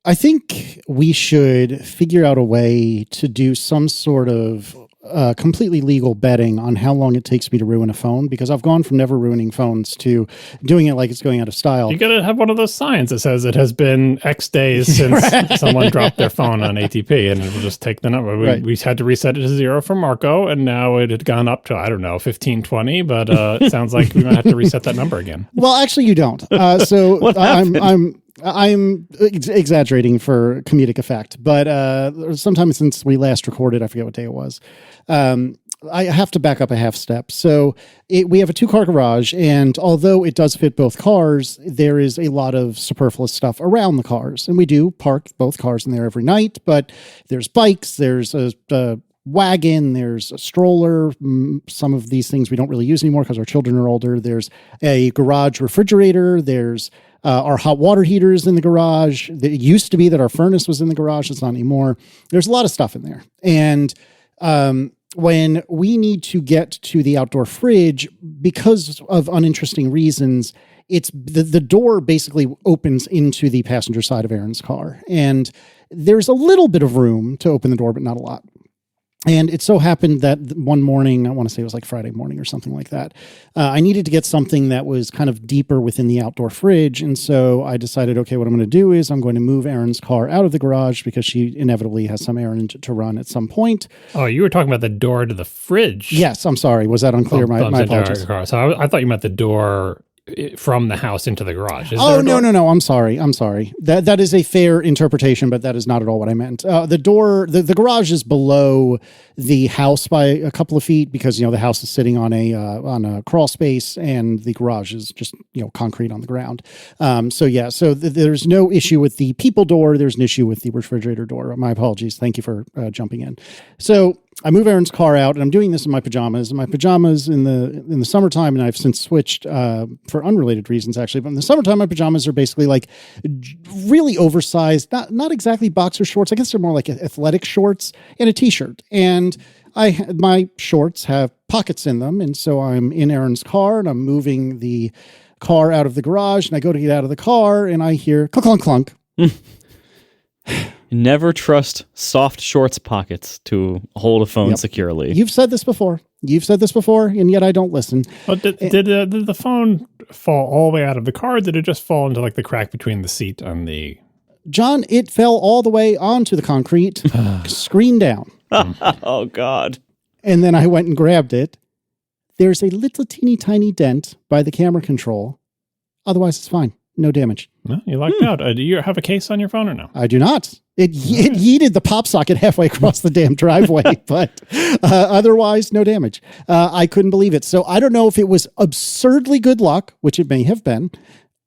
I think we should figure out a way to do some sort of completely legal betting on how long it takes me to ruin a phone, because I've gone from never ruining phones to doing it like it's going out of style. You got to have one of those signs that says it has been X days since someone dropped their phone on ATP, and it'll just take the number. We had to reset it to 0 for Marco, and now it had gone up to, I don't know, 15, 20, but it sounds like we might have to reset that number again. Well, actually, you don't. I'm exaggerating for comedic effect, but sometime since we last recorded, I forget what day it was, I have to back up a half step. So we have a 2-car garage, and although it does fit both cars, there is a lot of superfluous stuff around the cars, and we do park both cars in there every night, but there's bikes, there's a wagon, there's a stroller. Some of these things we don't really use anymore because our children are older. There's a garage refrigerator. There's our hot water heaters in the garage. It used to be that our furnace was in the garage. It's not anymore. There's a lot of stuff in there. And when we need to get to the outdoor fridge, because of uninteresting reasons, it's the door basically opens into the passenger side of Aaron's car. And there's a little bit of room to open the door, but not a lot. And it so happened that one morning, I want to say it was like Friday morning or something like that, I needed to get something that was kind of deeper within the outdoor fridge. And so I decided, okay, what I'm going to do is I'm going to move Erin's car out of the garage because she inevitably has some errand to run at some point. Oh, you were talking about the door to the fridge. Yes, I'm sorry. Was that unclear? My apologies. So I thought you meant the door from the house into the garage. No. I'm sorry. That is a fair interpretation, but that is not at all what I meant. The door, the garage is below the house by a couple of feet because, the house is sitting on a crawl space and the garage is just, concrete on the ground. So there's no issue with the people door. There's an issue with the refrigerator door. My apologies. Thank you for jumping in. So I move Aaron's car out, and I'm doing this in my pajamas. And my pajamas in the summertime, and I've since switched for unrelated reasons, actually. But in the summertime, my pajamas are basically like really oversized, not exactly boxer shorts. I guess they're more like athletic shorts and a t-shirt. And my shorts have pockets in them, and so I'm in Aaron's car, and I'm moving the car out of the garage, and I go to get out of the car, and I hear clunk, clunk, clunk. Never trust soft shorts pockets to hold a phone securely. You've said this before, and yet I don't listen. Well, did the phone fall all the way out of the car? Or did it just fall into like the crack between the seat and the... John, it fell all the way onto the concrete, screen down. Oh, God. And then I went and grabbed it. There's a little teeny tiny dent by the camera control. Otherwise, it's fine. No damage. Well, you lucked out. Do you have a case on your phone or no? I do not. It yeeted the pop socket halfway across the damn driveway, but otherwise, no damage. I couldn't believe it. So I don't know if it was absurdly good luck, which it may have been,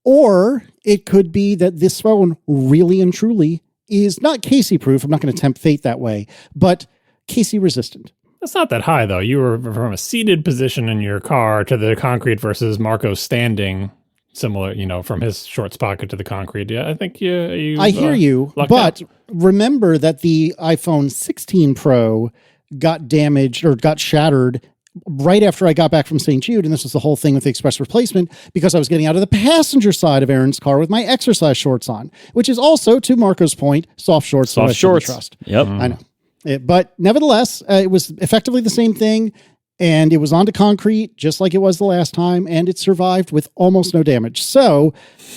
or it could be that this phone really and truly is not Casey-proof. I'm not going to tempt fate that way, but Casey-resistant. That's not that high, though. You were from a seated position in your car to the concrete versus Marco standing. Similar, from his shorts pocket to the concrete. Yeah, I think you I hear you, but remember that the iPhone 16 Pro got damaged or got shattered right after I got back from St. Jude, and this was the whole thing with the express replacement because I was getting out of the passenger side of Aaron's car with my exercise shorts on, which is also, to Marco's point, soft shorts. Soft shorts. Trust. Yep. I know. But nevertheless, it was effectively the same thing. And it was onto concrete, just like it was the last time, and it survived with almost no damage. So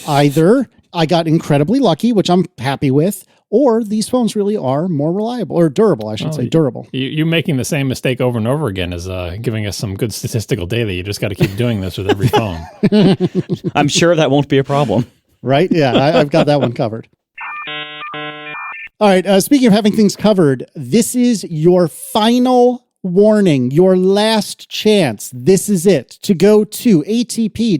either I got incredibly lucky, which I'm happy with, or these phones really are more reliable, or durable, I should say, durable. You making the same mistake over and over again is giving us some good statistical data. You just got to keep doing this with every phone. I'm sure that won't be a problem. Right? Yeah, I've got that one covered. All right, speaking of having things covered, this is your final warning, your last chance. This is it, to go to atp.fm/store.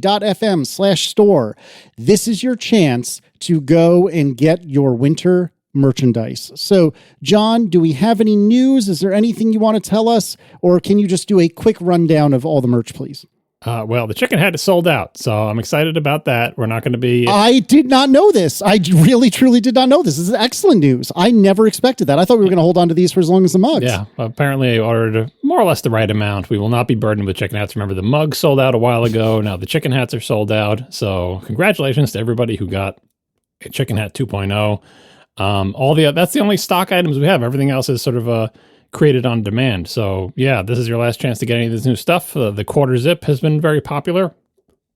This is your chance to go and get your winter merchandise. So, John, do we have any news? Is there anything you want to tell us? Or can you just do a quick rundown of all the merch, please? Well, the chicken hat is sold out, so I'm excited about that. We're not going to be... I did not know this. I really, truly did not know this. This is excellent news. I never expected that. I thought we were going to hold on to these for as long as the mugs. Yeah, apparently I ordered more or less the right amount. We will not be burdened with chicken hats. Remember, the mugs sold out a while ago. Now the chicken hats are sold out. So congratulations to everybody who got a chicken hat 2.0. That's the only stock items we have. Everything else is sort of created on demand. So yeah, this is your last chance to get any of this new stuff. The quarter zip has been very popular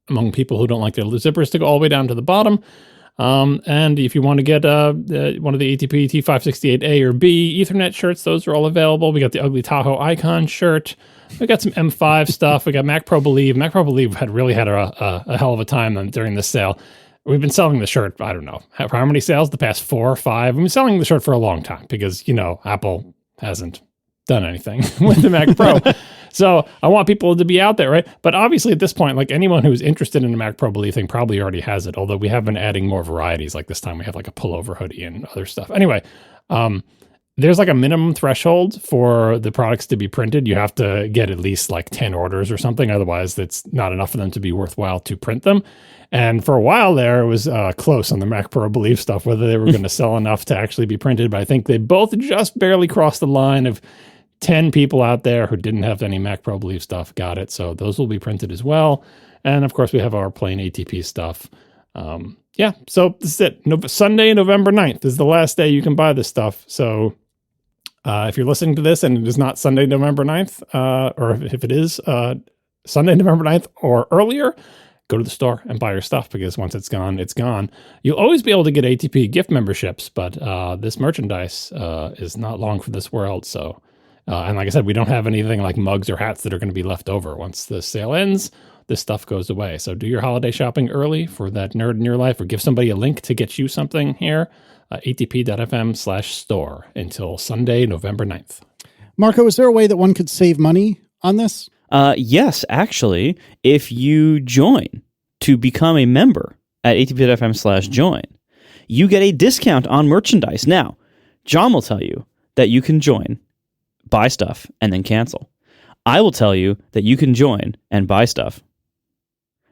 among people who don't like their zippers to go all the way down to the bottom. And if you want to get one of the ATP T568A or B Ethernet shirts, those are all available. We got the ugly Tahoe icon shirt. We got some M5 stuff. We got Mac Pro Believe. Mac Pro Believe had a hell of a time during this sale. We've been selling the shirt, I don't know, how many sales? The past 4 or 5. We've been selling the shirt for a long time because, Apple hasn't done anything with the Mac Pro. So I want people to be out there, right? But obviously at this point, like anyone who's interested in a Mac Pro Believe thing probably already has it, although we have been adding more varieties. Like this time we have like a pullover hoodie and other stuff. Anyway, there's like a minimum threshold for the products to be printed. You have to get at least like 10 orders or something. Otherwise, that's not enough for them to be worthwhile to print them. And for a while there, it was close on the Mac Pro Believe stuff, whether they were going to sell enough to actually be printed. But I think they both just barely crossed the line of 10 people out there who didn't have any Mac Pro Believe stuff got it. So those will be printed as well. And of course, we have our plain ATP stuff. So this is it. Sunday, November 9th is the last day you can buy this stuff. So if you're listening to this and it is not Sunday, November 9th, or if it is Sunday, November 9th or earlier, go to the store and buy your stuff because once it's gone, it's gone. You'll always be able to get ATP gift memberships, but this merchandise is not long for this world. So, and like I said, we don't have anything like mugs or hats that are going to be left over. Once the sale ends, this stuff goes away. So do your holiday shopping early for that nerd in your life, or give somebody a link to get you something here. atp.fm/store until Sunday, November 9th. Marco, is there a way that one could save money on this? Yes, actually, if you join to become a member at atp.fm/join, you get a discount on merchandise. Now, John will tell you that you can join, buy stuff, and then cancel. I will tell you that you can join and buy stuff.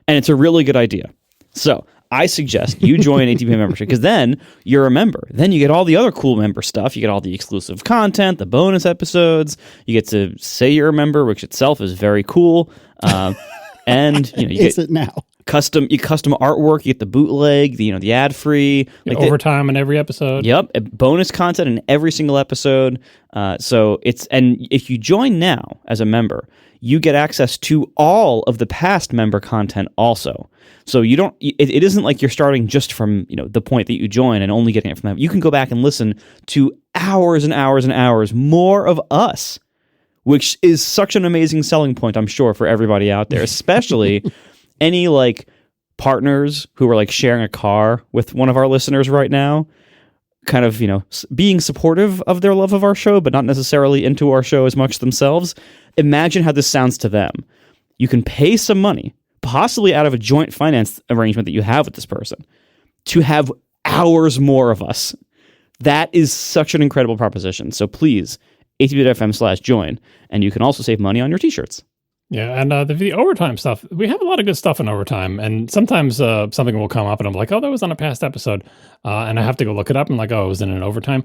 And it's a really good idea. So I suggest you join ATP membership because then you're a member. Then you get all the other cool member stuff. You get all the exclusive content, the bonus episodes. You get to say you're a member, which itself is very cool. And you is it now? Custom artwork. You get the bootleg, the ad free, like overtime in every episode. Yep, bonus content in every single episode. So if you join now as a member, you get access to all of the past member content also. So you don't. It isn't like you're starting just from the point that you join and only getting it from them. You can go back and listen to hours and hours and hours more of us, which is such an amazing selling point, I'm sure, for everybody out there, especially any like partners who are like sharing a car with one of our listeners right now, kind of, being supportive of their love of our show, but not necessarily into our show as much themselves. Imagine how this sounds to them. You can pay some money, possibly out of a joint finance arrangement that you have with this person, to have hours more of us. That is such an incredible proposition. So please, atp.fm/join, and you can also save money on your t-shirts. Yeah, and the overtime stuff, we have a lot of good stuff in overtime, and sometimes something will come up and I'm like, oh, that was on a past episode, and I have to go look it up and like, oh, it was in an overtime.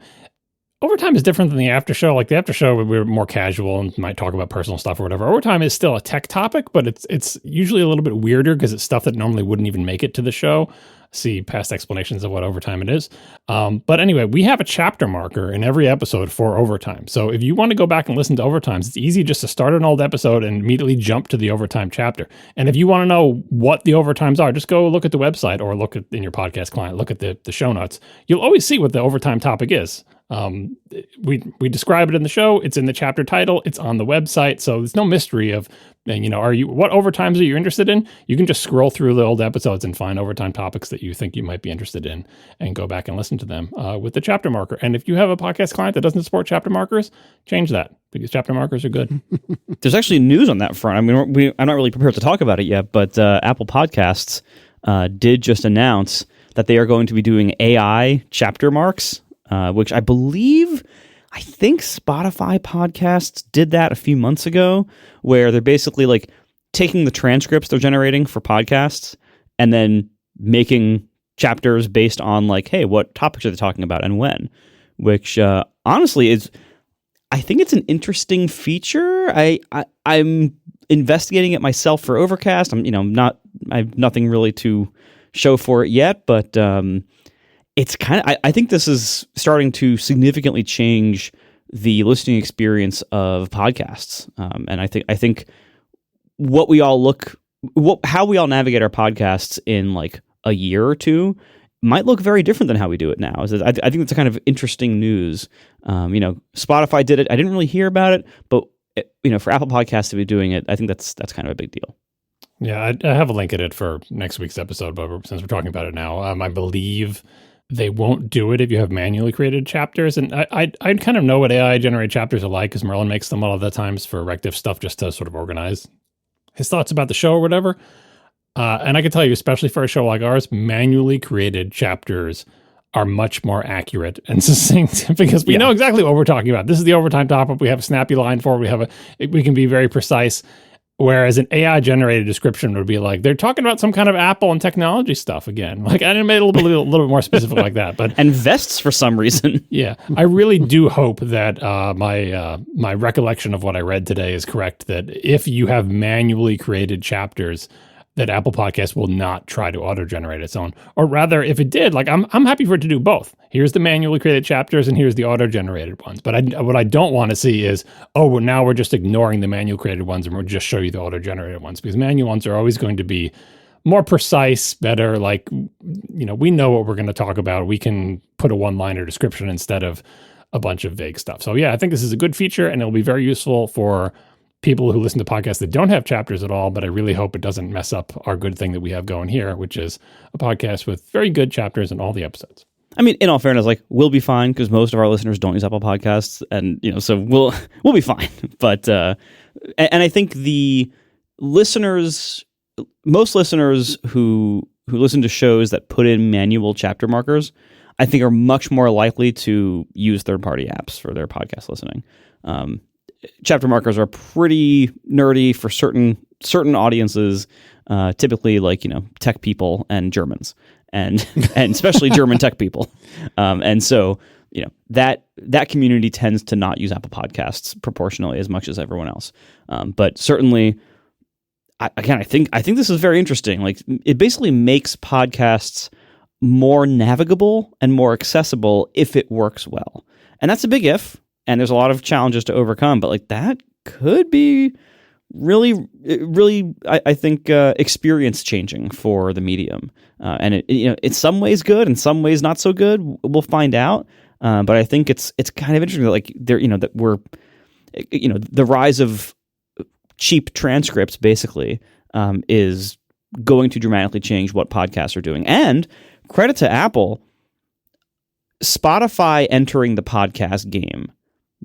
Overtime is different than the after show. Like the after show, we're more casual and might talk about personal stuff or whatever. Overtime is still a tech topic, but it's usually a little bit weirder because it's stuff that normally wouldn't even make it to the show. See past explanations of what overtime it is. But anyway, we have a chapter marker in every episode for overtime. So if you want to go back and listen to overtimes, it's easy just to start an old episode and immediately jump to the overtime chapter. And if you want to know what the overtimes are, just go look at the website or look at in your podcast client, look at the show notes. You'll always see what the overtime topic is. We describe it in the show. It's in the chapter title. It's on the website. So there's no mystery of, what overtimes are you interested in? You can just scroll through the old episodes and find overtime topics that you think you might be interested in and go back and listen to them with the chapter marker. And if you have a podcast client that doesn't support chapter markers, change that because chapter markers are good. There's actually news on that front. I mean, I'm not really prepared to talk about it yet, but Apple Podcasts did just announce that they are going to be doing AI chapter marks, which I think Spotify podcasts did that a few months ago, where they're basically like taking the transcripts they're generating for podcasts and then making chapters based on like, hey, what topics are they talking about and when? Which honestly I think it's an interesting feature. I'm investigating it myself for Overcast. I have nothing really to show for it yet, but it's kind of, I think this is starting to significantly change the listening experience of podcasts. And I think how we all navigate our podcasts in like a year or two might look very different than how we do it now. I think it's a kind of interesting news. Spotify did it. I didn't really hear about it, but for Apple Podcasts to be doing it, I think that's kind of a big deal. Yeah, I have a link in it for next week's episode, but since we're talking about it now, I believe they won't do it if you have manually created chapters. And I kind of know what AI-generated chapters are like because Merlin makes them a lot of the times for Rective stuff just to sort of organize his thoughts about the show or whatever. And I can tell you, especially for a show like ours, manually created chapters are much more accurate and succinct because we know exactly what we're talking about. This is the overtime topic. We have a snappy line for it. We can be very precise. Whereas an AI-generated description would be like, they're talking about some kind of Apple and technology stuff again. Like, I made it a little bit more specific like that. But and vests for some reason. Yeah. I really do hope that my recollection of what I read today is correct, that if you have manually created chapters, that Apple Podcasts will not try to auto-generate its own. Or rather, if it did, like I'm happy for it to do both. Here's the manually created chapters and here's the auto-generated ones. But what I don't want to see is, now we're just ignoring the manual created ones and we'll just show you the auto-generated ones. Because manual ones are always going to be more precise, better, like, we know what we're going to talk about. We can put a one-liner description instead of a bunch of vague stuff. So yeah, I think this is a good feature and it'll be very useful for people who listen to podcasts that don't have chapters at all, but I really hope it doesn't mess up our good thing that we have going here, which is a podcast with very good chapters in all the episodes. I mean, in all fairness, like, we'll be fine because most of our listeners don't use Apple Podcasts, and so we'll be fine. But and I think the listeners, most listeners who listen to shows that put in manual chapter markers, I think are much more likely to use third-party apps for their podcast listening. Chapter markers are pretty nerdy for certain audiences, typically like, tech people and Germans and especially German tech people. And so, that community tends to not use Apple Podcasts proportionally as much as everyone else. But certainly, I think this is very interesting. Like, it basically makes podcasts more navigable and more accessible if it works well. And that's a big if. And there's a lot of challenges to overcome, but like that could be really, I think, experience changing for the medium. And it, in some ways good, in some ways not so good. We'll find out. But I think it's kind of interesting that like there, that we're, the rise of cheap transcripts basically is going to dramatically change what podcasts are doing. And credit to Apple, Spotify entering the podcast game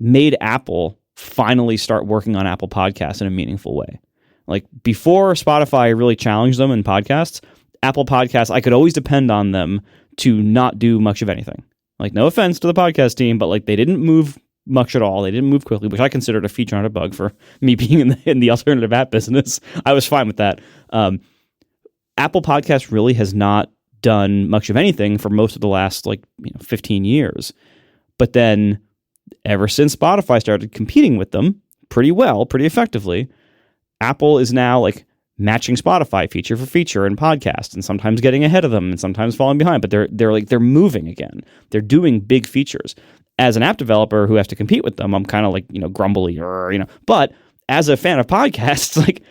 made Apple finally start working on Apple Podcasts in a meaningful way. Like, before Spotify really challenged them in podcasts, Apple Podcasts, I could always depend on them to not do much of anything. Like, no offense to the podcast team, but like they didn't move much at all. They didn't move quickly, which I considered a feature, not a bug, for me being in the alternative app business. I was fine with that. Apple Podcasts really has not done much of anything for most of the last 15 years. But then ever since Spotify started competing with them pretty effectively, Apple is now like matching Spotify feature for feature in podcasts, and sometimes getting ahead of them and sometimes falling behind, but they're moving again. They're doing big features. As an app developer who has to compete with them, I'm kind of like, grumbly, but as a fan of podcasts, like,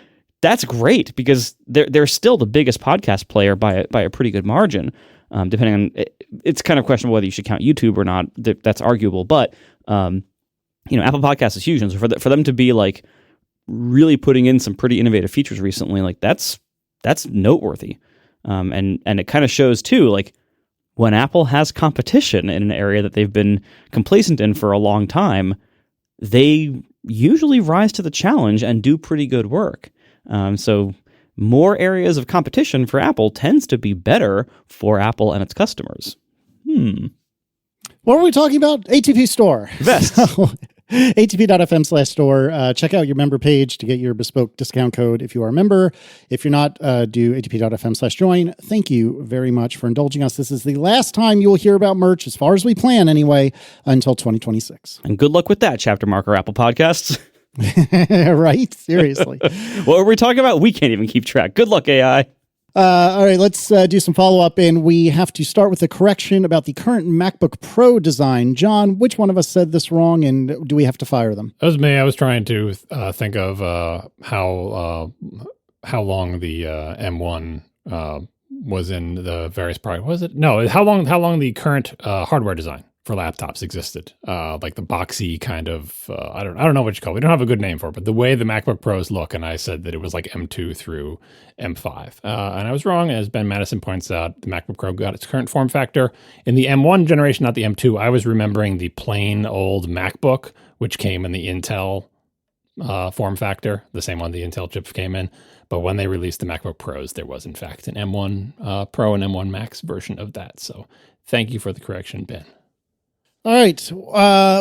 that's great because they're still the biggest podcast player by a pretty good margin. Depending on, it's kind of questionable whether you should count YouTube or not. That's arguable, but Apple Podcasts is huge, and so for them to be like really putting in some pretty innovative features recently, like that's noteworthy, and it kind of shows too, like, when Apple has competition in an area that they've been complacent in for a long time, they usually rise to the challenge and do pretty good work. So more areas of competition for Apple tends to be better for Apple and its customers. What were we talking about? ATP Store. Vests. ATP.fm/store. Check out your member page to get your bespoke discount code if you are a member. If you're not, do ATP.fm/join. Thank you very much for indulging us. This is the last time you will hear about merch, as far as we plan anyway, until 2026. And good luck with that, chapter marker Apple Podcasts. Right? Seriously. What were we talking about? We can't even keep track. Good luck, AI. All right, let's do some follow-up, and we have to start with a correction about the current MacBook Pro design. John, which one of us said this wrong, and do we have to fire them? That was me. I was trying to think of how long the M1 was in the various products. Was it? No, how long the current hardware design for laptops existed, like the boxy kind of, I don't know what you call it. We don't have a good name for it, but the way the MacBook Pros look, and I said that it was like M2 through M5. And I was wrong, as Ben Madison points out, the MacBook Pro got its current form factor. In the M1 generation, not the M2, I was remembering the plain old MacBook, which came in the Intel form factor, the same one the Intel chip came in. But when they released the MacBook Pros, there was, in fact, an M1 Pro and M1 Max version of that. So thank you for the correction, Ben. All right.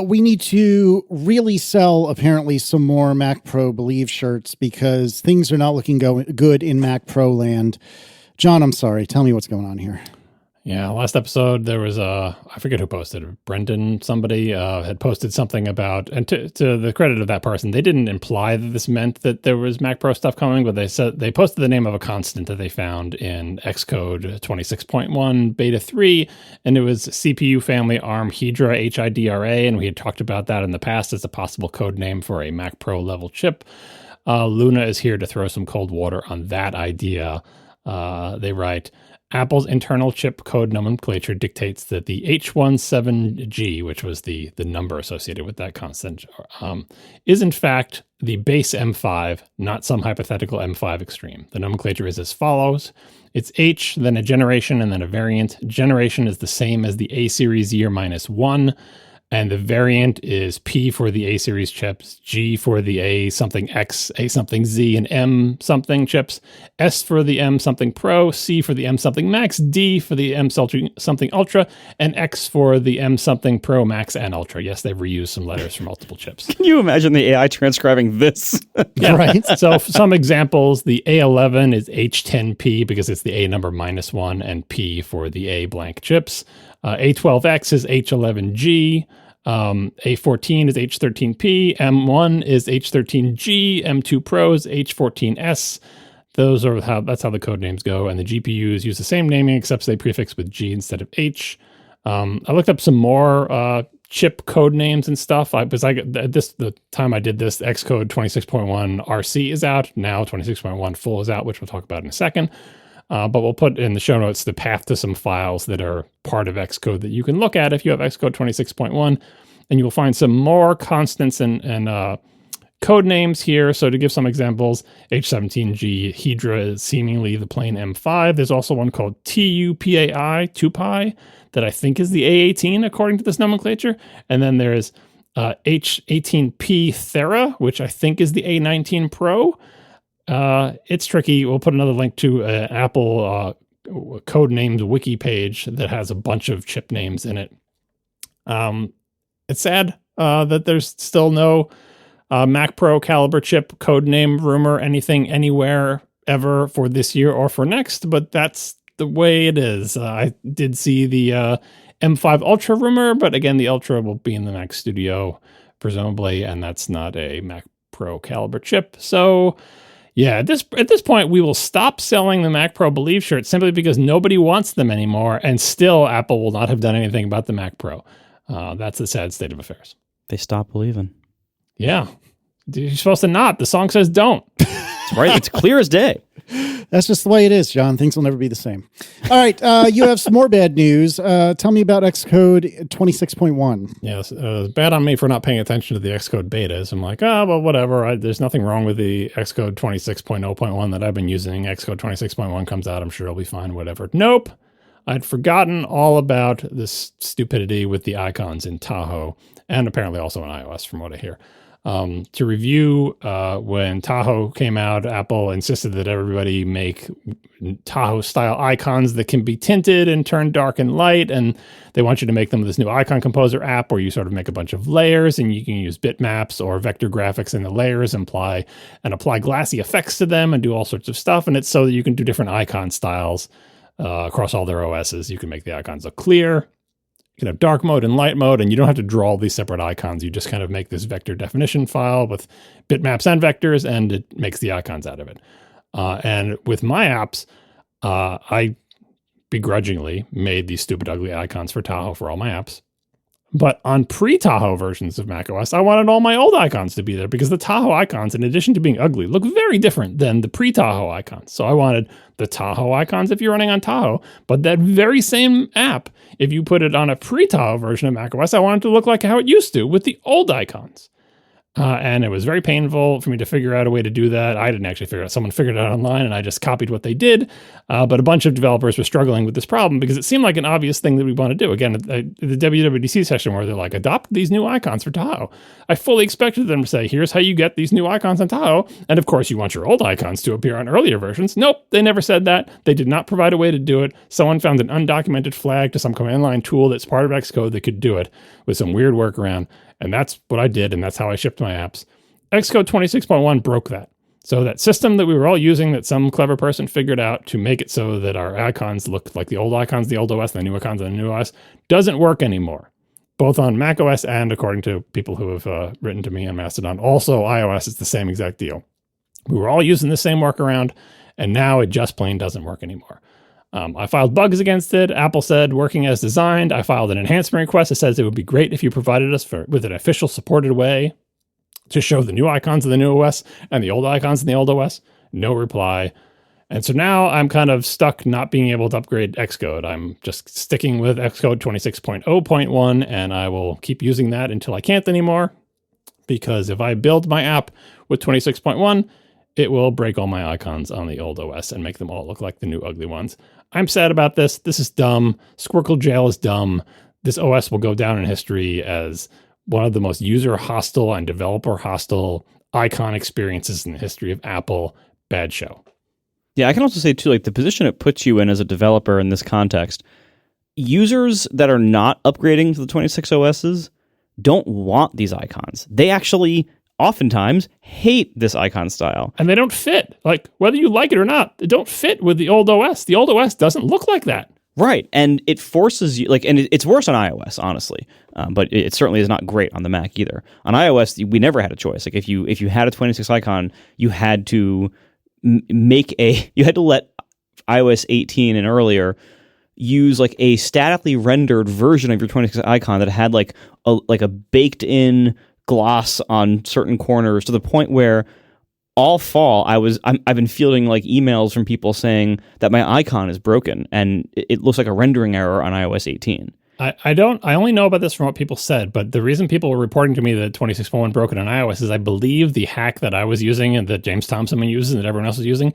We need to really sell, apparently, some more Mac Pro Believe shirts because things are not looking good in Mac Pro land. John, I'm sorry. Tell me what's going on here. Yeah, last episode there was I forget who posted it. Brendan, somebody had posted something about, and to the credit of that person, they didn't imply that this meant that there was Mac Pro stuff coming, but they said they posted the name of a constant that they found in Xcode 26.1 beta 3, and it was CPU family ARM Hydra HIDRA, and we had talked about that in the past as a possible code name for a Mac Pro level chip. Luna is here to throw some cold water on that idea. They write, Apple's internal chip code nomenclature dictates that the H17G, which was the number associated with that constant, is in fact the base M5, not some hypothetical M5 extreme. The nomenclature is as follows. It's H, then a generation, and then a variant. Generation is the same as the A series year minus 1. And the variant is P for the A series chips, G for the A something X, A something Z, and M something chips, S for the M something Pro, C for the M something Max, D for the M something Ultra, and X for the M something Pro, Max, and Ultra. Yes, they've reused some letters for multiple chips. Can you imagine the AI transcribing this? Yeah, right. So some examples, the A11 is H10P because it's the A number minus 1, and P for the A blank chips. A12X is H11G. A14 is H13P. M1 is H13G. M2 Pro is H14S. That's how the code names go. And the GPUs use the same naming, except they prefix with G instead of H. I looked up some more chip code names and stuff. The time I did this, Xcode 26.1 RC is out. Now 26.1 full is out, which we'll talk about in a second. But we'll put in the show notes the path to some files that are part of Xcode that you can look at if you have Xcode 26.1, and you will find some more constants and code names here. So to give some examples, H17G Hydra is seemingly the plain M5. There's also one called TUPAI that I think is the A18 according to this nomenclature. And then there's H18P Thera, which I think is the A19 Pro. It's tricky. We'll put another link to an Apple code names wiki page that has a bunch of chip names in it. It's sad that there's still no Mac Pro caliber chip code name rumor, anything, anywhere, ever for this year or for next, but that's the way it is. I did see the M5 Ultra rumor, but again, the Ultra will be in the Mac Studio, presumably, and that's not a Mac Pro caliber chip. So yeah, at this point, we will stop selling the Mac Pro Believe shirts simply because nobody wants them anymore, and still Apple will not have done anything about the Mac Pro. That's the sad state of affairs. They stop believing. Yeah. You're supposed to not. The song says don't. That's right. It's clear as day. That's just the way it is, John. Things will never be the same. All right. You have some more bad news. Tell me about Xcode 26.1. Yes. Bad on me for not paying attention to the Xcode betas. I'm like, well, whatever. There's nothing wrong with the Xcode 26.0.1 that I've been using. Xcode 26.1 comes out. I'm sure it'll be fine, whatever. Nope. I'd forgotten all about this stupidity with the icons in Tahoe, and apparently also in iOS from what I hear. To review, when Tahoe came out, Apple insisted that everybody make Tahoe-style icons that can be tinted and turn dark and light, and they want you to make them with this new Icon Composer app where you sort of make a bunch of layers, and you can use bitmaps or vector graphics in the layers and apply glassy effects to them and do all sorts of stuff, and it's so that you can do different icon styles across all their OSs. You can make the icons look clear. You can have dark mode and light mode, and you don't have to draw all these separate icons. You just kind of make this vector definition file with bitmaps and vectors, and it makes the icons out of it. And with my apps, I begrudgingly made these stupid, ugly icons for Tahoe for all my apps. But on pre-Tahoe versions of macOS, I wanted all my old icons to be there because the Tahoe icons, in addition to being ugly, look very different than the pre-Tahoe icons. So I wanted the Tahoe icons if you're running on Tahoe, but that very same app, if you put it on a pre-Tahoe version of macOS, I wanted it to look like how it used to with the old icons. And it was very painful for me to figure out a way to do that. I didn't actually figure it out. Someone figured it out online, and I just copied what they did. But a bunch of developers were struggling with this problem because it seemed like an obvious thing that we want to do. Again, the WWDC session where they're like, adopt these new icons for Tahoe. I fully expected them to say, here's how you get these new icons on Tahoe. And of course, you want your old icons to appear on earlier versions. Nope, they never said that. They did not provide a way to do it. Someone found an undocumented flag to some command line tool that's part of Xcode that could do it with some weird workaround. And that's what I did, and that's how I shipped my apps. Xcode 26.1 broke that. So that system that we were all using that some clever person figured out to make it so that our icons looked like the old icons, the old OS, and the new icons on the new OS, doesn't work anymore. Both on macOS and, according to people who have written to me on Mastodon, also iOS is the same exact deal. We were all using the same workaround, and now it just plain doesn't work anymore. I filed bugs against it. Apple said, working as designed. I filed an enhancement request that says it would be great if you provided us with an official supported way to show the new icons of the new OS and the old icons in the old OS. No reply. And so now I'm kind of stuck not being able to upgrade Xcode. I'm just sticking with Xcode 26.0.1, and I will keep using that until I can't anymore. Because if I build my app with 26.1, it will break all my icons on the old OS and make them all look like the new ugly ones. I'm sad about this. This is dumb. Squircle Jail is dumb. This OS will go down in history as one of the most user-hostile and developer-hostile icon experiences in the history of Apple. Bad show. Yeah, I can also say, too, like the position it puts you in as a developer in this context, users that are not upgrading to the 26 OSs don't want these icons. They actually oftentimes hate this icon style. And they don't fit. Like, whether you like it or not, they don't fit with the old OS. The old OS doesn't look like that. Right. And it forces you, like, and it's worse on iOS, honestly. But it certainly is not great on the Mac either. On iOS, we never had a choice. Like, if you had a 26 icon, you had to you had to let iOS 18 and earlier use like a statically rendered version of your 26 icon that had like a baked in gloss on certain corners, to the point where all fall I've been fielding like emails from people saying that my icon is broken and it looks like a rendering error on iOS 18. I only know about this from what people said, but the reason people were reporting to me that 26.1 broken on iOS is I believe the hack that I was using and that James Thompson uses and that everyone else was using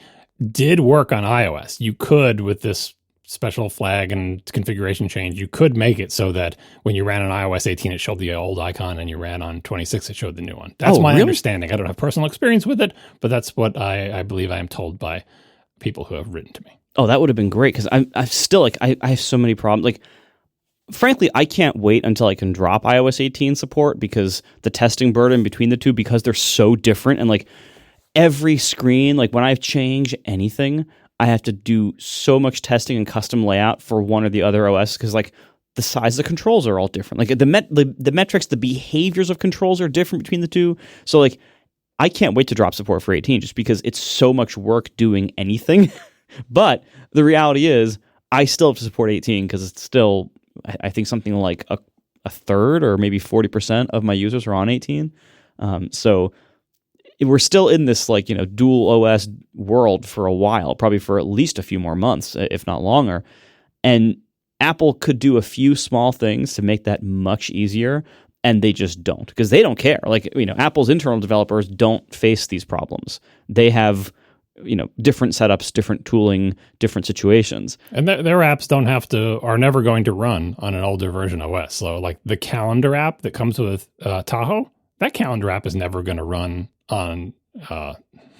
did work on iOS. You could, with this special flag and configuration change, you could make it so that when you ran on iOS 18, it showed the old icon, and you ran on 26, it showed the new one. That's my understanding. I don't have personal experience with it, but that's what I believe I am told by people who have written to me. Oh, that would have been great, because I'm still like, I have so many problems. Like, frankly, I can't wait until I can drop iOS 18 support, because the testing burden between the two, because they're so different, and like every screen, like when I've changed anything, I have to do so much testing and custom layout for one or the other OS, because like the size of the controls are all different. Like the metrics, the behaviors of controls are different between the two. So like I can't wait to drop support for 18, just because it's so much work doing anything. But the reality is I still have to support 18, because it's still, I think something like a third or maybe 40% of my users are on 18. So we're still in this like, dual OS world for a while, probably for at least a few more months, if not longer. And Apple could do a few small things to make that much easier, and they just don't, because they don't care. Like, Apple's internal developers don't face these problems. They have, different setups, different tooling, different situations. And their apps are never going to run on an older version OS. So like the calendar app that comes with Tahoe, that calendar app is never going to run on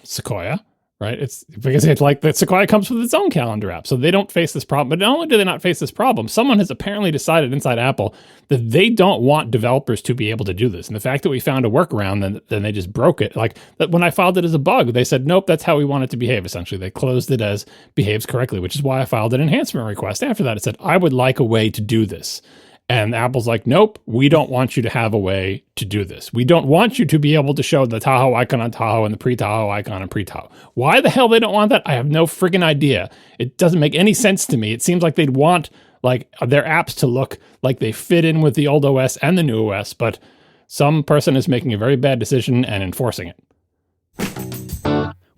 Sequoia, right? It's because it's like that Sequoia comes with its own calendar app. So they don't face this problem. But not only do they not face this problem, someone has apparently decided inside Apple that they don't want developers to be able to do this. And the fact that we found a workaround, then they just broke it. Like when I filed it as a bug, they said, nope, that's how we want it to behave. Essentially, they closed it as behaves correctly, which is why I filed an enhancement request. After that, it said, I would like a way to do this. And Apple's like, nope, we don't want you to have a way to do this. We don't want you to be able to show the Tahoe icon on Tahoe and the pre-Tahoe icon on pre-Tahoe. Why the hell they don't want that? I have no friggin' idea. It doesn't make any sense to me. It seems like they'd want like their apps to look like they fit in with the old OS and the new OS, but some person is making a very bad decision and enforcing it.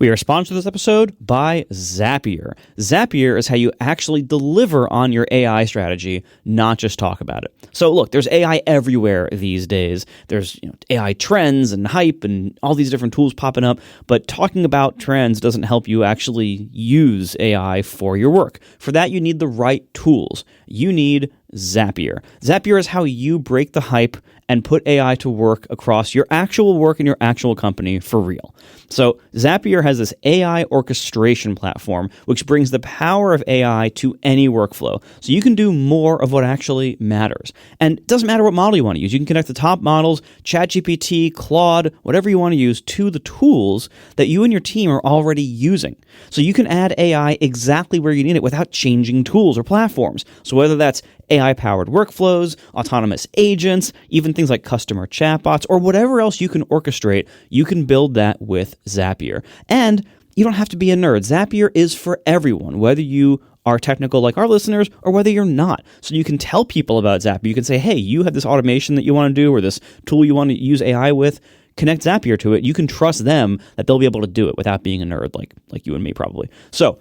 We are sponsored this episode by Zapier. Zapier is how you actually deliver on your AI strategy, not just talk about it. So look, there's AI everywhere these days. There's AI trends and hype and all these different tools popping up, but talking about trends doesn't help you actually use AI for your work. For that, you need the right tools. You need Zapier. Zapier is how you break the hype and put AI to work across your actual work in your actual company for real. So Zapier has this AI orchestration platform, which brings the power of AI to any workflow. So you can do more of what actually matters. And it doesn't matter what model you want to use. You can connect the top models, ChatGPT, Claude, whatever you want to use, to the tools that you and your team are already using. So you can add AI exactly where you need it without changing tools or platforms. So whether that's AI-powered workflows, autonomous agents, even things like customer chatbots, or whatever else you can orchestrate, you can build that with Zapier. And you don't have to be a nerd. Zapier is for everyone, whether you are technical like our listeners or whether you're not. So you can tell people about Zapier. You can say, hey, you have this automation that you want to do or this tool you want to use AI with. Connect Zapier to it. You can trust them that they'll be able to do it without being a nerd like you and me probably. So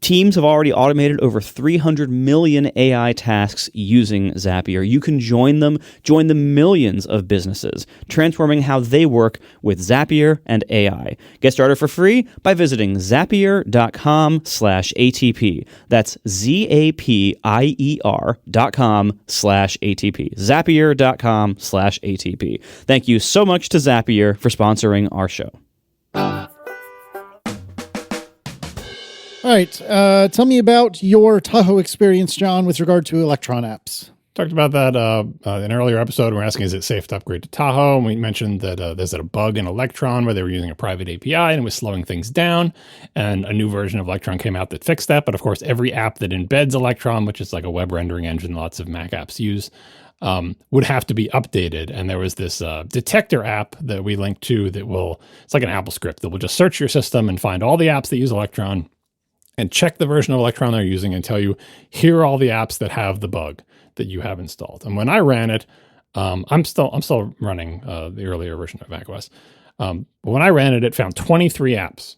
teams have already automated over 300 million AI tasks using Zapier. You can join the millions of businesses, transforming how they work with Zapier and AI. Get started for free by visiting zapier.com/ATP. That's zapier.com/ATP. Zapier.com/ATP. Thank you so much to Zapier for sponsoring our show. All right. Tell me about your Tahoe experience, John, with regard to Electron apps. Talked about that in an earlier episode. We're asking, is it safe to upgrade to Tahoe? And we mentioned that there's a bug in Electron where they were using a private API and it was slowing things down. And a new version of Electron came out that fixed that. But of course, every app that embeds Electron, which is like a web rendering engine lots of Mac apps use, would have to be updated. And there was this detector app that we linked to it's like an Apple script that will just search your system and find all the apps that use Electron and check the version of Electron they're using and tell you, here are all the apps that have the bug that you have installed. And when I ran it, I'm still running the earlier version of macOS. But when I ran it, it found 23 apps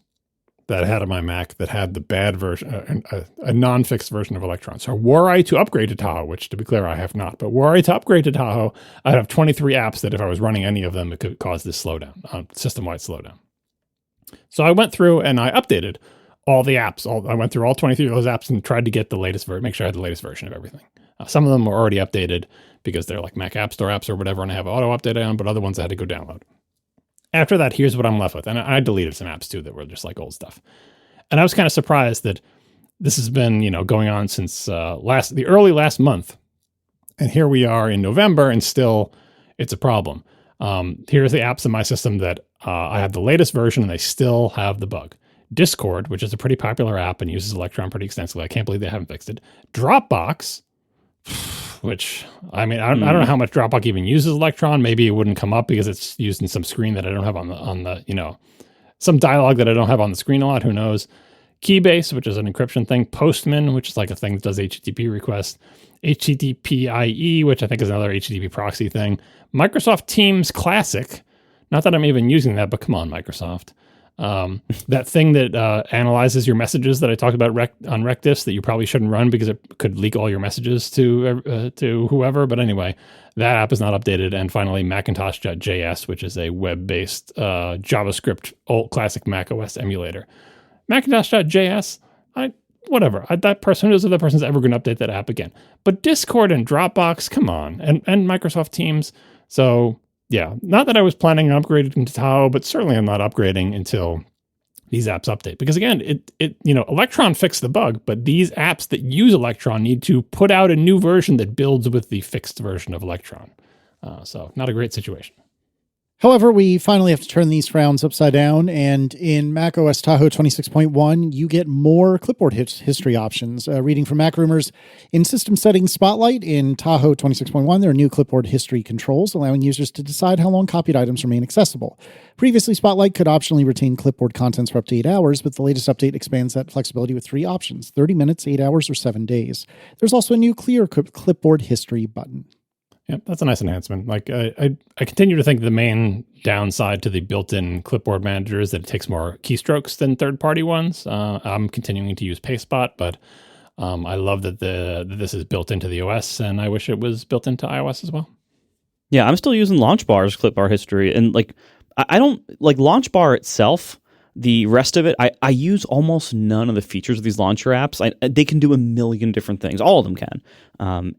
that I had on my Mac that had the bad version, a non-fixed version of Electron. So were I to upgrade to Tahoe, which to be clear, I have not, but were I to upgrade to Tahoe, I'd have 23 apps that if I was running any of them, it could cause this slowdown, system-wide slowdown. So I went through and I updated all the apps. I went through all 23 of those apps and tried to get the latest version, make sure I had the latest version of everything. Some of them were already updated because they're like Mac App Store apps or whatever, and I have auto update on, but other ones I had to go download. After that, here's what I'm left with. And I deleted some apps too that were just like old stuff. And I was kind of surprised that this has been, going on since the early last month. And here we are in November and still it's a problem. Here's the apps in my system that I have the latest version and they still have the bug. Discord, which is a pretty popular app and uses Electron pretty extensively. I can't believe they haven't fixed it. Dropbox, which, I don't know how much Dropbox even uses Electron. Maybe it wouldn't come up because it's used in some screen that I don't have on the some dialogue that I don't have on the screen a lot. Who knows? Keybase, which is an encryption thing. Postman, which is like a thing that does HTTP requests. HTTPIE, which I think is another HTTP proxy thing. Microsoft Teams Classic. Not that I'm even using that, but come on, Microsoft. That thing that analyzes your messages that I talked about on Rectifs that you probably shouldn't run because it could leak all your messages to whoever. But anyway, that app is not updated. And finally, Macintosh.js, which is a web-based JavaScript old classic Mac OS emulator. Macintosh.js, whatever. That person, who knows if that person's ever going to update that app again. But Discord and Dropbox, come on, and Microsoft Teams. So yeah, not that I was planning on upgrading to Tahoe, but certainly I'm not upgrading until these apps update. Because again, Electron fixed the bug, but these apps that use Electron need to put out a new version that builds with the fixed version of Electron. So not a great situation. However, we finally have to turn these frowns upside down, and in macOS Tahoe 26.1, you get more clipboard history options. Reading from Mac Rumors, in System Settings Spotlight in Tahoe 26.1, there are new clipboard history controls, allowing users to decide how long copied items remain accessible. Previously, Spotlight could optionally retain clipboard contents for up to 8 hours, but the latest update expands that flexibility with 3 options: 30 minutes, 8 hours, or 7 days. There's also a new Clear Clipboard History button. Yeah, that's a nice enhancement. Like I continue to think the main downside to the built-in clipboard manager is that it takes more keystrokes than third-party ones. I'm continuing to use Pastebot, but I love that this is built into the OS, and I wish it was built into iOS as well. Yeah, I'm still using LaunchBar's clipbar history, and like I don't like LaunchBar itself. The rest of it, I use almost none of the features of these launcher apps. They can do a million different things. All of them can,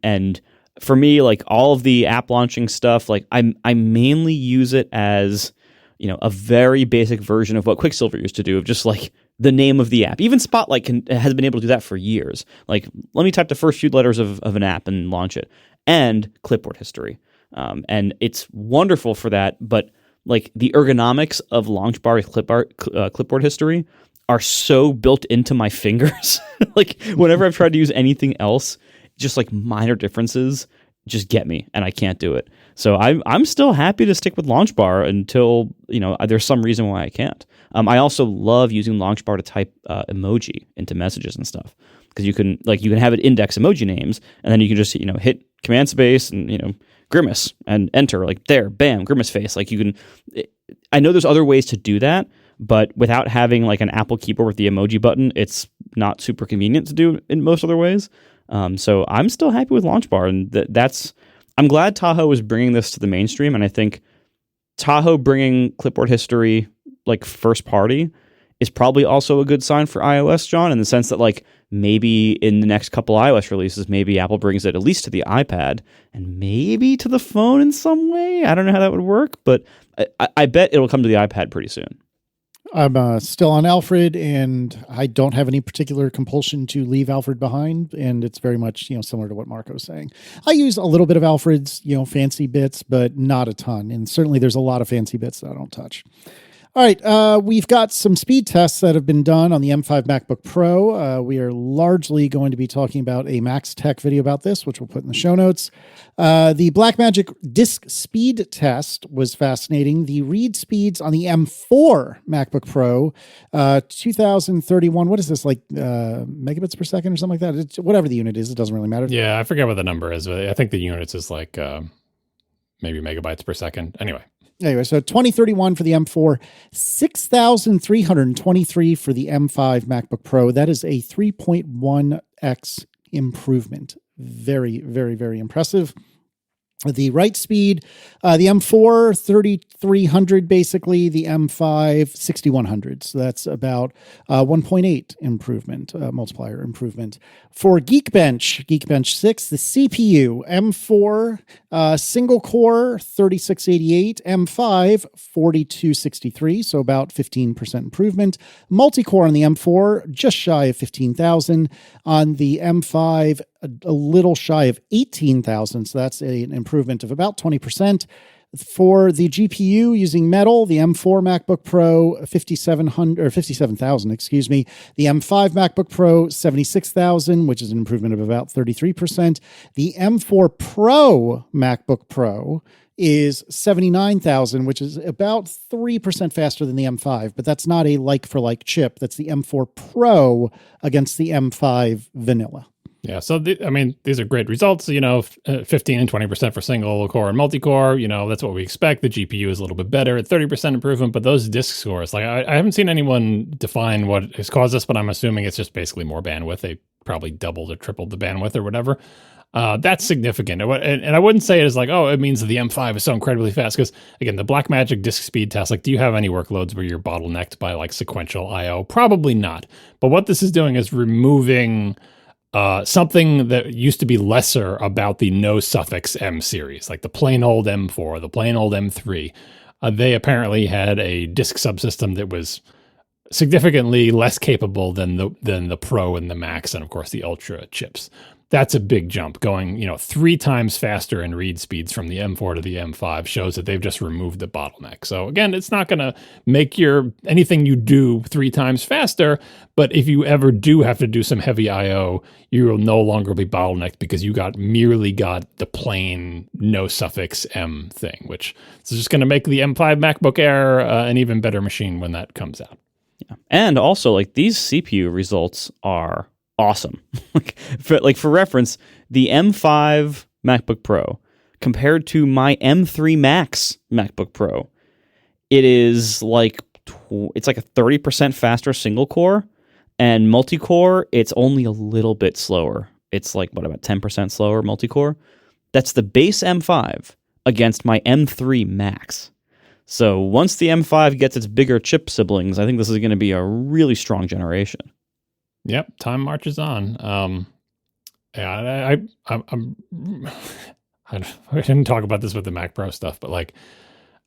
and for me, like all of the app launching stuff, like I mainly use it as, you know, a very basic version of what Quicksilver used to do, of just like the name of the app. Even Spotlight has been able to do that for years. Like, let me type the first few letters of an app and launch it, and clipboard history. And it's wonderful for that. But like the ergonomics of LaunchBar clipboard history are so built into my fingers. Like whenever I've tried to use anything else, just like minor differences just get me, and I can't do it. So I'm still happy to stick with LaunchBar until, you know, there's some reason why I can't. I also love using LaunchBar to type emoji into messages and stuff, because you can have it index emoji names, and then you can just, you know, hit Command Space and, you know, grimace and enter, like there, bam, grimace face. Like you can. I know there's other ways to do that, but without having like an Apple keyboard with the emoji button, it's not super convenient to do in most other ways. So I'm still happy with LaunchBar, and I'm glad Tahoe is bringing this to the mainstream, and I think Tahoe bringing clipboard history like first party is probably also a good sign for iOS, John, in the sense that like maybe in the next couple iOS releases, maybe Apple brings it at least to the iPad and maybe to the phone in some way. I don't know how that would work, but I bet it'll come to the iPad pretty soon. I'm still on Alfred, and I don't have any particular compulsion to leave Alfred behind, and it's very much, you know, similar to what Marco's saying. I use a little bit of Alfred's, you know, fancy bits, but not a ton, and certainly there's a lot of fancy bits that I don't touch. All right, we've got some speed tests that have been done on the M5 MacBook Pro. We are largely going to be talking about a Max Tech video about this, which we'll put in the show notes. The Blackmagic disk speed test was fascinating. The read speeds on the M4 MacBook Pro, 2031, what is this, like megabits per second or something like that? It's, whatever the unit is, it doesn't really matter. Yeah, I forget what the number is, but I think the units is like maybe megabytes per second. Anyway, so 2031 for the M4, 6,323 for the M5 MacBook Pro. That is a 3.1x improvement. Very, very, very impressive. The write speed, the M4, 3,300 basically, the M5, 6,100. So that's about 1.8 improvement, multiplier improvement. For Geekbench 6, the CPU, M4, single core, 3688, M5, 4263, so about 15% improvement. Multi-core on the M4, just shy of 15,000. On the M5, a little shy of 18,000, so that's an improvement of about 20%. For the GPU using Metal, the M4 MacBook Pro 57,000, excuse me. The M5 MacBook Pro 76,000, which is an improvement of about 33%. The M4 Pro MacBook Pro is 79,000, which is about 3% faster than the M5, but that's not a like-for-like chip. That's the M4 Pro against the M5 vanilla. Yeah, so these are great results. 15 and 20% for single core and multi-core. That's what we expect. The GPU is a little bit better at 30% improvement, but those disk scores, I haven't seen anyone define what has caused this, but I'm assuming it's just basically more bandwidth. They probably doubled or tripled the bandwidth or whatever. That's significant. And I wouldn't say it is it means that the M5 is so incredibly fast, because again, the Blackmagic disk speed test, do you have any workloads where you're bottlenecked by sequential IO? Probably not. But what this is doing is removing something that used to be lesser about the no suffix M series, like the plain old M4, the plain old M3. They apparently had a disk subsystem that was significantly less capable than the Pro and the Max, and of course the Ultra chips. that's a big jump. Going, 3 times faster in read speeds from the M4 to the M5 shows that they've just removed the bottleneck. So again, it's not going to make anything you do 3 times faster, but if you ever do have to do some heavy I/O, you will no longer be bottlenecked because you merely got the plain no suffix M thing, which is just going to make the M5 MacBook Air an even better machine when that comes out. Yeah. And also, these CPU results are awesome. For reference, the M5 MacBook Pro compared to my M3 Max MacBook Pro, it is it's like a 30% faster single core, and multi-core, it's only a little bit slower. It's about 10% slower multi-core. That's the base M5 against my M3 Max. So once the M5 gets its bigger chip siblings, I think this is going to be a really strong generation. Yep, time marches on. I didn't talk about this with the Mac Pro stuff, but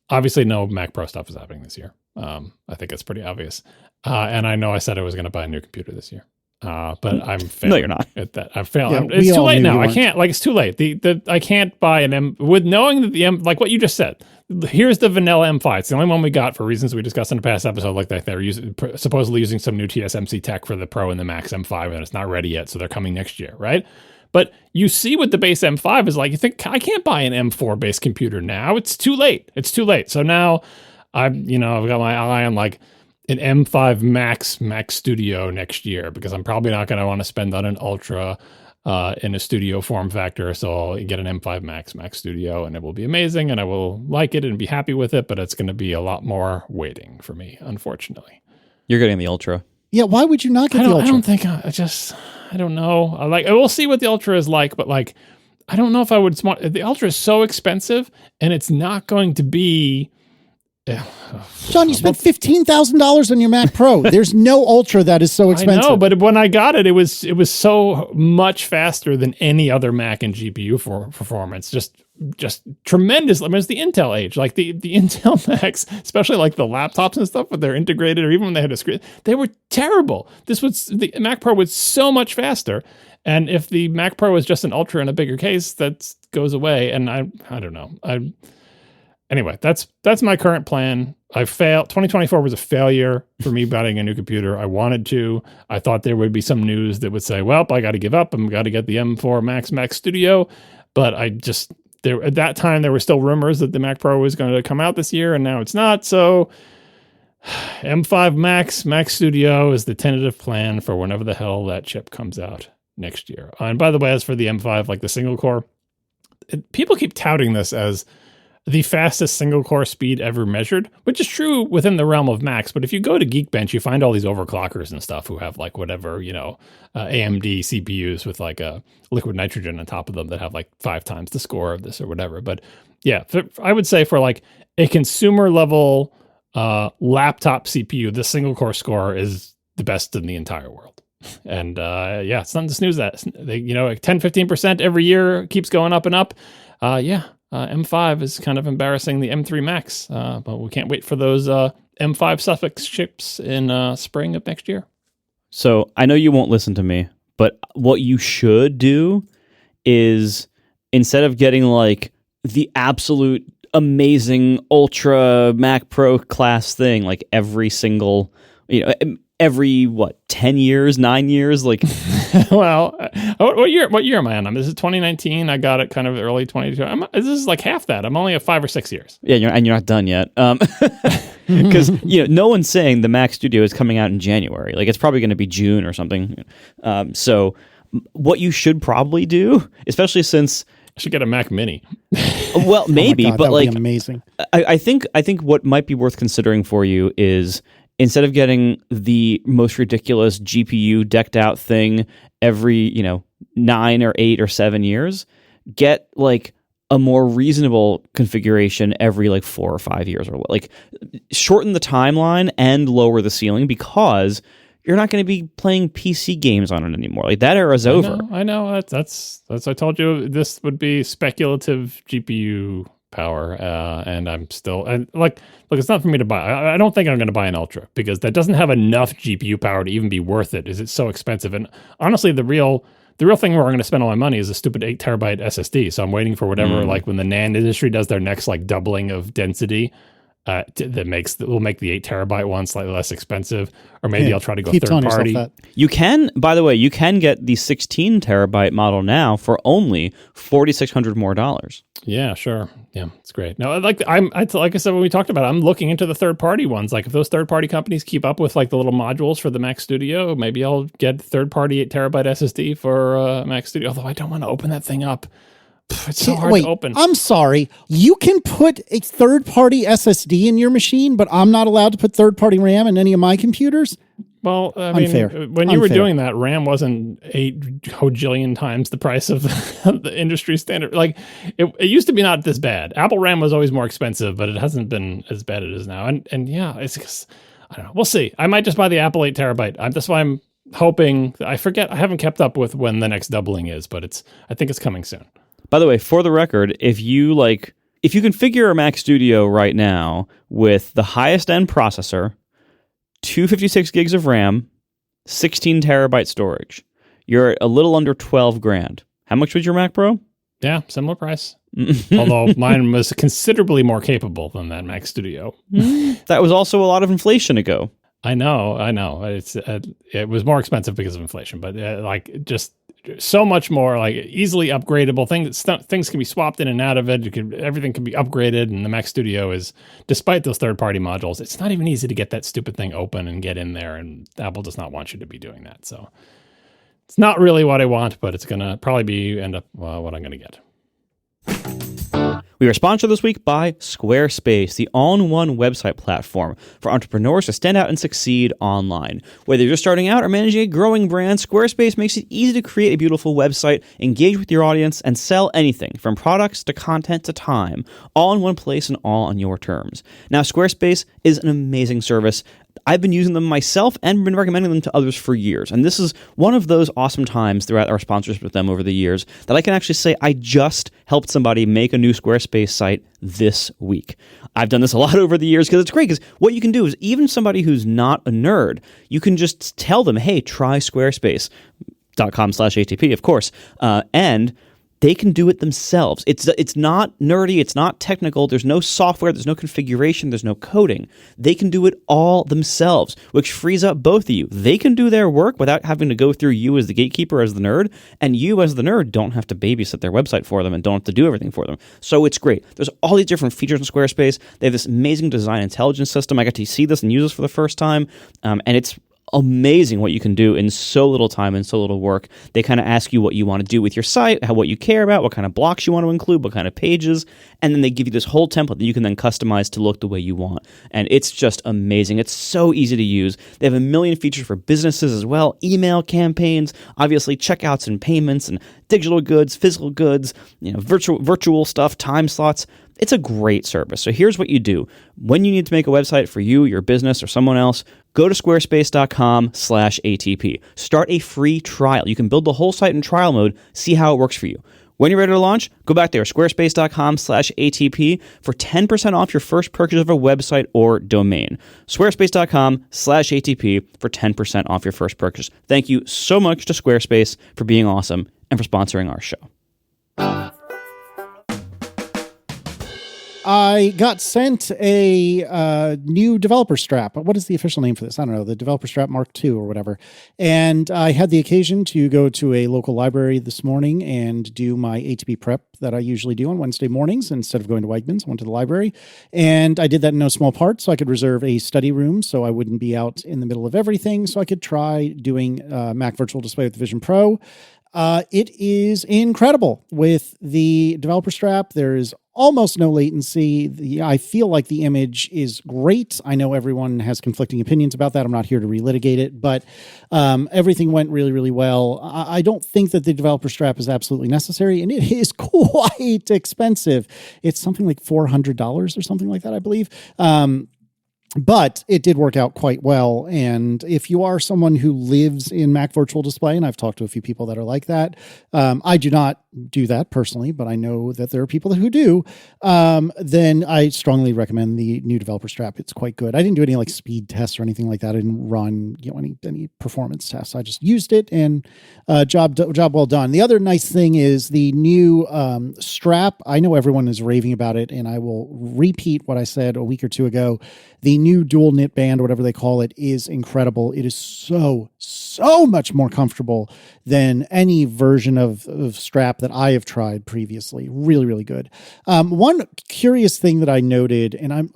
obviously no Mac Pro stuff is happening this year. I think it's pretty obvious. And I know I said I was going to buy a new computer this year. But I'm failing. No, you're not. At that. I'm failing. Yeah, it's too late now. I can't. It's too late. I can't buy an M with knowing that the M, what you just said. Here's the vanilla M5. It's the only one we got for reasons we discussed in the past episode. They're supposedly using some new TSMC tech for the Pro and the Max M5, and it's not ready yet, so they're coming next year, right? But you see what the base M5 is like. You think, I can't buy an M4 based computer now. It's too late. So now I've got my eye on an M5 Mac Studio next year, because I'm probably not going to want to spend on an Ultra in a studio form factor. So I'll get an M5 Mac Studio, and it will be amazing, and I will like it and be happy with it, but it's going to be a lot more waiting for me, unfortunately. You're getting the Ultra. Yeah, why would you not get the Ultra? I don't think I don't know. We'll see what the Ultra is like, but I don't know if I would the Ultra is so expensive, and it's not going to be. John, you spent $15,000 on your Mac Pro. There's no Ultra that is so expensive. I know, but when I got it, it was so much faster than any other Mac in GPU for performance. Just tremendous. I mean, it's the Intel age. The Intel Macs, especially the laptops and stuff, when they're integrated, or even when they had a screen, they were terrible. The Mac Pro was so much faster. And if the Mac Pro was just an Ultra in a bigger case, that goes away. And I don't know. Anyway, that's my current plan. I failed. 2024 was a failure for me buying a new computer. I wanted to. I thought there would be some news that would say, well, I got to give up. I'm got to get the M4 Mac Studio. But at that time, there were still rumors that the Mac Pro was going to come out this year, and now it's not. So M5 Mac Studio is the tentative plan for whenever the hell that chip comes out next year. And by the way, as for the M5, the single core, people keep touting this as the fastest single core speed ever measured, which is true within the realm of Macs. But if you go to Geekbench, you find all these overclockers and stuff who have whatever, AMD CPUs with a liquid nitrogen on top of them that have 5 times the score of this or whatever. But yeah, I would say for a consumer level laptop CPU, the single core score is the best in the entire world. And it's nothing to snooze at. 10-15% every year keeps going up and up. M5 is kind of embarrassing the M3 Max, but we can't wait for those M5 suffix chips in spring of next year. So I know you won't listen to me, but what you should do is, instead of getting the absolute amazing Ultra Mac Pro class thing, every single, every 10 years, 9 years, Well, what year am I on? This is 2019. I got it kind of early 2022. This is half that. I'm only at 5 or 6 years. Yeah, you're not done yet. Because no one's saying the Mac Studio is coming out in January. It's probably going to be June or something. So what you should probably do, especially since I should get a Mac Mini. Well, maybe, God, but that would be amazing. I think what might be worth considering for you is, instead of getting the most ridiculous GPU decked out thing every, 9 or 8 or 7 years, get a more reasonable configuration every 4 or 5 years, or shorten the timeline and lower the ceiling, because you're not going to be playing PC games on it anymore. That era's over. I know. That's I told you this would be speculative GPU power, and I'm still look, it's not for me to buy. I don't think I'm going to buy an Ultra, because that doesn't have enough GPU power to even be worth it. Is it so expensive? And honestly, the real The real thing where I'm going to spend all my money is a stupid 8 terabyte SSD. So I'm waiting for whatever, like when the NAND industry does their next like doubling of density, that will make the 8 terabyte one slightly less expensive, or maybe I'll try to go third party. You can, by the way, you can get the 16 terabyte model now for only $4,600 more. Yeah, sure. Yeah, it's great. No, like I said when we talked about it, I'm looking into the third party ones. Like if those third party companies keep up with like the little modules for the Mac Studio, maybe I'll get third party 8 terabyte SSD for Mac Studio. Although I don't want to open that thing up. It's so hard to open. I'm sorry. You can put a third-party SSD in your machine, but I'm not allowed to put third-party RAM in any of my computers? Well, I mean, when you were doing that, RAM wasn't 8 hojillion times the price of the industry standard. Like, it used to be not this bad. Apple RAM was always more expensive, but it hasn't been as bad as it is now. And yeah, it's I don't know. We'll see. I might just buy the Apple 8 terabyte. That's why I'm hoping. I haven't kept up with when the next doubling is, but I think it's coming soon. By the way, for the record, if you configure a Mac Studio right now with the highest end processor, 256 gigs of RAM, 16 terabyte storage, you're at a little under $12,000. How much was your Mac Pro? Yeah, similar price. Although mine was considerably more capable than that Mac Studio. That was also a lot of inflation ago. I know. It was more expensive because of inflation, but just so much more like easily upgradable things can be swapped in and out of it. Everything can be upgraded, and the Mac Studio is, despite those third-party modules, it's not even easy to get that stupid thing open and get in there, and Apple does not want you to be doing that. So it's not really what I want, but it's going to probably end up what I'm going to get. We are sponsored this week by Squarespace, the all-in-one website platform for entrepreneurs to stand out and succeed online. Whether you're starting out or managing a growing brand, Squarespace makes it easy to create a beautiful website, engage with your audience, and sell anything from products to content to time, all in one place and all on your terms. Now, Squarespace is an amazing service. I've been using them myself and been recommending them to others for years. And this is one of those awesome times throughout our sponsorship with them over the years that I can actually say I just helped somebody make a new Squarespace site this week. I've done this a lot over the years because it's great, because what you can do is even somebody who's not a nerd, you can just tell them, hey, try Squarespace.com/ATP, of course, and they can do it themselves. It's not nerdy. It's not technical. There's no software. There's no configuration. There's no coding. They can do it all themselves, which frees up both of you. They can do their work without having to go through you as the gatekeeper, as the nerd, and you as the nerd don't have to babysit their website for them and don't have to do everything for them. So it's great. There's all these different features in Squarespace. They have this amazing design intelligence system. I got to see this and use this for the first time, and it's amazing what you can do in so little time and so little work. They kind of ask you what you want to do with your site, what you care about, what kind of blocks you want to include, what kind of pages, and then they give you this whole template that you can then customize to look the way you want. And it's just amazing. It's so easy to use. They have a million features for businesses as well, email campaigns, obviously checkouts and payments and digital goods, physical goods, virtual stuff, time slots. It's a great service. So here's what you do. When you need to make a website for you, your business, or someone else, go to squarespace.com/ATP. Start a free trial. You can build the whole site in trial mode, see how it works for you. When you're ready to launch, go back there, squarespace.com/ATP for 10% off your first purchase of a website or domain. Squarespace.com/ATP for 10% off your first purchase. Thank you so much to Squarespace for being awesome and for sponsoring our show. I got sent a new developer strap. What is the official name for this? I don't know, the developer strap Mark II or whatever. And I had the occasion to go to a local library this morning and do my ATP prep that I usually do on Wednesday mornings. Instead of going to Wegmans, I went to the library. And I did that in no small part so I could reserve a study room so I wouldn't be out in the middle of everything, so I could try doing Mac Virtual Display with the Vision Pro. It is incredible. With the developer strap, there is almost no latency. I feel like the image is great. I know everyone has conflicting opinions about that. I'm not here to relitigate it, but everything went really, really well. I don't think that the developer strap is absolutely necessary, and it is quite expensive. It's something like $400 or something like that, I believe. But it did work out quite well. And if you are someone who lives in Mac Virtual Display, and I've talked to a few people that are like that, I do not do that personally, but I know that there are people who do, then I strongly recommend the new developer strap. It's quite good. I didn't do any like speed tests or anything like that. I didn't run any performance tests. I just used it, and job well done. The other nice thing is the new strap. I know everyone is raving about it, and I will repeat what I said a week or two ago. The new dual knit band, or whatever they call it, is incredible. It is so much more comfortable than any version of strap that I have tried previously. Really, really good. One curious thing that I noted, and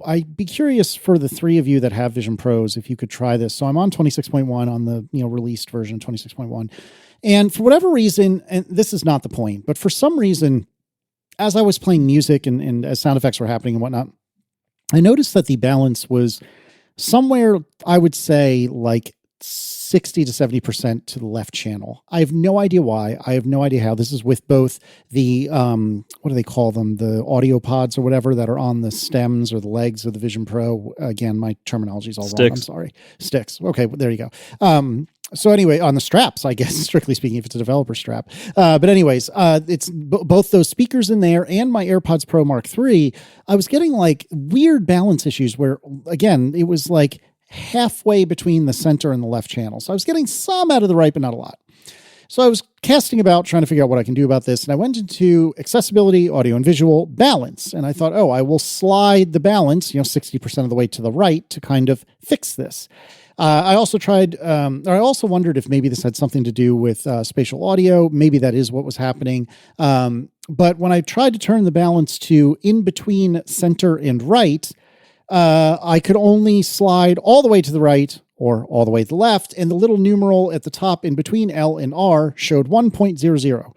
I'd be curious for the three of you that have Vision Pros, if you could try this. So I'm on 26.1 on the released version of 26.1. And for whatever reason, and this is not the point, but for some reason, as I was playing music and as sound effects were happening and whatnot, I noticed that the balance was somewhere, I would say, like 60 to 70% to the left channel. I have no idea why. I have no idea how. This is with both the, what do they call them? The audio pods or whatever that are on the stems or the legs of the Vision Pro. Again, my terminology is all wrong. I'm sorry. Sticks. Okay, well, there you go. So anyway, on the straps, I guess, strictly speaking, if it's a developer strap. But anyways, it's both those speakers in there and my AirPods Pro Mark III. I was getting like weird balance issues where, again, it was like halfway between the center and the left channel. So I was getting some out of the right, but not a lot. So I was casting about trying to figure out what I can do about this. And I went into accessibility, audio and visual, balance. And I thought, I will slide the balance, 60% of the way to the right to kind of fix this. I also tried, or I also wondered if maybe this had something to do with spatial audio. Maybe that is what was happening. But when I tried to turn the balance to in between center and right, I could only slide all the way to the right or all the way to the left. And the little numeral at the top in between L and R showed 1.00.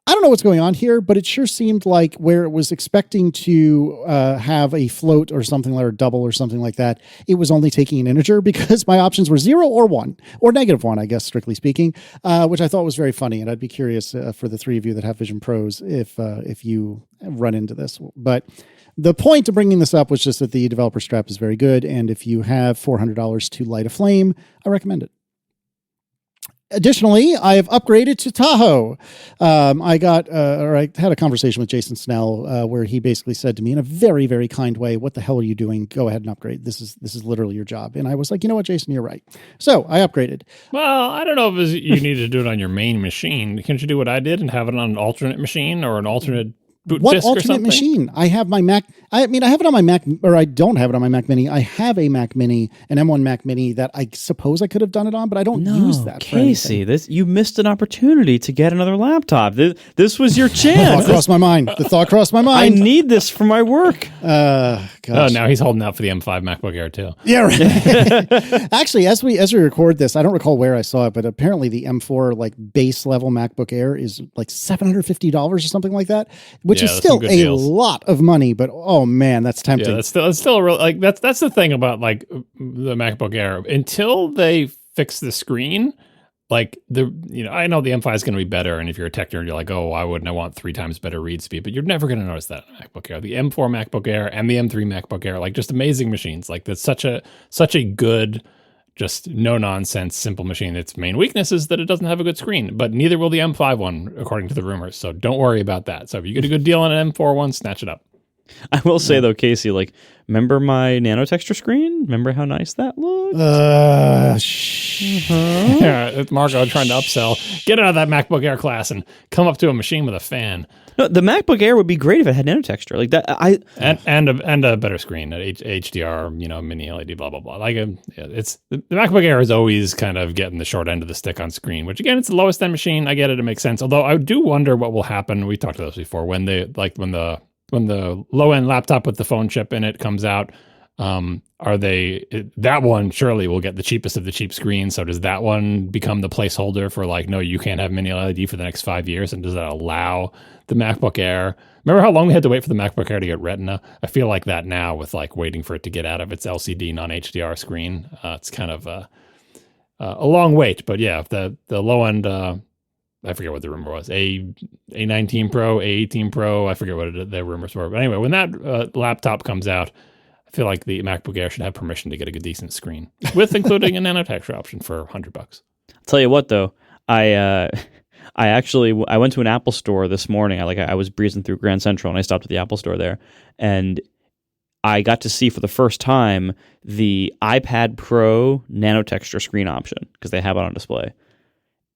I don't know what's going on here, but it sure seemed like where it was expecting to have a float or something like a double or something like that, it was only taking an integer because my options were 0 or 1 or -1, I guess, strictly speaking, which I thought was very funny. And I'd be curious for the three of you that have Vision Pros if you run into this. But the point of bringing this up was just that the developer strap is very good. And if you have $400 to light a flame, I recommend it. Additionally, I have upgraded to Tahoe. I had a conversation with Jason Snell where he basically said to me in a very, very kind way, "What the hell are you doing? Go ahead and upgrade. This is literally your job." And I was like, "You know what, Jason, you're right." So I upgraded. Well, I don't know if you need to do it on your main machine. Can't you do what I did and have it on an alternate machine or an alternate boot what disk alternate machine? I have my Mac. I have it on my Mac, or I don't have it on my Mac Mini. I have a Mac Mini, an M1 Mac Mini that I suppose I could have done it on, but I don't use that. Casey, you missed an opportunity to get another laptop. This was your chance. The thought crossed my mind. I need this for my work. Gosh. Oh, now he's holding out for the M5 MacBook Air too. Yeah, right. Actually, as we record this, I don't recall where I saw it, but apparently the M4 like base level MacBook Air is like $750 or something like that, which is still a lot of money. But oh man, that's tempting. Yeah, that's still a real like that's the thing about like the MacBook Air. Until they fix the screen, like I know the M5 is going to be better, and if you're a tech nerd, you're like, oh, why wouldn't I want 3 times better read speed? But you're never going to notice that in MacBook Air. The M4 MacBook Air and the M3 MacBook Air, like just amazing machines. Like that's such a good, just no nonsense, simple machine. Its main weakness is that it doesn't have a good screen, but neither will the M5 one, according to the rumors. So don't worry about that. So if you get a good deal on an M4 one, snatch it up. I will say though, Casey, like, remember my Nanotexture screen? Remember how nice that looked? Yeah, it's Marco trying to upsell. Get out of that MacBook Air class and come up to a machine with a fan. No, the MacBook Air would be great if it had Nanotexture like that. And a better screen, HDR, mini LED, blah blah blah. Like it's the MacBook Air is always kind of getting the short end of the stick on screen, which again, it's the lowest end machine. I get it; it makes sense. Although I do wonder what will happen. We talked about this before when the low end laptop with the phone chip in it comes out. That one surely will get the cheapest of the cheap screens. So does that one become the placeholder for like, no, you can't have mini LED for the next 5 years? And does that allow the MacBook Air? Remember how long we had to wait for the MacBook Air to get Retina? I feel like that now with like waiting for it to get out of its LCD non-HDR screen. It's kind of a long wait, but yeah, if the low end, I forget what the rumor was. A19 Pro, A18 Pro. I forget what the rumors were. But anyway, when that laptop comes out, I I feel like the MacBook Air should have permission to get a good, decent screen, with including a nanotexture option for $100. I'll tell you what, though, I went to an Apple store this morning. I was breezing through Grand Central, and I stopped at the Apple store there, and I got to see for the first time the iPad Pro Nanotexture screen option because they have it on display.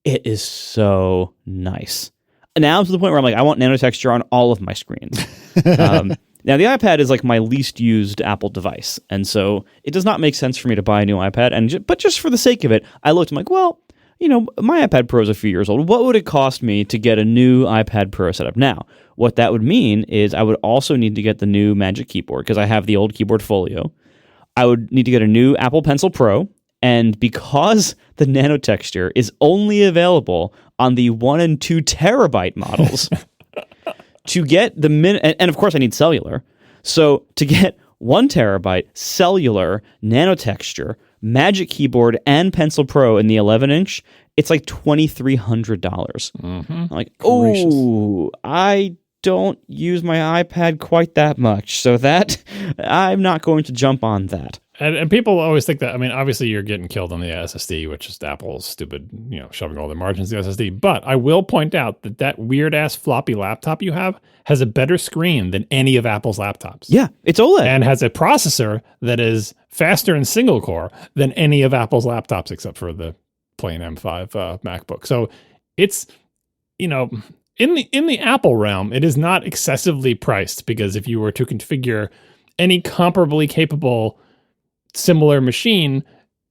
It is so nice. And now I'm to the point where I'm like, I want Nanotexture on all of my screens. Now, the iPad is like my least used Apple device, and so it does not make sense for me to buy a new iPad. But just for the sake of it, I looked. I'm like, well, my iPad Pro is a few years old. What would it cost me to get a new iPad Pro setup? Now, what that would mean is I would also need to get the new Magic Keyboard because I have the old Keyboard Folio. I would need to get a new Apple Pencil Pro, and because the Nanotexture is only available on the 1 and 2 terabyte models. To get the and of course I need cellular. So to get 1 terabyte cellular Nanotexture, Magic Keyboard, and Pencil Pro in the 11-inch, it's like $2,300. Mm-hmm. I'm like, oh, I don't use my iPad quite that much, so that I'm not going to jump on that. And people always think that, I mean, obviously you're getting killed on the SSD, which is Apple's stupid, shoving all their margins in the SSD. But I will point out that weird-ass floppy laptop you have has a better screen than any of Apple's laptops. Yeah, it's OLED. And has a processor that is faster in single core than any of Apple's laptops except for the plain M5 MacBook. So it's, in the Apple realm, it is not excessively priced because if you were to configure any comparably capable similar machine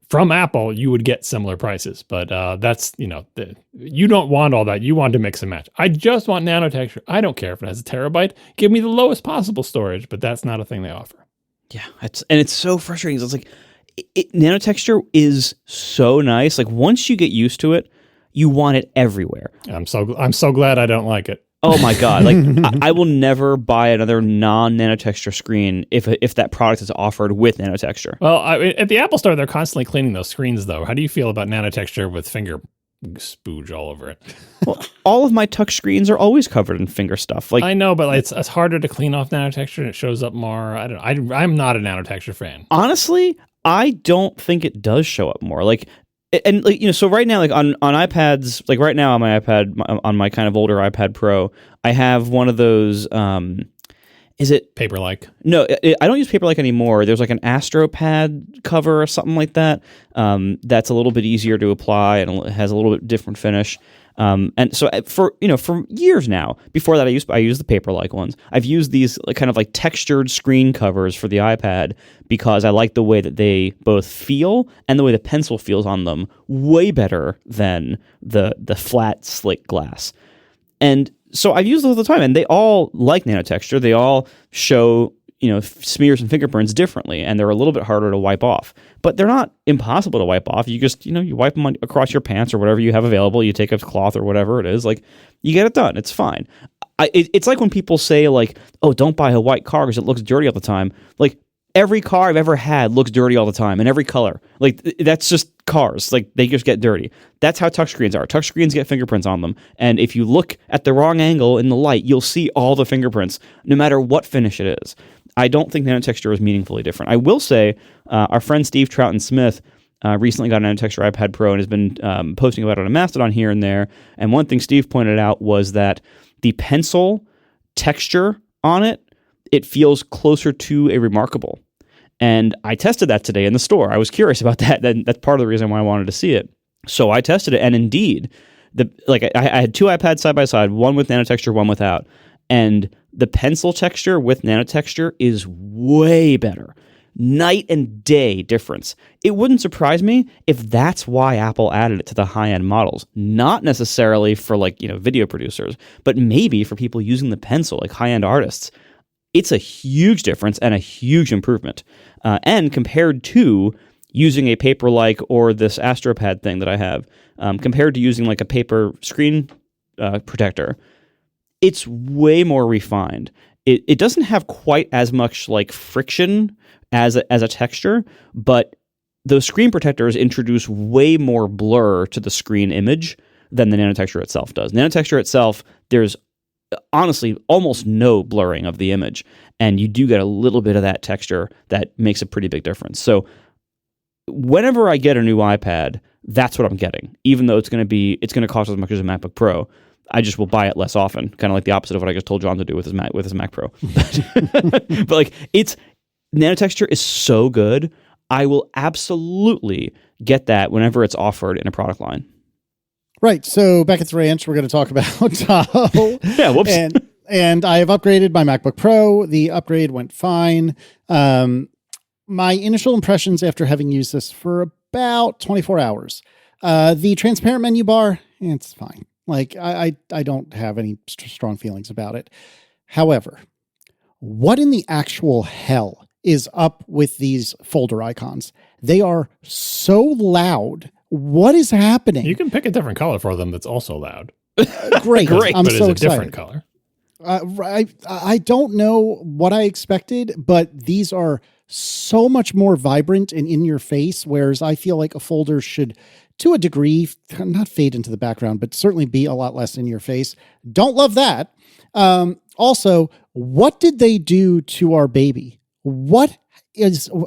from Apple, you would get similar prices. But that's, you don't want all that. You want to mix and match. I just want Nanotexture. I don't care if it has a terabyte. Give me the lowest possible storage, but that's not a thing they offer. Yeah, it's so frustrating. It's like Nanotexture is so nice. Like once you get used to it, you want it everywhere. I'm so glad I don't like it. Oh my God. Like I will never buy another non-Nanotexture screen if that product is offered with Nanotexture. Well, at the Apple Store, they're constantly cleaning those screens, though. How do you feel about Nanotexture with finger spooge all over it? Well, all of my touch screens are always covered in finger stuff. Like I know, but it's harder to clean off Nanotexture and it shows up more. I'm not a Nanotexture fan. Honestly, I don't think it does show up more. Like, and so right now, like on iPads, like right now on my iPad, on my kind of older iPad Pro, I have one of those. Is it Paper-like? No, I don't use Paper-like anymore. There's like an AstroPad cover or something like that. That's a little bit easier to apply and it has a little bit different finish. And so for years now, before that I used the Paper-like ones. I've used these kind of like textured screen covers for the iPad because I like the way that they both feel and the way the pencil feels on them way better than the flat slate glass. And so I've used those all the time, and they all like Nanotexture. They all show, smears and fingerprints differently, and they're a little bit harder to wipe off. But they're not impossible to wipe off. You just, you wipe them across your pants or whatever you have available. You take a cloth or whatever it is. Like, you get it done. It's fine. It's like when people say, like, oh, don't buy a white car because it looks dirty all the time. Like, every car I've ever had looks dirty all the time, in every color. Like, that's just cars. Like, they just get dirty. That's how touchscreens are. Touchscreens get fingerprints on them. And if you look at the wrong angle in the light, you'll see all the fingerprints, no matter what finish it is. I don't think Nanotexture is meaningfully different. I will say, our friend Steve Troughton-Smith recently got a Nanotexture iPad Pro and has been posting about it on Mastodon here and there. And one thing Steve pointed out was that the pencil texture on it feels closer to a Remarkable. And I tested that today in the store. I was curious about that. That's part of the reason why I wanted to see it. So I tested it, and indeed, I had two iPads side by side, one with Nanotexture, one without. And the pencil texture with Nanotexture is way better. Night and day difference. It wouldn't surprise me if that's why Apple added it to the high-end models. Not necessarily for video producers, but maybe for people using the pencil, like high-end artists. It's a huge difference and a huge improvement. And compared to using a Paper-like or this AstroPad thing that I have, compared to using like a paper screen protector, it's way more refined. It doesn't have quite as much like friction as a texture, but those screen protectors introduce way more blur to the screen image than the Nanotexture itself does. Nanotexture itself, there's honestly almost no blurring of the image, and you do get a little bit of that texture that makes a pretty big difference. So whenever I get a new iPad, that's what I'm getting. Even though it's going to cost as much as a MacBook Pro, I just will buy it less often. Kind of like the opposite of what I just told John to do with his Mac Pro. But like, Nanotexture is so good. I will absolutely get that whenever it's offered in a product line. Right. So back at the ranch, we're going to talk about Tahoe. Yeah. Whoops. And I have upgraded my MacBook Pro. The upgrade went fine. My initial impressions after having used this for about 24 hours. The transparent menu bar, it's fine. Like, I don't have any strong feelings about it. However, what in the actual hell is up with these folder icons? They are so loud. What is happening? You can pick a different color for them that's also loud. Great. I'm but so it's a excited. different color. I don't know what I expected, but these are so much more vibrant and in your face, whereas I feel like a folder should, to a degree, not fade into the background, but certainly be a lot less in your face. Don't love that. Also, what did they do to our baby?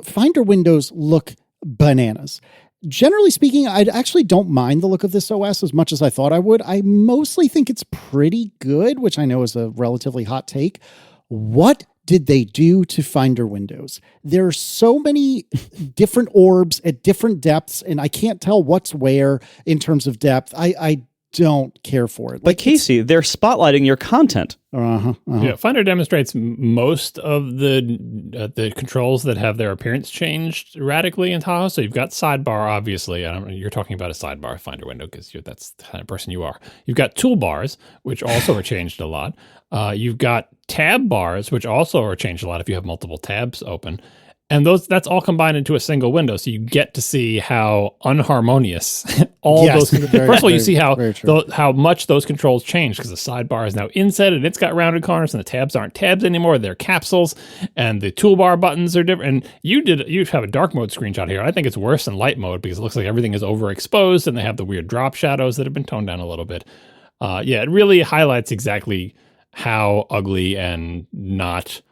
Finder windows look bananas. Generally speaking, I actually don't mind the look of this OS as much as I thought I would. I mostly think it's pretty good, which I know is a relatively hot take. What did they do to Finder windows? There are so many different orbs at different depths, and I can't tell what's where in terms of depth. I don't care for it. Like Casey, they're spotlighting your content. Yeah, Finder demonstrates most of the controls that have their appearance changed radically in Tahoe. So you've got sidebar, obviously. You're talking about a sidebar Finder window because that's the kind of person you are. You've got toolbars, which also are changed a lot. You've got tab bars, which also are changed a lot if you have multiple tabs open. And that's all combined into a single window, so you get to see how unharmonious those. First of all, you see how much those controls change because the sidebar is now inset and it's got rounded corners, and the tabs aren't tabs anymore; they're capsules, and the toolbar buttons are different. And you have a dark mode screenshot here. I think it's worse than light mode because it looks like everything is overexposed, and they have the weird drop shadows that have been toned down a little bit. It really highlights exactly how ugly and not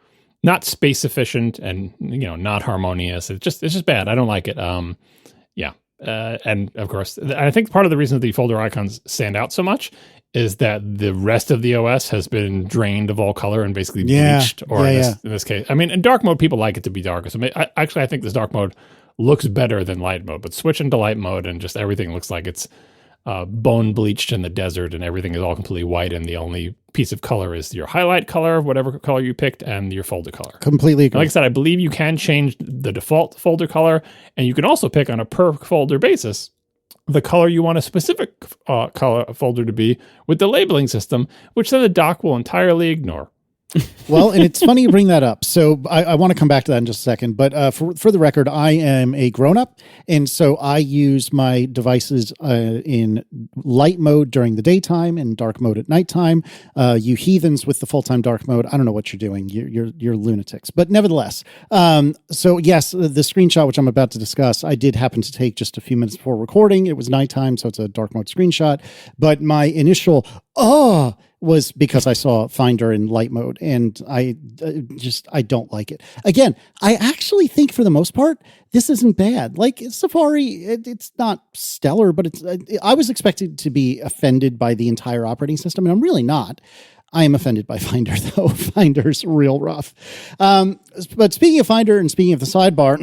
space efficient and not harmonious. It's just bad. I don't like it. And of course, I think part of the reason that the folder icons stand out so much is that the rest of the OS has been drained of all color and basically bleached. In this case, I mean, in dark mode, people like it to be darker. So I think this dark mode looks better than light mode. But switch into light mode and just everything looks like it's bone bleached in the desert, and everything is all completely white, and the only piece of color is your highlight color, whatever color you picked, and your folder color. Completely agree. Like I said, I believe you can change the default folder color, and you can also pick on a per folder basis the color you want a specific color folder to be with the labeling system, which then the dock will entirely ignore. Well, and it's funny you bring that up. So I want to come back to that in just a second. But for the record, I am a grown-up. And so I use my devices in light mode during the daytime and dark mode at nighttime. You heathens with the full-time dark mode, I don't know what you're doing. You're lunatics. But nevertheless, so yes, the screenshot, which I'm about to discuss, I did happen to take just a few minutes before recording. It was nighttime, so it's a dark mode screenshot. But my initial, was because I saw Finder in light mode, and I don't like it. Again, I actually think for the most part, this isn't bad. Like Safari, it's not stellar, but I was expected to be offended by the entire operating system, and I'm really not. I am offended by Finder, though. Finder's real rough. But speaking of Finder and speaking of the sidebar,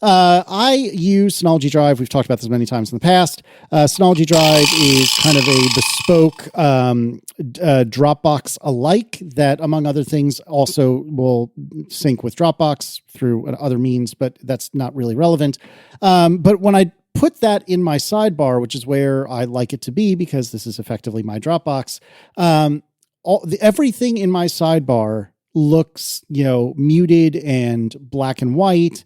I use Synology Drive. We've talked about this many times in the past. Synology Drive is kind of a bespoke Dropbox alike that, among other things, also will sync with Dropbox through other means, but that's not really relevant. But when I put that in my sidebar, which is where I like it to be because this is effectively my Dropbox, everything in my sidebar looks, muted and black and white,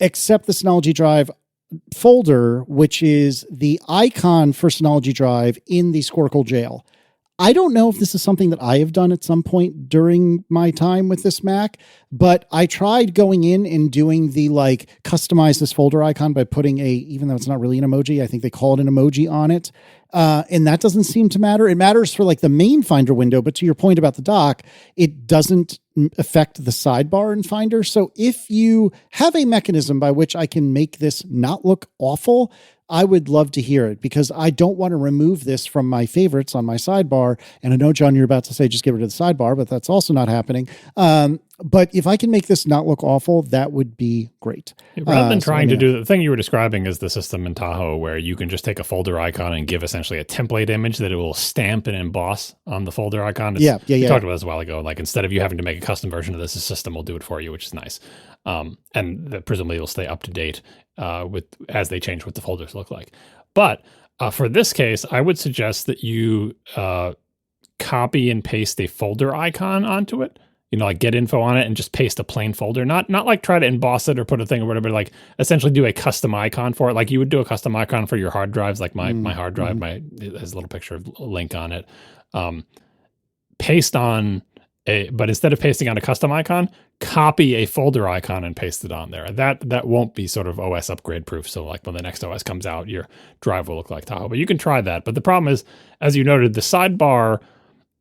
except the Synology Drive folder, which is the icon for Synology Drive in the Squircle jail. I don't know if this is something that I have done at some point during my time with this Mac, but I tried going in and doing the like customize this folder icon by putting even though it's not really an emoji, I think they call it an emoji on it. And that doesn't seem to matter. It matters for like the main Finder window, but to your point about the dock, it doesn't affect the sidebar in Finder. So if you have a mechanism by which I can make this not look awful, I would love to hear it, because I don't want to remove this from my favorites on my sidebar. And I know, John, you're about to say just get rid of the sidebar, but that's also not happening. But if I can make this not look awful, that would be great. Rather than trying to do the thing you were describing is the system in Tahoe where you can just take a folder icon and give essentially a template image that it will stamp and emboss on the folder icon. We talked about this a while ago. Like instead of you having to make a custom version of this, the system will do it for you, which is nice. And presumably it'll stay up to date as they change what the folders look like. But for this case, I would suggest that you copy and paste a folder icon onto it. Like get info on it and just paste a plain folder. Not like try to emboss it or put a thing or whatever, like essentially do a custom icon for it. Like you would do a custom icon for your hard drives, like my hard drive, it has a little picture of a link on it. But instead of pasting on a custom icon, copy a folder icon and paste it on there. That won't be sort of OS upgrade proof. So like when the next OS comes out, your drive will look like Tahoe. But you can try that. But the problem is, as you noted, the sidebar,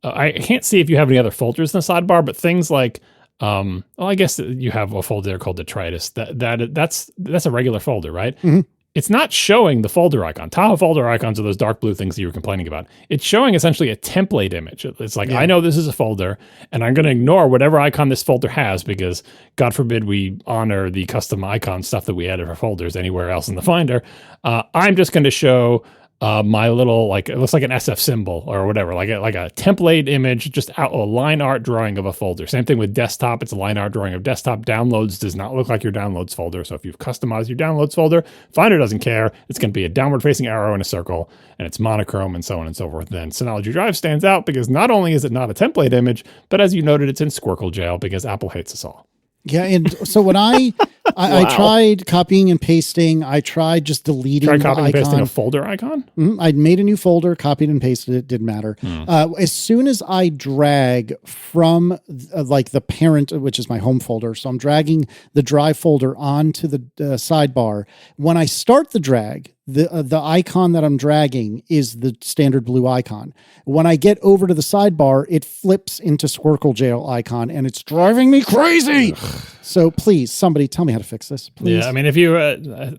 I can't see if you have any other folders in the sidebar, but things like, I guess you have a folder there called detritus. That's a regular folder, right? Mm-hmm. It's not showing the folder icon. Tahoe folder icons are those dark blue things that you were complaining about. It's showing essentially a template image. It's like, I know this is a folder, and I'm going to ignore whatever icon this folder has because, God forbid, we honor the custom icon stuff that we added for folders anywhere else in the Finder. I'm just going to show my little, like, it looks like an SF symbol or whatever, like a template image, just a line art drawing of a folder. Same thing with desktop. It's a line art drawing of desktop. Downloads does not look like your downloads folder. So if you've customized your downloads folder, Finder doesn't care. It's going to be a downward facing arrow in a circle, and it's monochrome and so on and so forth. Then Synology Drive stands out because not only is it not a template image, but as you noted, it's in Squircle jail because Apple hates us all. Yeah, and so when I tried copying and pasting, I tried just deleting Try copying the icon. And pasting a folder icon? Mm-hmm. I'd made a new folder, copied and pasted it, didn't matter. As soon as I drag from like the parent, which is my home folder, so I'm dragging the drive folder onto the sidebar. When I start the drag, the icon that I'm dragging is the standard blue icon. When I get over to the sidebar, it flips into Squircle jail icon, and it's driving me crazy. So please, somebody tell me how to fix this, please. Yeah, I mean, if you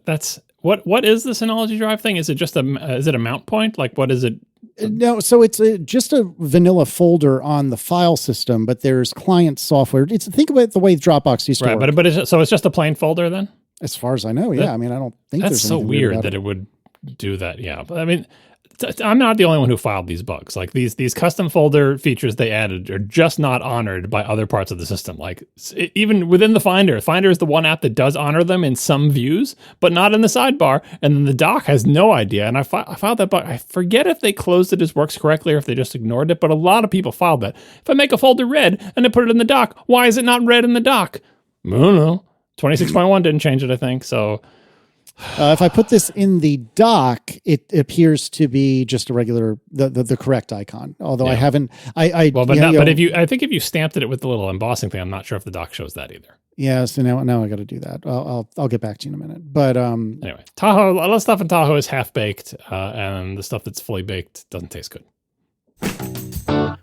that's what is the Synology Drive thing? Is it just is it a mount point? Like, what is it? No, so it's just a vanilla folder on the file system, but there's client software. Think about the way Dropbox used to work. But it's just a plain folder then? As far as I know, yeah. I mean, I don't think that's there's so weird that it would do that. Yeah, but I mean, I'm not the only one who filed these bugs. Like these custom folder features they added are just not honored by other parts of the system. Like even within the Finder, Finder is the one app that does honor them in some views, but not in the sidebar. And then the dock has no idea. And I filed that bug. I forget if they closed it as works correctly or if they just ignored it. But a lot of people filed that. If I make a folder red and I put it in the dock, why is it not red in the dock? I don't know. 26.1 didn't change it, I think. So if I put this in the dock, it appears to be just a regular the correct icon. Although I haven't. I think if you stamped it with the little embossing thing, I'm not sure if the dock shows that either. Yeah, so now I got to do that. I'll get back to you in a minute. But anyway, Tahoe. A lot of stuff in Tahoe is half baked, and the stuff that's fully baked doesn't taste good.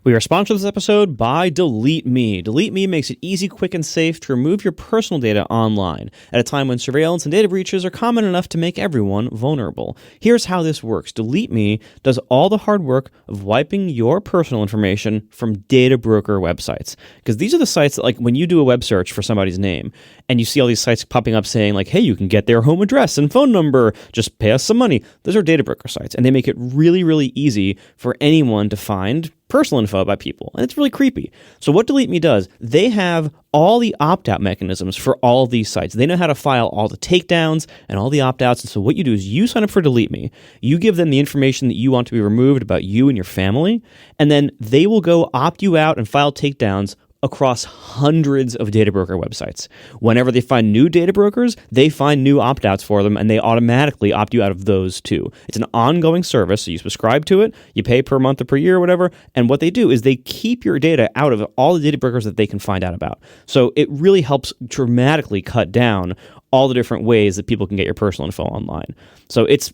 We are sponsored this episode by DeleteMe. DeleteMe makes it easy, quick, and safe to remove your personal data online at a time when surveillance and data breaches are common enough to make everyone vulnerable. Here's how this works. DeleteMe does all the hard work of wiping your personal information from data broker websites. Because these are the sites that, like, when you do a web search for somebody's name and you see all these sites popping up saying, like, hey, you can get their home address and phone number, just pay us some money. Those are data broker sites, and they make it really, really easy for anyone to find personal info about people, and it's really creepy. So what DeleteMe does, they have all the opt-out mechanisms for all of these sites. They know how to file all the takedowns and all the opt-outs, and so what you do is you sign up for DeleteMe, you give them the information that you want to be removed about you and your family, and then they will go opt you out and file takedowns across hundreds of data broker websites. Whenever they find new data brokers, they find new opt-outs for them, and they automatically opt you out of those too. It's an ongoing service, so you subscribe to it, you pay per month or per year or whatever, and what they do is they keep your data out of all the data brokers that they can find out about. So it really helps dramatically cut down all the different ways that people can get your personal info online. So it's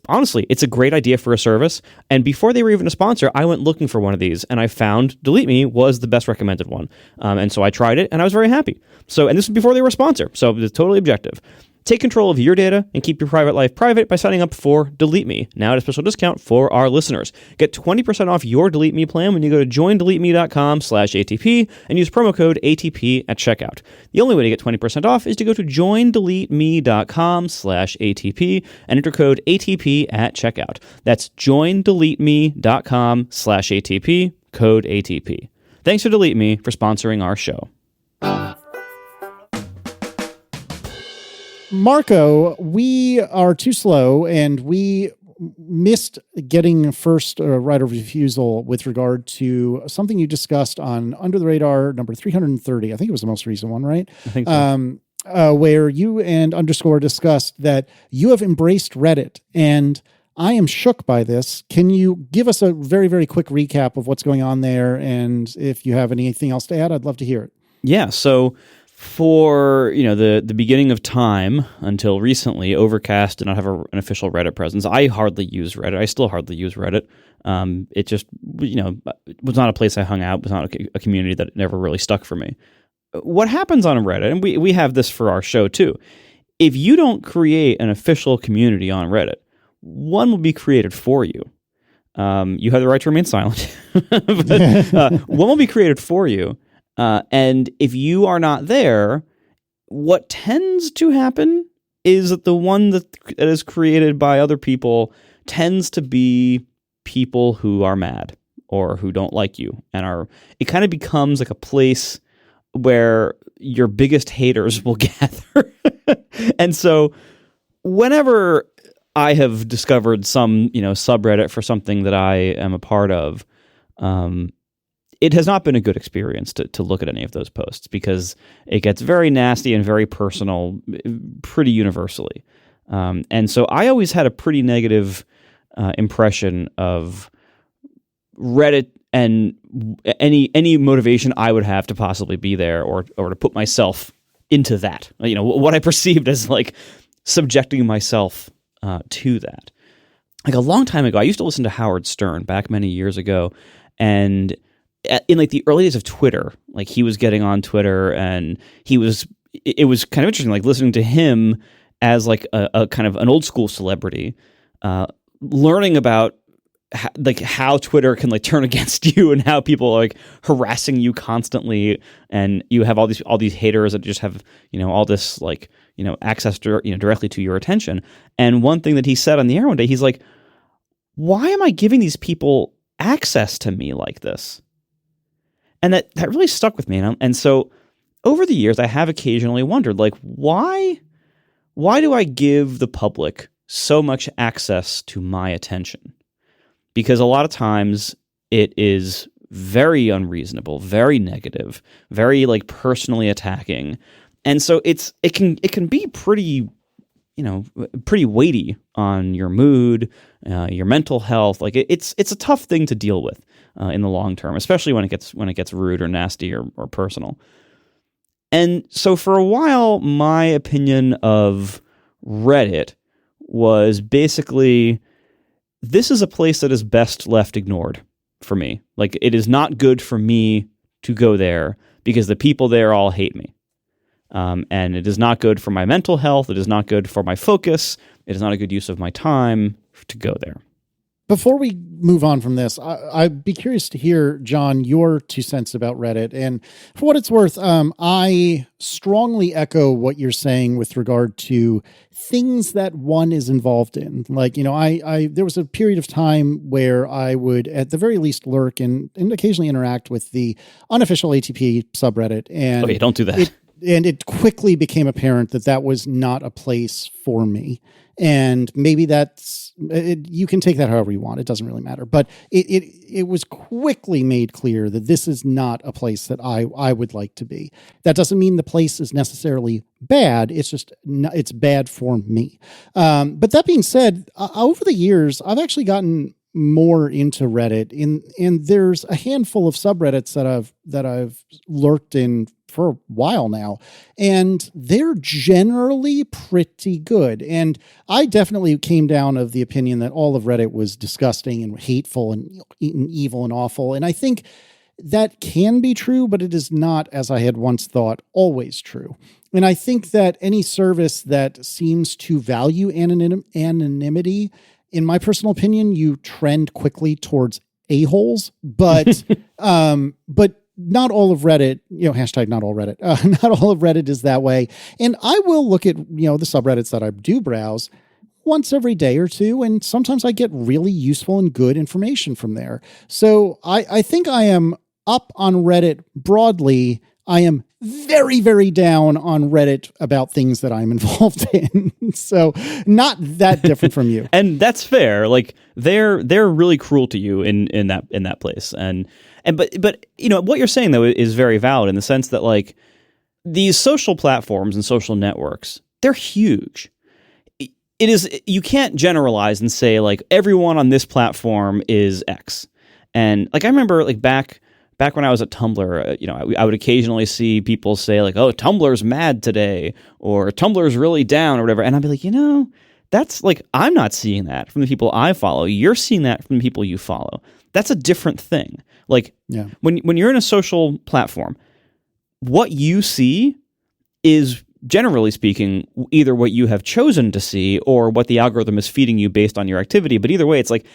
a great idea for a service. And before they were even a sponsor, I went looking for one of these, and I found DeleteMe was the best recommended one. And so I tried it, and I was very happy. And this was before they were a sponsor, so it's totally objective. Take control of your data and keep your private life private by signing up for DeleteMe, now at a special discount for our listeners. Get 20% off your DeleteMe plan when you go to joindeleteme.com/ATP and use promo code ATP at checkout. The only way to get 20% off is to go to joindeleteme.com/ATP and enter code ATP at checkout. That's joindeleteme.com/ATP, code ATP. Thanks to DeleteMe for sponsoring our show. Marco, we are too slow, and we missed getting first right of refusal with regard to something you discussed on Under the Radar number 330. I think it was the most recent one, right? I think so. Where you and Underscore discussed that you have embraced Reddit, and I am shook by this. Can you give us a very, very quick recap of what's going on there? And if you have anything else to add, I'd love to hear it. Yeah, so for the beginning of time until recently, Overcast did not have an official Reddit presence. I hardly use Reddit. I still hardly use Reddit. It just was not a place I hung out. It was not a community that never really stuck for me. What happens on Reddit, and we have this for our show too, if you don't create an official community on Reddit, one will be created for you. You have the right to remain silent, but one will be created for you. And if you are not there, what tends to happen is that the one that is created by other people tends to be people who are mad or who don't like you, and it kind of becomes like a place where your biggest haters will gather. And so whenever I have discovered some, subreddit for something that I am a part of, it has not been a good experience to look at any of those posts because it gets very nasty and very personal pretty universally. And so I always had a pretty negative impression of Reddit and any motivation I would have to possibly be there or to put myself into that. What I perceived as like subjecting myself to that. Like a long time ago, I used to listen to Howard Stern back many years ago, and in like the early days of Twitter, like he was getting on Twitter, and it was kind of interesting, like listening to him as like a kind of an old school celebrity, learning about how Twitter can like turn against you and how people are like harassing you constantly, and you have all these haters that just have all this like access directly to your attention. And one thing that he said on the air one day, he's like, "Why am I giving these people access to me like this?" And that really stuck with me. And so over the years, I have occasionally wondered, like, why do I give the public so much access to my attention? Because a lot of times it is very unreasonable, very negative, very like personally attacking. And so it can be pretty weighty on your mood, your mental health. Like it's a tough thing to deal with in the long term, especially when it gets rude or nasty or personal. And so for a while, my opinion of Reddit was basically, this is a place that is best left ignored for me. Like it is not good for me to go there because the people there all hate me. And it is not good for my mental health. It is not good for my focus. It is not a good use of my time to go there. Before we move on from this, I'd be curious to hear, John, your 2 cents about Reddit. And for what it's worth, I strongly echo what you're saying with regard to things that one is involved in. Like, there was a period of time where I would, at the very least, lurk and occasionally interact with the unofficial ATP subreddit. And okay, don't do that. it quickly became apparent that that was not a place for me. And maybe you can take that however you want. It doesn't really matter. But it was quickly made clear that this is not a place that I would like to be. That doesn't mean the place is necessarily bad. It's just, it's bad for me. But that being said, over the years, I've actually gotten more into Reddit, and there's a handful of subreddits that I've lurked in for a while now, and they're generally pretty good. And I definitely came down of the opinion that all of Reddit was disgusting and hateful and evil and awful. And I think that can be true, but it is not, as I had once thought, always true. And I think that any service that seems to value anonymity, in my personal opinion, you trend quickly towards a-holes, but not all of Reddit, hashtag not all Reddit, not all of Reddit is that way. And I will look at, the subreddits that I do browse once every day or two, and sometimes I get really useful and good information from there. So I think I am up on Reddit broadly. I am very, very down on Reddit about things that I'm involved in. So not that different from you. And that's fair. Like they're really cruel to you in that place. But what you're saying though is very valid in the sense that like these social platforms and social networks, they're huge. You can't generalize and say like everyone on this platform is X. And like I remember like back when I was at Tumblr, I would occasionally see people say like, "Oh, Tumblr's mad today," or "Tumblr's really down," or whatever, and I'd be like, that's like I'm not seeing that from the people I follow. You're seeing that from the people you follow. That's a different thing. Like when you're in a social platform, what you see is generally speaking either what you have chosen to see or what the algorithm is feeding you based on your activity. But either way, it's like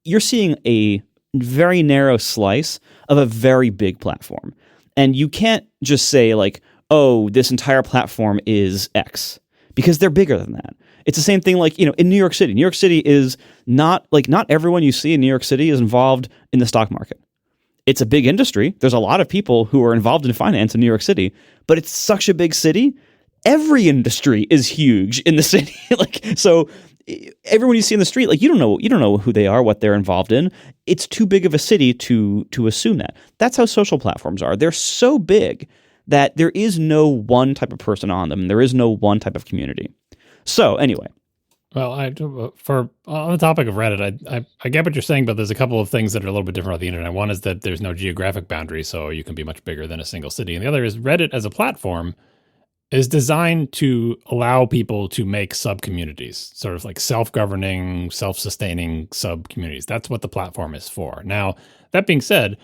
you're seeing a very narrow slice of a very big platform. And you can't just say like, oh, this entire platform is X, because they're bigger than that. It's the same thing like, in New York City. New York City is not everyone you see in New York City is involved in the stock market. It's a big industry. There's a lot of people who are involved in finance in New York City, but it's such a big city. Every industry is huge in the city. So everyone you see in the street, like you don't know who they are, what they're involved in. It's too big of a city to assume that. That's how social platforms are. They're so big that there is no one type of person on them. There is no one type of community. So anyway. Well, on the topic of Reddit, I get what you're saying, but there's a couple of things that are a little bit different about the internet. One is that there's no geographic boundary, so you can be much bigger than a single city. And the other is Reddit as a platform is designed to allow people to make sub-communities, sort of like self-governing, self-sustaining sub-communities. That's what the platform is for. Now, that being said,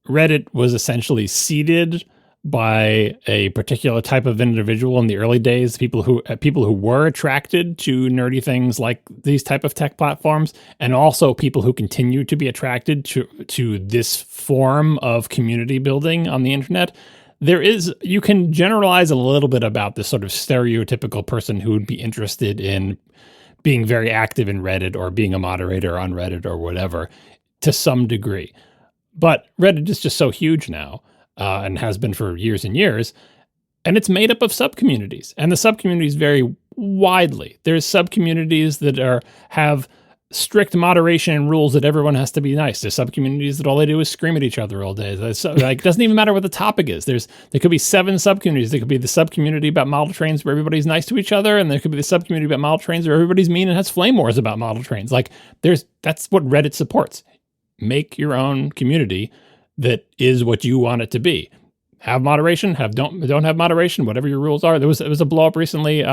Reddit was essentially seeded by a particular type of individual in the early days, people who were attracted to nerdy things like these type of tech platforms, and also people who continue to be attracted to this form of community building on the internet. You can generalize a little bit about this sort of stereotypical person who would be interested in being very active in Reddit or being a moderator on Reddit or whatever to some degree. But Reddit is just so huge now, and has been for years and years, and it's made up of subcommunities, and the subcommunities vary widely. There's subcommunities that have strict moderation and rules that everyone has to be nice. There's subcommunities that all they do is scream at each other all day. It doesn't even matter what the topic is. There could be 7 subcommunities. There could be the subcommunity about model trains where everybody's nice to each other, and there could be the subcommunity about model trains where everybody's mean and has flame wars about model trains. That's what Reddit supports. Make your own community that is what you want it to be. Have moderation, don't have moderation, whatever your rules are. There was a blow up recently.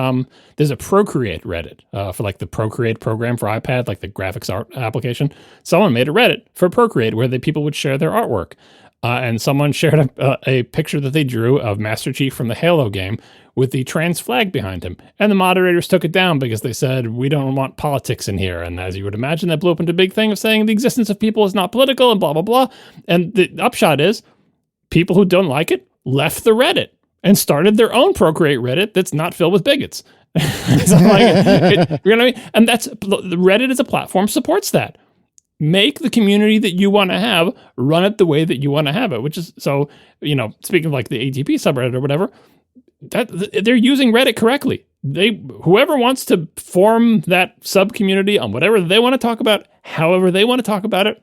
There's a Procreate Reddit for like the Procreate program for iPad, like the graphics art application. Someone made a Reddit for Procreate where people would share their artwork. And someone shared a picture that they drew of Master Chief from the Halo game with the trans flag behind him. And the moderators took it down because they said, we don't want politics in here. And as you would imagine, that blew up into a big thing of saying the existence of people is not political and blah, blah, blah. And the upshot is, people who don't like it left the Reddit and started their own Procreate Reddit that's not filled with bigots. You know what I mean? And Reddit as a platform supports that. Make the community that you want to have, run it the way that you want to have it, which is, so, speaking of like the ATP subreddit or whatever, they're using Reddit correctly. Whoever wants to form that sub community on whatever they want to talk about, however they want to talk about it,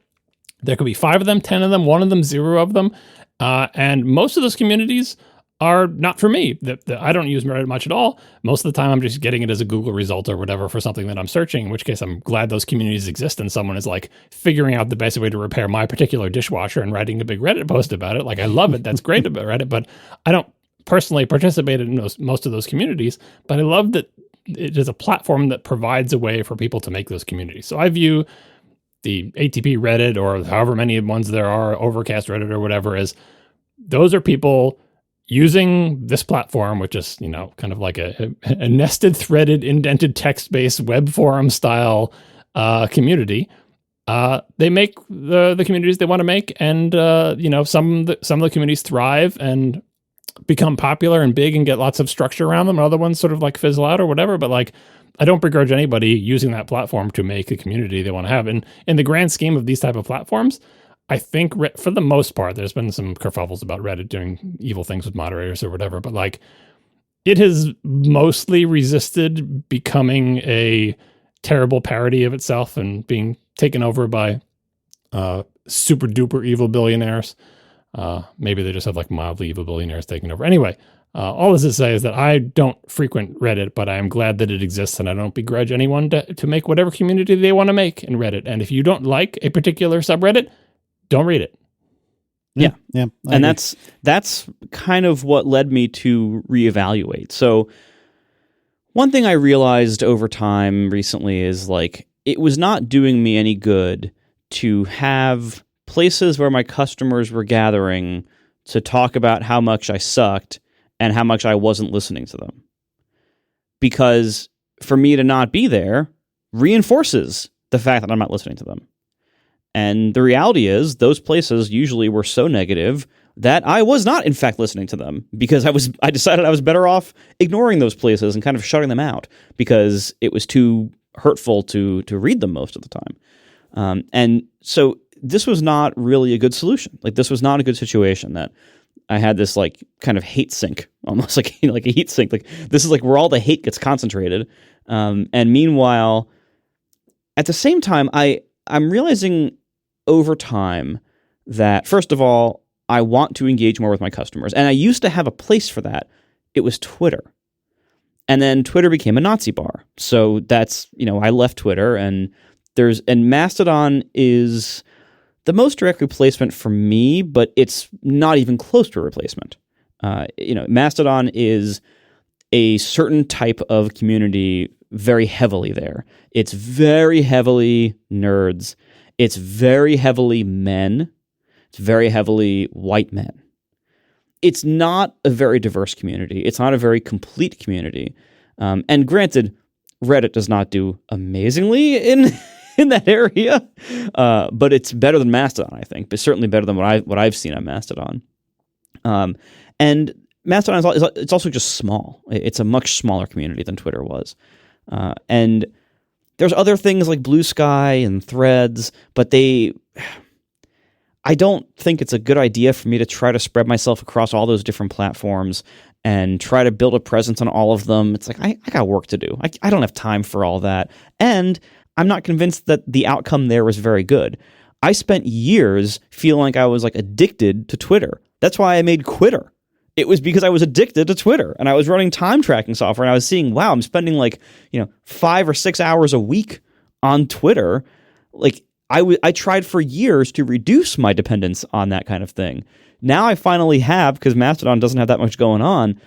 there could be 5 of them, 10 of them, 1 of them, 0 of them. And most of those communities are not for me. I don't use Reddit much at all. Most of the time, I'm just getting it as a Google result or whatever for something that I'm searching, in which case I'm glad those communities exist and someone is like figuring out the best way to repair my particular dishwasher and writing a big Reddit post about it. Like, I love it. That's great about Reddit, but I don't personally participate in most of those communities. But I love that it is a platform that provides a way for people to make those communities. So I view the ATP Reddit, or however many ones there are, Overcast Reddit or whatever, as those are people using this platform, which is, kind of like a nested, threaded, indented text-based web forum style community. They make the communities they want to make, and some of the communities thrive and become popular and big and get lots of structure around them, and other ones sort of like fizzle out or whatever. But like, I don't begrudge anybody using that platform to make a community they want to have. And in the grand scheme of these type of platforms, I think for the most part, there's been some kerfuffles about Reddit doing evil things with moderators or whatever, but like, it has mostly resisted becoming a terrible parody of itself and being taken over by super duper evil billionaires. Maybe they just have like mildly evil billionaires taking over. Anyway, all this to say is that I don't frequent Reddit, but I am glad that it exists, and I don't begrudge anyone to make whatever community they want to make in Reddit. And if you don't like a particular subreddit, don't read it. Yeah. And agree. that's kind of what led me to reevaluate. So one thing I realized over time recently is like, it was not doing me any good to have places where my customers were gathering to talk about how much I sucked and how much I wasn't listening to them. Because for me to not be there reinforces the fact that I'm not listening to them. And the reality is, those places usually were so negative that I was not, in fact, listening to them, because I decided I was better off ignoring those places and kind of shutting them out because it was too hurtful to read them most of the time. And so this was not really a good solution. Like, this was not a good situation that I had this like kind of hate sink, almost like like a heat sink. Like, this is like where all the hate gets concentrated. And meanwhile, at the same time, I'm realizing over time that, first of all, I want to engage more with my customers. And I used to have a place for that. It was Twitter. And then Twitter became a Nazi bar. So that's, I left Twitter, and Mastodon is the most direct replacement for me, but it's not even close to a replacement. Mastodon is a certain type of community very heavily there. It's very heavily nerds. It's very heavily men. It's very heavily white men. It's not a very diverse community. It's not a very complete community. And granted, Reddit does not do amazingly in that area, but it's better than Mastodon, I think. But certainly better than what I've seen on Mastodon. And Mastodon it's also just small. It's a much smaller community than Twitter was. And there's other things like Blue Sky and Threads, but I don't think it's a good idea for me to try to spread myself across all those different platforms and try to build a presence on all of them. It's like, I got work to do. I don't have time for all that. And I'm not convinced that the outcome there was very good. I spent years feeling like I was like addicted to Twitter. That's why I made Quitter. It was because I was addicted to Twitter, and I was running time tracking software, and I was seeing, wow, I'm spending like 5 or 6 hours a week on Twitter. Like, I tried for years to reduce my dependence on that kind of thing. Now I finally have, because Mastodon doesn't have that much going on,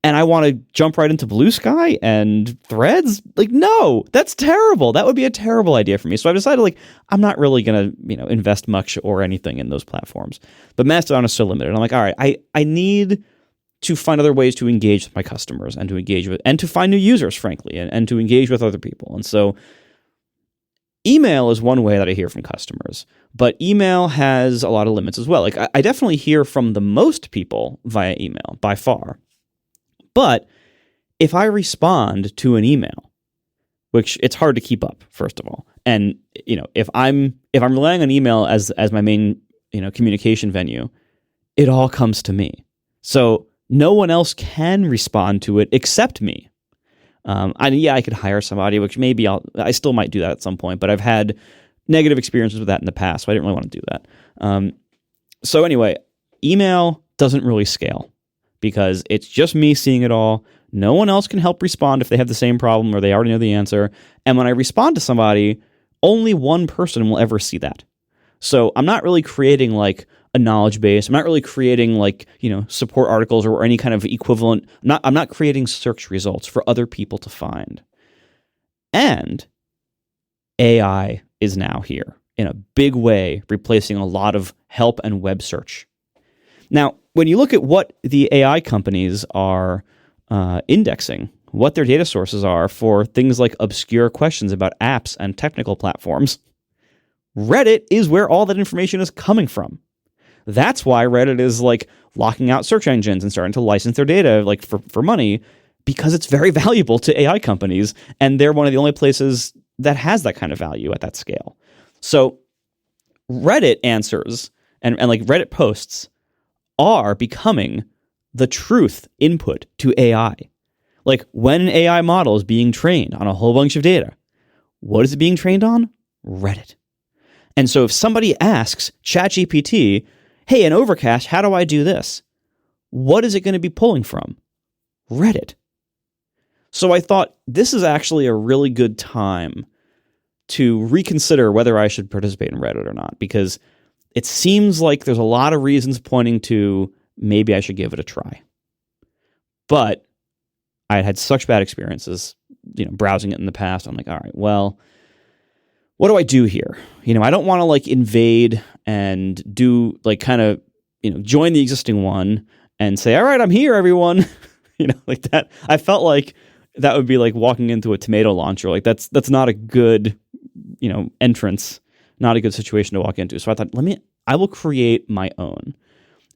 and I want to jump right into Blue Sky and Threads. Like, no, that's terrible. That would be a terrible idea for me. So I've decided, like, I'm not really going to, invest much or anything in those platforms. But Mastodon is so limited. I'm like, all right, I need to find other ways to engage with my customers and to engage with, and to find new users, frankly, and to engage with other people. And so email is one way that I hear from customers, but email has a lot of limits as well. Like, I definitely hear from the most people via email by far. But if I respond to an email, which it's hard to keep up, first of all, and if I'm relying on email as my main communication venue, it all comes to me. So no one else can respond to it except me. I could hire somebody, which maybe I still might do that at some point, but I've had negative experiences with that in the past, so I didn't really want to do that. So anyway, email doesn't really scale because it's just me seeing it all. No one else can help respond if they have the same problem or they already know the answer. And when I respond to somebody, only one person will ever see that. So I'm not really creating like a knowledge base. I'm not really creating like, support articles or any kind of equivalent. I'm not creating search results for other people to find. And AI is now here in a big way, replacing a lot of help and web search. Now, when you look at what the AI companies are indexing, what their data sources are for things like obscure questions about apps and technical platforms, Reddit is where all that information is coming from. That's why Reddit is like locking out search engines and starting to license their data like for money, because it's very valuable to AI companies, and they're one of the only places that has that kind of value at that scale. So Reddit answers and like Reddit posts are becoming the truth input to AI. Like when an AI model is being trained on a whole bunch of data, what is it being trained on? Reddit. And so if somebody asks ChatGPT, hey, in Overcast, how do I do this? What is it going to be pulling from? Reddit. So I thought this is actually a really good time to reconsider whether I should participate in Reddit or not, because it seems like there's a lot of reasons pointing to maybe I should give it a try. But I had such bad experiences, browsing it in the past. I'm like, all right, well, what do I do here? I don't want to like invade and do like kind of, join the existing one and say, all right, I'm here, everyone. Like that. I felt like that would be like walking into a tomato launcher. Like that's not a good, entrance, not a good situation to walk into. So I thought, I will create my own.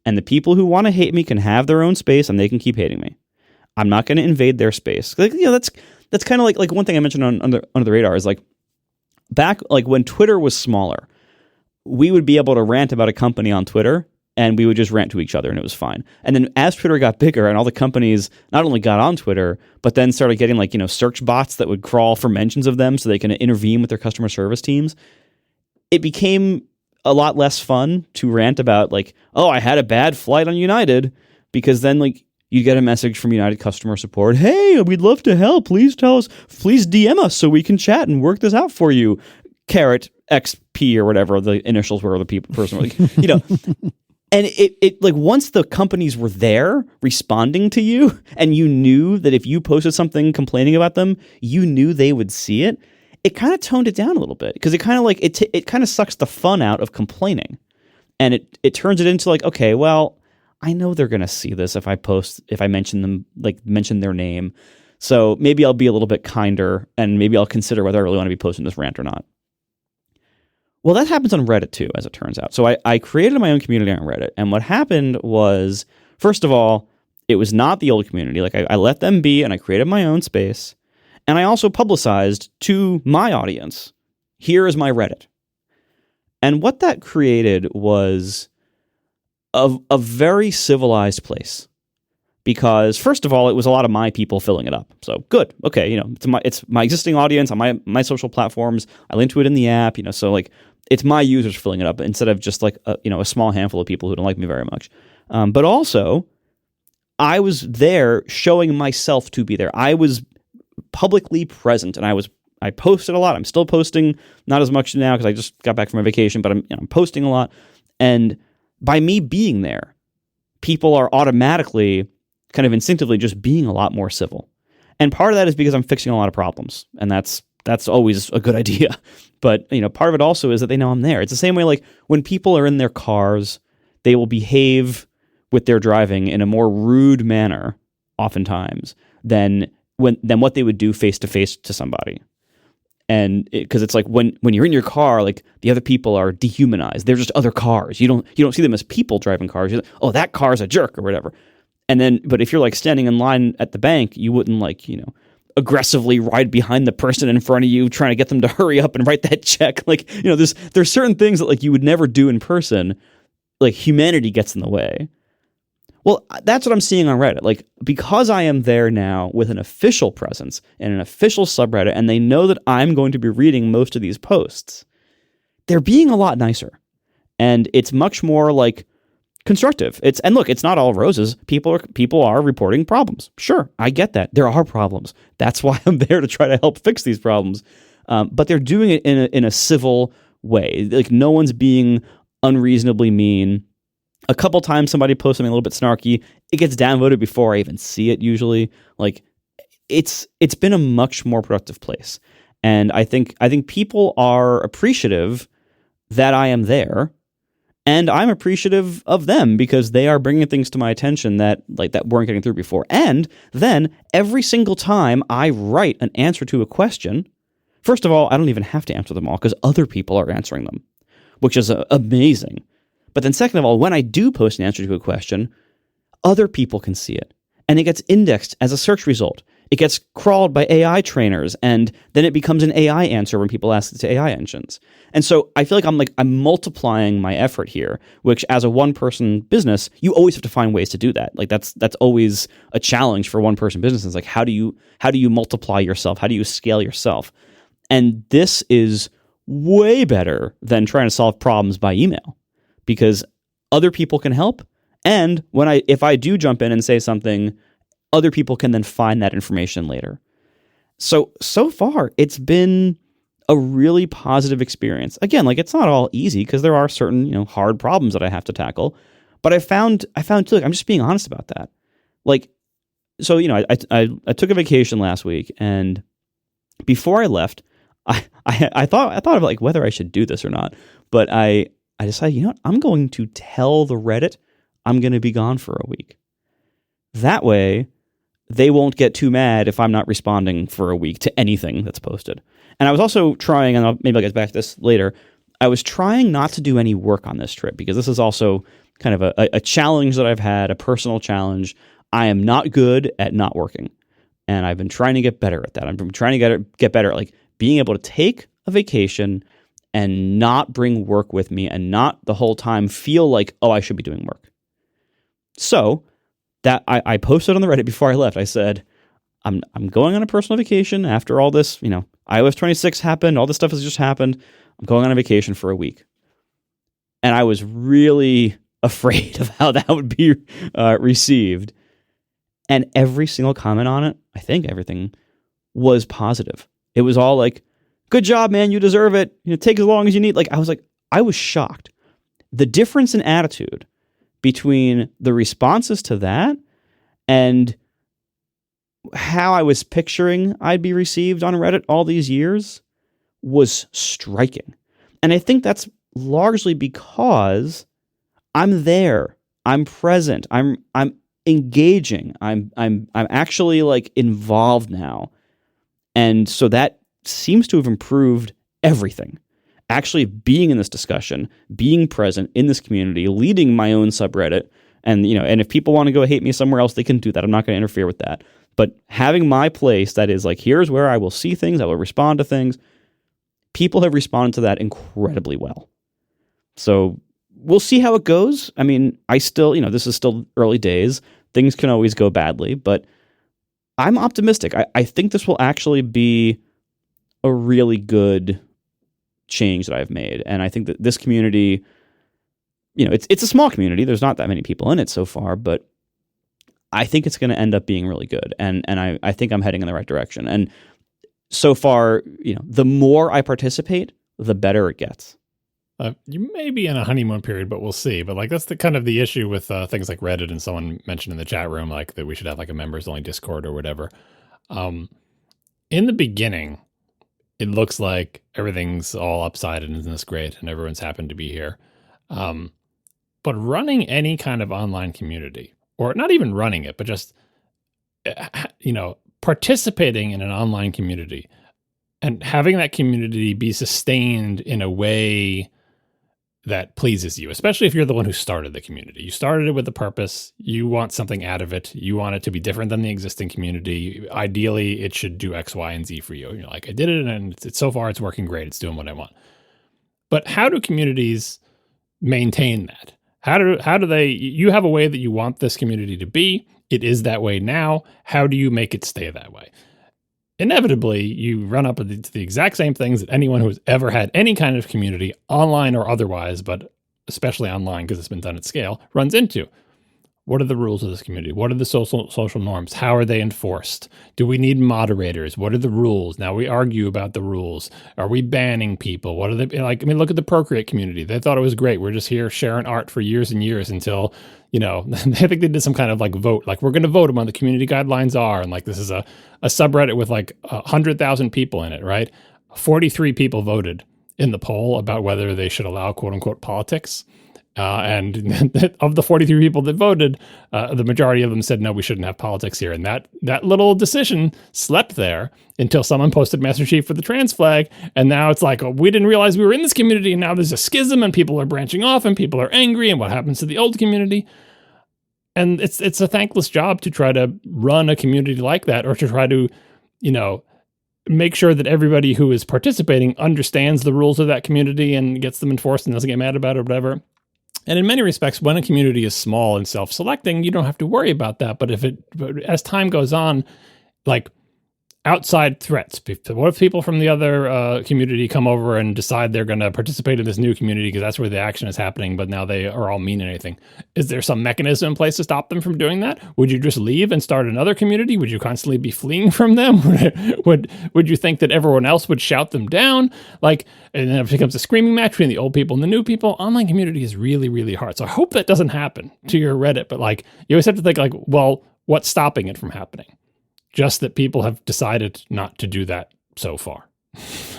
And the people who want to hate me can have their own space and they can keep hating me. I'm not going to invade their space. Like, that's kind of like one thing I mentioned under the radar is like back like when Twitter was smaller, we would be able to rant about a company on Twitter and we would just rant to each other and it was fine. And then as Twitter got bigger and all the companies not only got on Twitter, but then started getting like, search bots that would crawl for mentions of them so they can intervene with their customer service teams, it became a lot less fun to rant about like, oh, I had a bad flight on United, because then like you get a message from United customer support. Hey, we'd love to help. Please tell us, please DM us so we can chat and work this out for you. Caret XP or whatever the initials were of the person. Like, and it like once the companies were there responding to you and you knew that if you posted something complaining about them, you knew they would see it. It kind of toned it down a little bit because it kind of like it kind of sucks the fun out of complaining, and it turns it into like, okay, well, I know they're gonna see this if I mention them, like mention their name, so maybe I'll be a little bit kinder and maybe I'll consider whether I really want to be posting this rant or not. Well, that happens on Reddit too, as it turns out. So I created my own community on Reddit, and what happened was, first of all, it was not the old community. Like I let them be, and I created my own space. And I also publicized to my audience, here is my Reddit. And what that created was a very civilized place. Because first of all, it was a lot of my people filling it up. So good. Okay, it's my existing audience on my social platforms. I link to it in the app, so like it's my users filling it up instead of just like a small handful of people who don't like me very much. But also, I was there showing myself to be there. I was publicly present, and I posted a lot. I'm still posting, not as much now because I just got back from my vacation, but I'm posting a lot. And by me being there, people are automatically kind of instinctively just being a lot more civil. And part of that is because I'm fixing a lot of problems, and that's always a good idea. But part of it also is that they know I'm there. It's the same way like when people are in their cars, they will behave with their driving in a more rude manner oftentimes than what they would do face to face to somebody. And because it's like when you're in your car, like the other people are dehumanized. They're just other cars. You don't see them as people driving cars. You're like, oh, that car's a jerk or whatever. And then, but if you're like standing in line at the bank, you wouldn't like, aggressively ride behind the person in front of you, trying to get them to hurry up and write that check. Like, there's certain things that like you would never do in person. Like humanity gets in the way. Well, that's what I'm seeing on Reddit. Like, because I am there now with an official presence and an official subreddit, and they know that I'm going to be reading most of these posts, they're being a lot nicer. And it's much more like constructive. And look, it's not all roses. People are reporting problems. Sure, I get that. There are problems. That's why I'm there, to try to help fix these problems. But they're doing it in a civil way. Like, no one's being unreasonably mean. A couple times somebody posts something a little bit snarky, it gets downvoted before I even see it usually. Like, it's been a much more productive place. And I think people are appreciative that I am there, and I'm appreciative of them because they are bringing things to my attention that weren't getting through before. And then every single time I write an answer to a question, first of all, I don't even have to answer them all because other people are answering them, which is amazing. But then second of all, when I do post an answer to a question, other people can see it. And it gets indexed as a search result. It gets crawled by AI trainers, and then it becomes an AI answer when people ask it to AI engines. And so I feel like I'm multiplying my effort here, which as a one-person business, you always have to find ways to do that. Like that's always a challenge for one-person businesses. Like how do you multiply yourself? How do you scale yourself? And this is way better than trying to solve problems by email, because other people can help. And if I do jump in and say something, other people can then find that information later. So far, it's been a really positive experience. Again, like it's not all easy because there are certain, hard problems that I have to tackle. But I found too, like, I'm just being honest about that. Like, so, I took a vacation last week, and before I left, I thought of like whether I should do this or not. But I decided, I'm going to tell the Reddit I'm going to be gone for a week. That way, they won't get too mad if I'm not responding for a week to anything that's posted. And I was also trying, and maybe I'll get back to this later, I was trying not to do any work on this trip because this is also kind of a challenge that I've had, a personal challenge. I am not good at not working. And I've been trying to get better at that. I've been trying to get better at like being able to take a vacation and not bring work with me and not the whole time feel like, oh, I should be doing work. So that I posted on the Reddit before I left. I said, I'm going on a personal vacation after all this, iOS 26 happened, all this stuff has just happened. I'm going on a vacation for a week. And I was really afraid of how that would be received. And every single comment on it, I think everything, was positive. It was all like, good job, man, you deserve it. Take as long as you need. Like, I was shocked. The difference in attitude between the responses to that and how I was picturing I'd be received on Reddit all these years was striking. And I think that's largely because I'm there. I'm present. I'm engaging. I'm actually like involved now. And so that seems to have improved everything. Actually being in this discussion, being present in this community, leading my own subreddit, and and if people want to go hate me somewhere else, they can do that. I'm not going to interfere with that. But having my place that is like, here's where I will see things, I will respond to things, people have responded to that incredibly well. So we'll see how it goes. I mean, I still, this is still early days. Things can always go badly, but I'm optimistic. I think this will actually be a really good change that I've made. And I think that this community, it's a small community. There's not that many people in it so far, but I think it's going to end up being really good. And I think I'm heading in the right direction. And so far, the more I participate, the better it gets. You may be in a honeymoon period, but we'll see. But like that's the kind of the issue with things like Reddit, and someone mentioned in the chat room like that we should have like a members only Discord or whatever. In the beginning, it looks like everything's all upside and isn't this great, and everyone's happened to be here. But running any kind of online community, or not even running it, but just participating in an online community and having that community be sustained in a way that pleases you, especially if you're the one who started the community. You started it with a purpose. You want something out of it. You want it to be different than the existing community. Ideally, it should do X, Y, and Z for you. You're like, I did it, and so far it's working great. It's doing what I want. But how do communities maintain that? How do they, you have a way that you want this community to be. It is that way now. How do you make it stay that way? Inevitably, you run up to the exact same things that anyone who has ever had any kind of community, online or otherwise, but especially online because it's been done at scale, runs into. What are the rules of this community? What are the social norms? How are they enforced? Do we need moderators? What are the rules? Now we argue about the rules. Are we banning people? What are they like? I mean, look at the Procreate community. They thought it was great. We're just here sharing art for years and years until, I think they did some kind of like vote. Like, we're going to vote them on the community guidelines are. And like, this is a subreddit with like 100,000 people in it, right? 43 people voted in the poll about whether they should allow quote unquote politics. And of the 43 people that voted, the majority of them said, no, we shouldn't have politics here. And that little decision slept there until someone posted Master Chief with the trans flag. And now it's like, oh, we didn't realize we were in this community. And now there's a schism and people are branching off and people are angry. And what happens to the old community? And it's a thankless job to try to run a community like that, or to try to, make sure that everybody who is participating understands the rules of that community and gets them enforced and doesn't get mad about it or whatever. And in many respects, when a community is small and self-selecting, you don't have to worry about that. But as time goes on, like outside threats, what if people from the other community come over and decide they're going to participate in this new community because that's where the action is happening, but now they are all mean anything? Is there some mechanism in place to stop them from doing that? Would you just leave and start another community? Would you constantly be fleeing from them? Would you think that everyone else would shout them down? Like, and then it becomes a screaming match between the old people and the new people. Online community is really, really hard. So I hope that doesn't happen to your Reddit. But like, you always have to think like, well, what's stopping it from happening? Just that people have decided not to do that so far.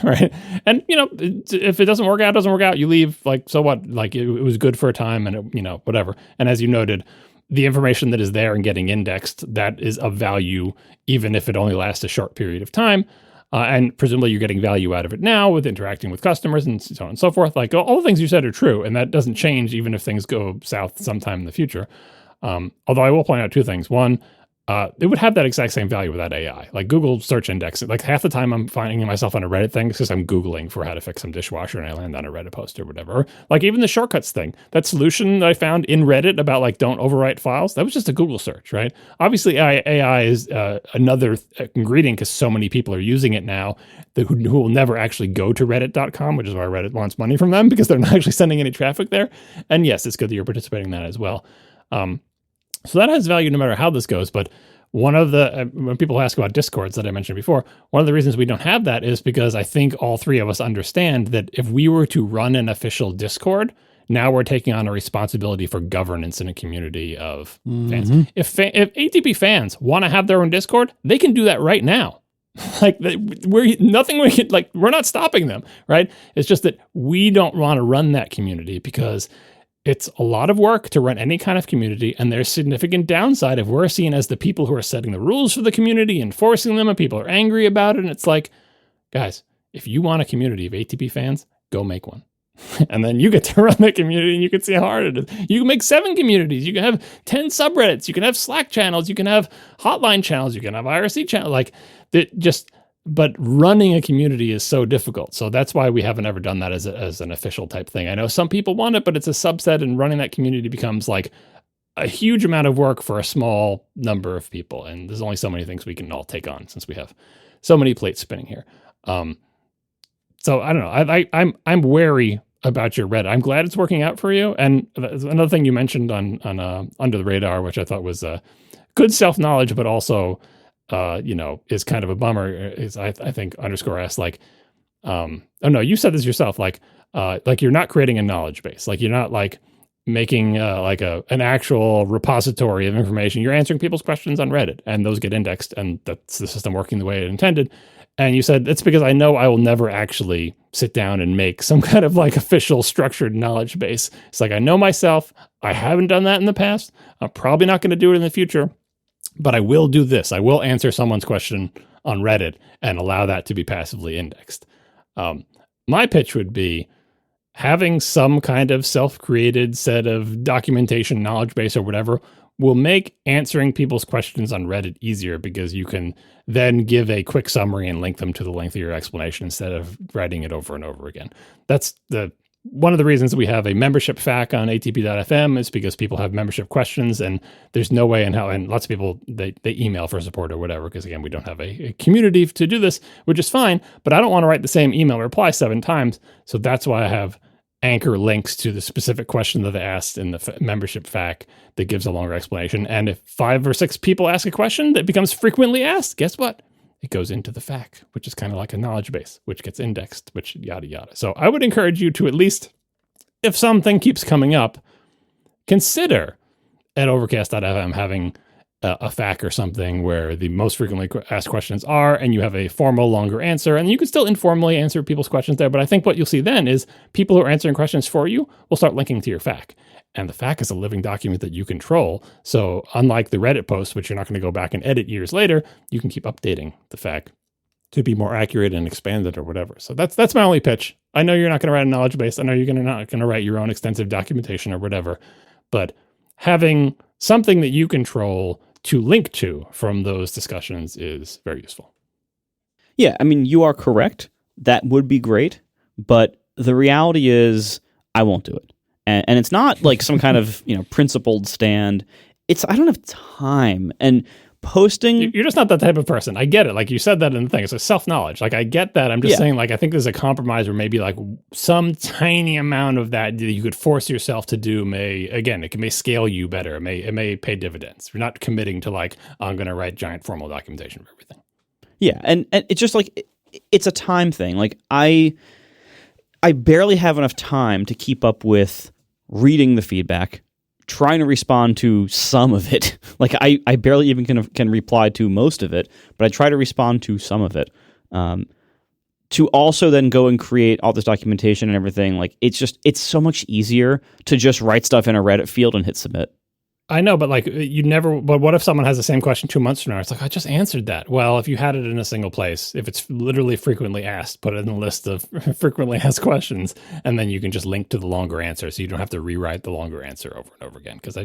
Right. And, if it doesn't work out, it doesn't work out. You leave, like, so what? Like, it was good for a time and, whatever. And as you noted, the information that is there and getting indexed, that is of value, even if it only lasts a short period of time. And presumably you're getting value out of it now with interacting with customers and so on and so forth. Like, all the things you said are true. And that doesn't change even if things go south sometime in the future. Although I will point out two things. One, it would have that exact same value without AI. Like Google search index, like half the time I'm finding myself on a Reddit thing because I'm Googling for how to fix some dishwasher and I land on a Reddit post or whatever. Like even the shortcuts thing, that solution that I found in Reddit about like don't overwrite files, that was just a Google search, right? Obviously AI is another ingredient because so many people are using it now who will never actually go to reddit.com, which is why Reddit wants money from them because they're not actually sending any traffic there. And yes, it's good that you're participating in that as well. So that has value no matter how this goes. But one of the, when people ask about Discords that I mentioned before, one of the reasons we don't have that is because I think all three of us understand that if we were to run an official Discord, now we're taking on a responsibility for governance in a community of fans. If ATP fans want to have their own Discord, they can do that right now. Like we're not stopping them, right? It's just that we don't want to run that community because it's a lot of work to run any kind of community, and there's significant downside if we're seen as the people who are setting the rules for the community, enforcing them, and people are angry about it. And it's like, guys, if you want a community of ATP fans, go make one. And then you get to run that community and you can see how hard it is. You can make 7 communities. You can have 10 subreddits. You can have Slack channels. You can have hotline channels. You can have IRC channels. Like, but running a community is so difficult. So that's why we haven't ever done that as an official type thing. I know some people want it, but it's a subset, and running that community becomes like a huge amount of work for a small number of people. And there's only so many things we can all take on since we have so many plates spinning here. So I don't know. I'm wary about your Reddit. I'm glad it's working out for you. And another thing you mentioned on Under the Radar, which I thought was good self-knowledge, but also is kind of a bummer, is I think underscore asked, like, oh no, you said this yourself, like you're not creating a knowledge base. Like you're not like making an actual repository of information. You're answering people's questions on Reddit and those get indexed, and that's the system working the way it intended. And you said, it's because I know I will never actually sit down and make some kind of like official structured knowledge base. It's like, I know myself. I haven't done that in the past. I'm probably not going to do it in the future, but I will do this. I will answer someone's question on Reddit and allow that to be passively indexed. My pitch would be having some kind of self-created set of documentation, knowledge base or whatever will make answering people's questions on Reddit easier, because you can then give a quick summary and link them to the length of your explanation instead of writing it over and over again. That's the one of the reasons we have a membership FAQ on ATP.fm is because people have membership questions, and there's no way in hell, and lots of people, they email for support or whatever, because again, we don't have a community to do this, which is fine, but I don't want to write the same email reply 7 times. So that's why I have anchor links to the specific question that they asked in the membership FAQ that gives a longer explanation. And if 5 or 6 people ask a question that becomes frequently asked, guess what? It goes into the FAQ, which is kind of like a knowledge base, which gets indexed, which yada, yada. So I would encourage you to at least, if something keeps coming up, consider at Overcast.fm having a FAQ or something where the most frequently asked questions are, and you have a formal, longer answer. And you can still informally answer people's questions there. But I think what you'll see then is people who are answering questions for you will start linking to your FAQ. And the FAQ is a living document that you control. So unlike the Reddit post, which you're not going to go back and edit years later, you can keep updating the FAQ to be more accurate and expand it or whatever. So that's my only pitch. I know you're not going to write a knowledge base. I know you're not going to write your own extensive documentation or whatever. But having something that you control to link to from those discussions is very useful. Yeah, I mean, you are correct. That would be great. But the reality is I won't do it. And it's not like some kind of, principled stand. It's, I don't have time. And posting... You're just not that type of person. I get it. Like you said that in the thing. It's a self-knowledge. Like I get that. I'm just saying, like, I think there's a compromise where maybe like some tiny amount of that you could force yourself to do it may scale you better. It may pay dividends. You're not committing to like, I'm going to write giant formal documentation for everything. Yeah. And it's just like, it's a time thing. Like I barely have enough time to keep up with reading the feedback, trying to respond to some of it. Like I barely even can reply to most of it, but I try to respond to some of it. To also then go and create all this documentation and everything, like it's so much easier to just write stuff in a Reddit field and hit submit. I know, but like but what if someone has the same question 2 months from now? It's like, I just answered that. Well, if you had it in a single place, if it's literally frequently asked, put it in the list of frequently asked questions, and then you can just link to the longer answer. So you don't have to rewrite the longer answer over and over again. Because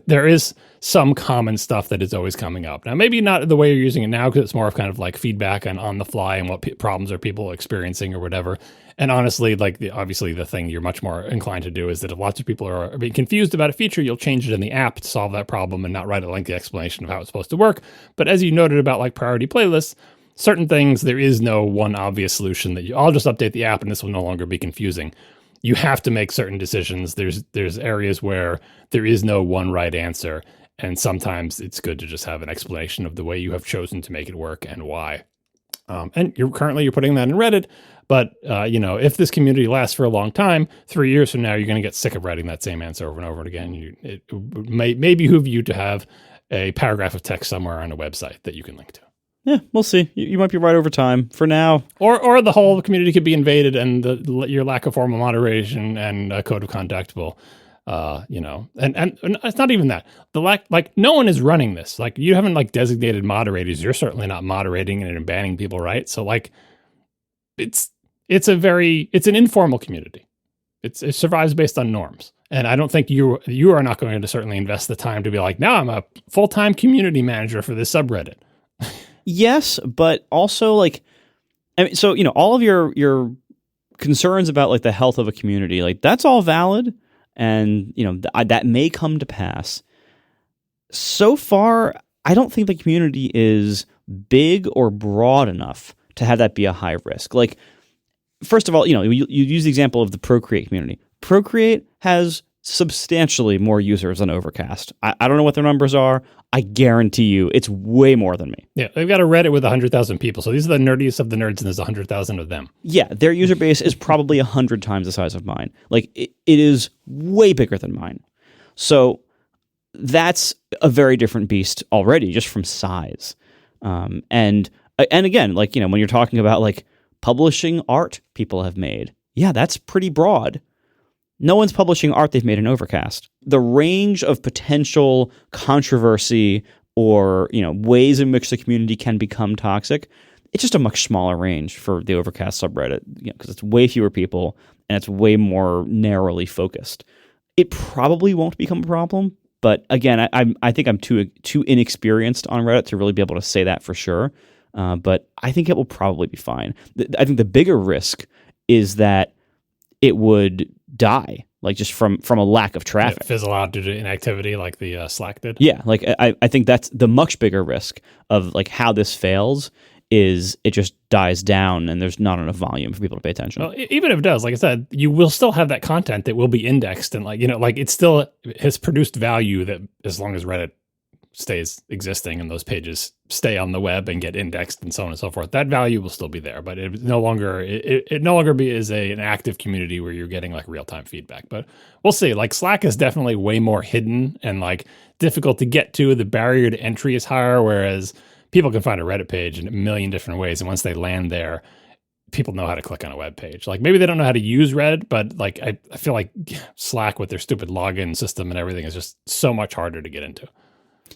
there is some common stuff that is always coming up. Now, maybe not the way you're using it now, because it's more of kind of like feedback on the fly and what problems are people experiencing or whatever. And honestly, like obviously the thing you're much more inclined to do is that if lots of people are being confused about a feature, you'll change it in the app to solve that problem and not write a lengthy explanation of how it's supposed to work. But as you noted about like priority playlists, certain things, there is no one obvious solution that I'll just update the app and this will no longer be confusing. You have to make certain decisions. There's areas where there is no one right answer. And sometimes it's good to just have an explanation of the way you have chosen to make it work and why. And you're putting that in Reddit. But, if this community lasts for a long time, 3 years from now, you're going to get sick of writing that same answer over and over again. It may behoove you to have a paragraph of text somewhere on a website that you can link to. Yeah, we'll see. You might be right over time. For now. Or the whole community could be invaded and your lack of formal moderation and a code of conduct will, and it's not even that. No one is running this. Like, you haven't like designated moderators. You're certainly not moderating and banning people, right? So like, it's an informal community. It survives based on norms. And I don't think you are not going to certainly invest the time to be like, now I'm a full-time community manager for this subreddit. Yes, but also like, I mean, so, all of your concerns about like the health of a community, like that's all valid. And, that may come to pass. So far, I don't think the community is big or broad enough to have that be a high risk. Like, first of all, you use the example of the Procreate community. Procreate has substantially more users than Overcast. I don't know what their numbers are. I guarantee you it's way more than me. Yeah, they've got a Reddit with 100,000 people. So these are the nerdiest of the nerds, and there's 100,000 of them. Yeah, their user base is probably 100 times the size of mine. Like, it is way bigger than mine. So that's a very different beast already, just from size. And again, like, when you're talking about like publishing art people have made, yeah, that's pretty broad. No one's publishing art they've made in Overcast. The range of potential controversy or, ways in which the community can become toxic, it's just a much smaller range for the Overcast subreddit, because it's way fewer people and it's way more narrowly focused. It probably won't become a problem, but again, I think I'm too inexperienced on Reddit to really be able to say that for sure. But I think it will probably be fine. I think the bigger risk is that it would die, like just from a lack of traffic. Fizzle out due to inactivity like the Slack did. Yeah, like I think that's the much bigger risk of like how this fails is it just dies down and there's not enough volume for people to pay attention. Well, even if it does, like I said, you will still have that content that will be indexed and like it still has produced value that as long as Reddit stays existing and those pages stay on the web and get indexed and so on and so forth, that value will still be there, but it no longer is an active community where you're getting like real-time feedback. But we'll see. Like Slack is definitely way more hidden and like difficult to get to. The barrier to entry is higher, whereas people can find a Reddit page in a million different ways, and once they land there, people know how to click on a web page. Like maybe they don't know how to use Reddit, but like I feel like Slack with their stupid login system and everything is just so much harder to get into.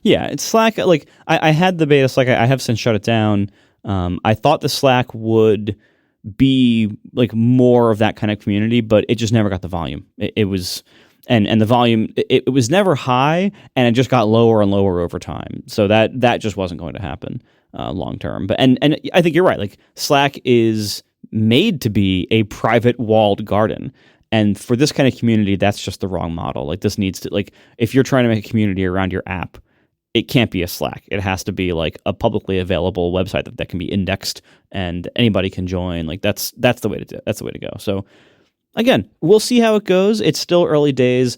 Yeah, it's Slack. Like I had the beta Slack. I have since shut it down. I thought the Slack would be like more of that kind of community, but it just never got the volume. It was, and the volume it was never high, and it just got lower and lower over time. So that just wasn't going to happen long term. But and I think you're right. Like Slack is made to be a private walled garden. And for this kind of community, that's just the wrong model. Like this needs to, like, if you're trying to make a community around your app, it can't be a Slack. It has to be like a publicly available website that can be indexed and anybody can join. Like that's the way to do it. That's the way to go. So again, we'll see how it goes. It's still early days.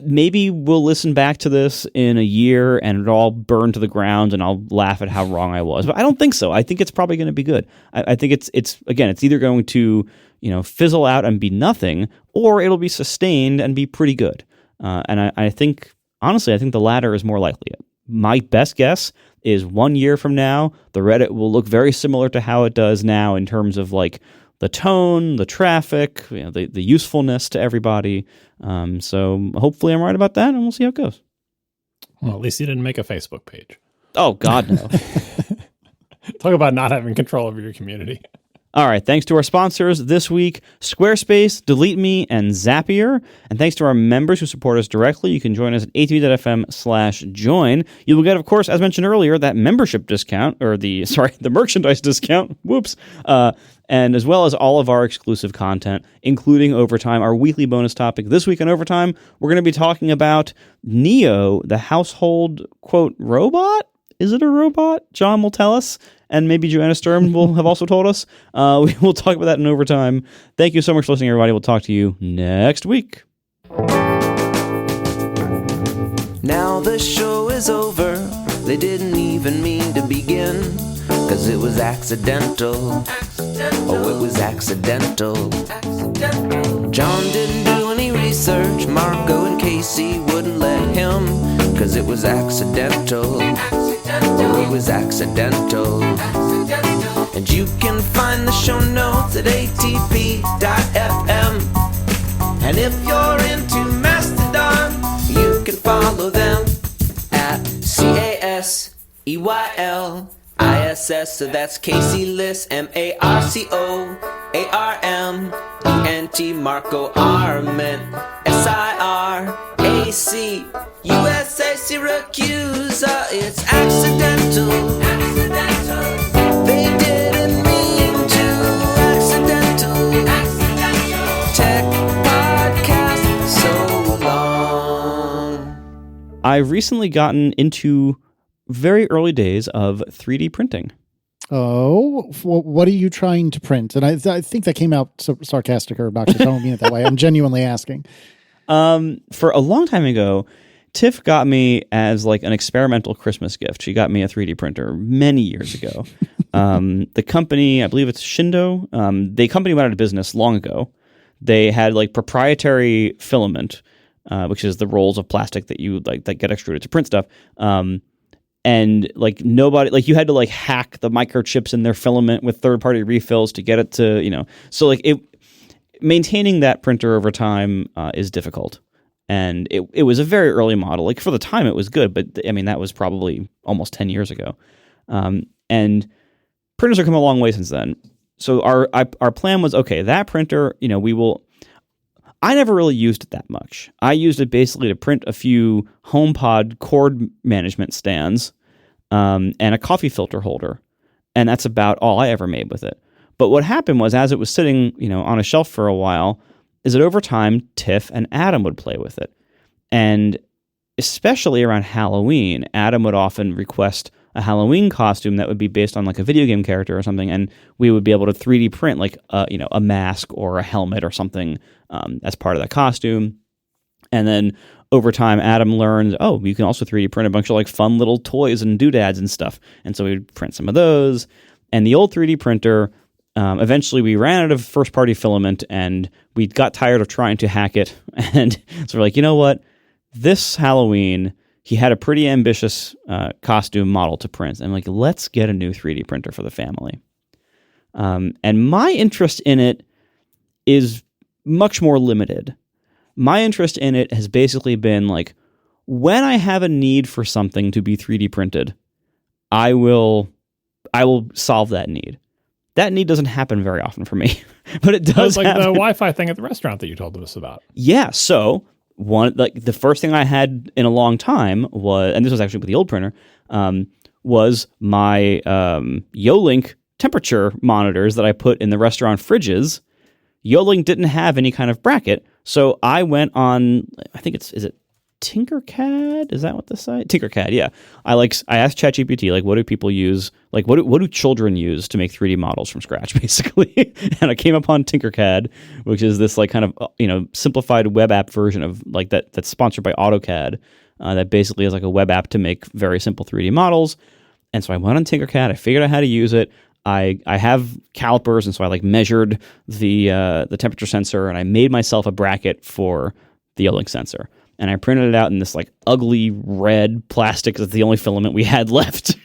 Maybe we'll listen back to this in a year and it'll all burn to the ground and I'll laugh at how wrong I was. But I don't think so. I think it's probably going to be good. I think it's either going to, fizzle out and be nothing, or it'll be sustained and be pretty good. And I think, honestly, the latter is more likely. My best guess is 1 year from now, the Reddit will look very similar to how it does now in terms of like the tone, the traffic, the usefulness to everybody. So hopefully I'm right about that, and we'll see how it goes. Well, at least you didn't make a Facebook page. Oh, God, no. Talk about not having control over your community. All right, thanks to our sponsors this week, Squarespace, DeleteMe, and Zapier. And thanks to our members who support us directly. You can join us at atp.fm/join. You will get, of course, as mentioned earlier, that membership discount, or the merchandise discount. Whoops. And as well as all of our exclusive content, including Overtime, our weekly bonus topic. This week on Overtime, we're going to be talking about Neo, the household, quote, robot? Is it a robot? John will tell us, and maybe Joanna Sturm will have also told us. We will talk about that in Overtime. Thank you so much for listening, everybody. We'll talk to you next week. Now the show is over. They didn't even mean to begin, 'cause it was accidental. Oh, it was accidental. John didn't do any research. Marco and Casey wouldn't let him, 'cause it was accidental. Oh, it was accidental. And you can find the show notes at atp.fm. And if you're into Mastodon, you can follow them at CASEYLISS. So that's Casey Liss, MARCOARMENT, Marco Arment, SIRAC, USA Syracuse. It's accidental. They didn't mean to. Accidental. Tech podcast so long. I've recently gotten into very early days of 3D printing. Oh, what are you trying to print? And I think that came out sarcastic or obnoxious. I don't mean it that way. I'm genuinely asking. For a long time ago, Tiff got me as like an experimental Christmas gift. She got me a 3D printer many years ago. The company, I believe it's Shindo, the company went out of business long ago. They had like proprietary filament, which is the rolls of plastic that you like that get extruded to print stuff. And like nobody, like you had to like hack the microchips in their filament with third-party refills to get it to, so like maintaining that printer over time is difficult. And it was a very early model. Like for the time it was good, but I mean, that was probably almost 10 years ago. And printers have come a long way since then. So our plan was, okay, that printer, I never really used it that much. I used it basically to print a few HomePod cord management stands and a coffee filter holder. And that's about all I ever made with it. But what happened was, as it was sitting, on a shelf for a while, is that over time, Tiff and Adam would play with it. And especially around Halloween, Adam would often request a Halloween costume that would be based on like a video game character or something, and we would be able to 3D print like a mask or a helmet or something as part of that costume. And then over time, Adam learned, you can also 3D print a bunch of like fun little toys and doodads and stuff. And so we would print some of those. And the old 3D printer, eventually we ran out of first-party filament, and we got tired of trying to hack it. And so we're like, you know what? This Halloween, he had a pretty ambitious costume model to print. And I'm like, let's get a new 3D printer for the family. And my interest in it is much more limited. My interest in it has basically been like, when I have a need for something to be 3D printed, I will solve that need. That need doesn't happen very often for me, but it does. Like happen. the Wi-Fi thing at the restaurant that you told us about. Yeah. So the first thing I had in a long time was, and this was actually with the old printer, was my Yolink temperature monitors that I put in the restaurant fridges. Yolink didn't have any kind of bracket, so I went on, I think is it Tinkercad? Is that what the site? Tinkercad, yeah. I asked ChatGPT, like, what do people use? Like, what do children use to make 3D models from scratch, basically? And I came upon Tinkercad, which is this like kind of simplified web app version of like that's sponsored by AutoCAD. That basically is like a web app to make very simple 3D models. And so I went on Tinkercad. I figured out how to use it. I have calipers, and so I like measured the temperature sensor, and I made myself a bracket for the Yolink sensor. And I printed it out in this like ugly red plastic. That's the only filament we had left.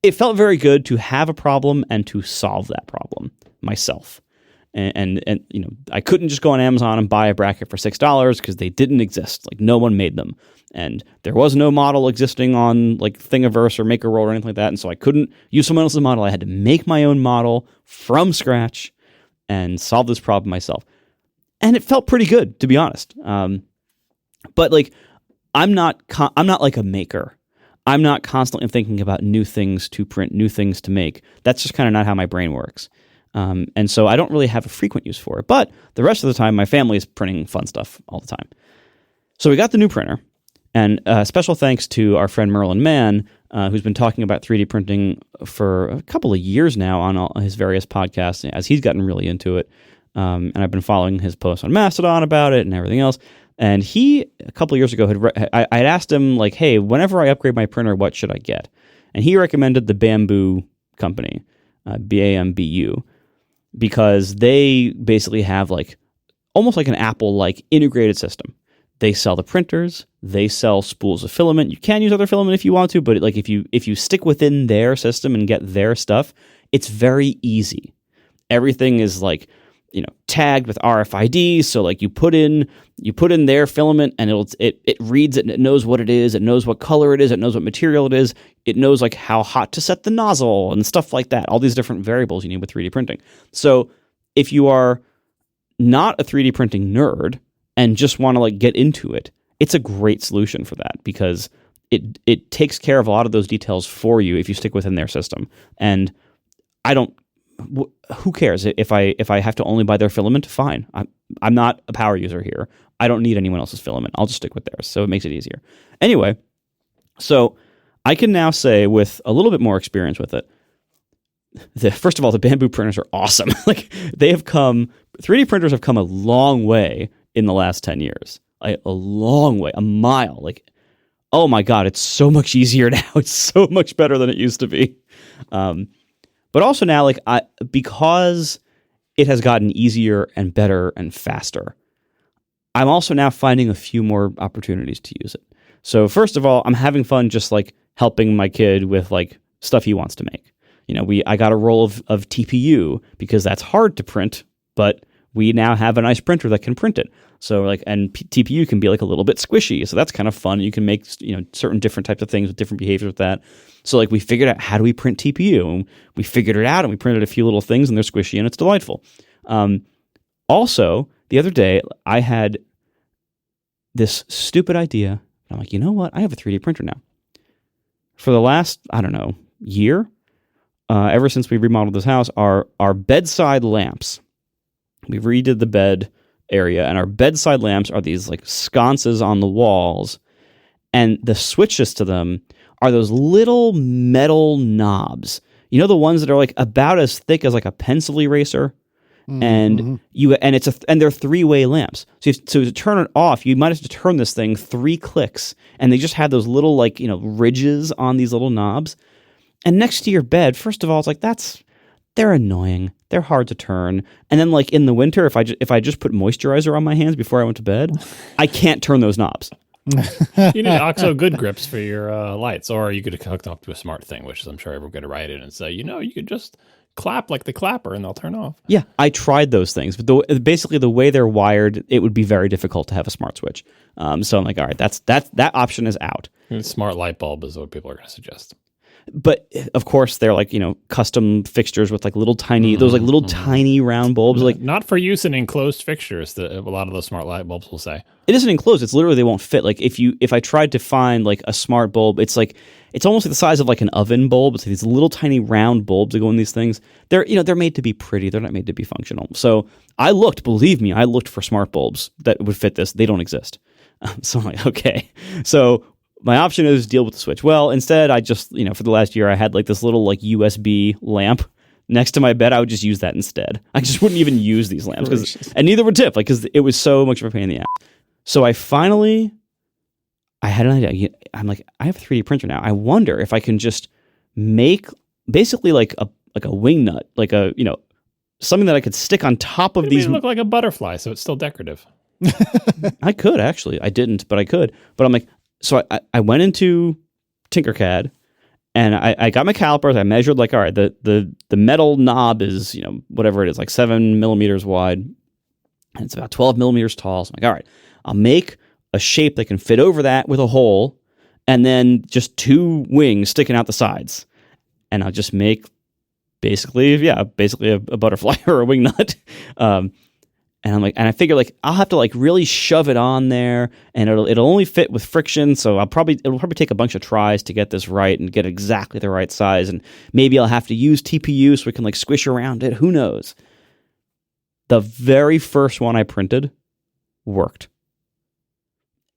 It felt very good to have a problem and to solve that problem myself. And I couldn't just go on Amazon and buy a bracket for $6 because they didn't exist. Like, no one made them. And there was no model existing on like Thingiverse or MakerWorld or anything like that. And so I couldn't use someone else's model. I had to make my own model from scratch and solve this problem myself. And it felt pretty good, to be honest. But like, I'm not like a maker. I'm not constantly thinking about new things to print, new things to make. That's just kind of not how my brain works. And so I don't really have a frequent use for it. But the rest of the time, my family is printing fun stuff all the time. So we got the new printer. And special thanks to our friend Merlin Mann, who's been talking about 3D printing for a couple of years now on all his various podcasts, as he's gotten really into it. And I've been following his posts on Mastodon about it and everything else. And he, a couple of years ago, I had asked him, like, hey, whenever I upgrade my printer, what should I get? And he recommended the Bamboo company, BAMBU, because they basically have like almost like an Apple-like integrated system. They sell the printers, they sell spools of filament. You can use other filament if you want to, but like if you stick within their system and get their stuff, it's very easy. Everything is like, tagged with RFID. So like you put in their filament, and it reads it, and it knows what it is. It knows what color it is. It knows what material it is. It knows like how hot to set the nozzle and stuff like that. All these different variables you need with 3D printing. So if you are not a 3D printing nerd and just want to like get into it, it's a great solution for that, because it takes care of a lot of those details for you if you stick within their system. And who cares if I have to only buy their filament? Fine. I'm not a power user here. I don't need anyone else's filament. I'll just stick with theirs. So it makes it easier. Anyway, so I can now say with a little bit more experience with it, first of all, the Bamboo printers are awesome. Like 3D printers have come a long way in the last 10 years. A long way, a mile. Like, oh my God, it's so much easier now. It's so much better than it used to be. But also now, like, because it has gotten easier and better and faster, I'm also now finding a few more opportunities to use it. So first of all, I'm having fun just like helping my kid with like stuff he wants to make. I got a roll of TPU because that's hard to print, but we now have a nice printer that can print it. So like, and TPU can be like a little bit squishy. So that's kind of fun. You can make, certain different types of things with different behaviors with that. So like we figured out, how do we print TPU? And we figured it out, and we printed a few little things, and they're squishy and it's delightful. Also, the other day I had this stupid idea. I'm like, you know what? I have a 3D printer now. For the last, year, ever since we remodeled this house, our bedside lamps We redid the bed area, and our bedside lamps are these like sconces on the walls, and the switches to them are those little metal knobs. You know, the ones that are like about as thick as like a pencil eraser, and they're 3-way lamps. So to turn it off, you might have to turn this thing 3 clicks, and they just have those little like, you know, ridges on these little knobs. And next to your bed, first of all, it's like they're annoying. They're hard to turn. And then like in the winter, if I just put moisturizer on my hands before I went to bed, I can't turn those knobs. You need OXO good grips for your lights, or you could hook them up to a smart thing, which is I'm sure everyone could write in and say, you know, you could just clap like the clapper and they'll turn off. Yeah, I tried those things, but basically the way they're wired, it would be very difficult to have a smart switch. So I'm like, all right, that option is out. And smart light bulb is what people are going to suggest. But of course, they're like, you know, custom fixtures with like little tiny, those like little tiny round bulbs. Like not for use in enclosed fixtures. That a lot of those smart light bulbs will say it isn't enclosed. It's literally they won't fit. Like if I tried to find like a smart bulb, it's almost like the size of like an oven bulb. It's like these little tiny round bulbs that go in these things. They're made to be pretty. They're not made to be functional. So believe me, I looked for smart bulbs that would fit this. They don't exist. So I'm like, okay. So my option is deal with the switch. Well, instead, I just, you know, for the last year, I had like this little like USB lamp next to my bed. I would just use that instead. I just wouldn't even use these lamps and neither would Tiff, like, because it was so much of a pain in the ass. So I had an idea. I'm like, I have a 3D printer now. I wonder if I can just make basically like a wing nut, like a, you know, something that I could stick on top of these. It look like a butterfly, so it's still decorative. I could actually. I didn't, but I could. But I'm like, so I went into Tinkercad and I got my calipers. I measured like, all right, the metal knob is, you know, whatever it is, like 7 millimeters wide. And it's about 12 millimeters tall. So I'm like, all right, I'll make a shape that can fit over that with a hole and then just 2 wings sticking out the sides. And I'll just make basically a butterfly or a wing nut. And I'm like, and I figure like I'll have to like really shove it on there, and it'll only fit with friction. So it'll probably take a bunch of tries to get this right and get exactly the right size. And maybe I'll have to use TPU so we can like squish around it. Who knows? The very first one I printed worked,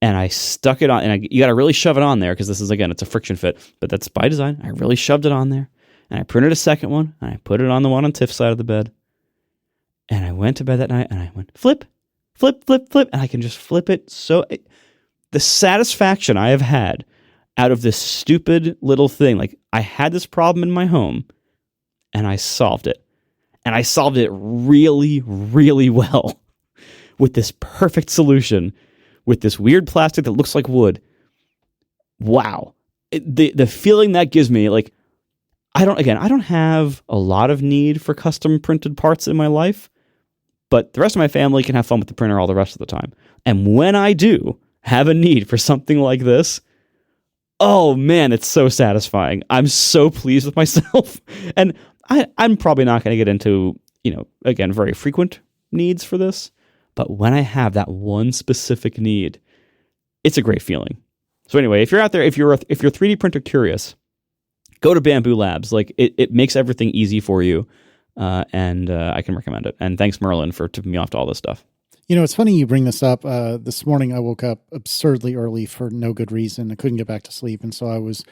and I stuck it on. And you got to really shove it on there because this is it's a friction fit, but that's by design. I really shoved it on there, and I printed a second one, and I put it on the one on Tiff's side of the bed. And I went to bed that night and I went flip, flip, flip, flip. And I can just flip it. The satisfaction I have had out of this stupid little thing, like I had this problem in my home and I solved it. And I solved it really, really well with this perfect solution with this weird plastic that looks like wood. Wow. The feeling that gives me, like, I don't have a lot of need for custom printed parts in my life. But the rest of my family can have fun with the printer all the rest of the time. And when I do have a need for something like this, oh man, it's so satisfying. I'm so pleased with myself. And I'm probably not going to get into, you know, again, very frequent needs for this. But when I have that one specific need, it's a great feeling. So anyway, if you're out there, if you're 3D printer curious, go to Bamboo Labs. Like it makes everything easy for you. And I can recommend it. And thanks, Merlin, for tipping me off to all this stuff. You know, it's funny you bring this up. This morning I woke up absurdly early for no good reason. I couldn't get back to sleep. And so I was,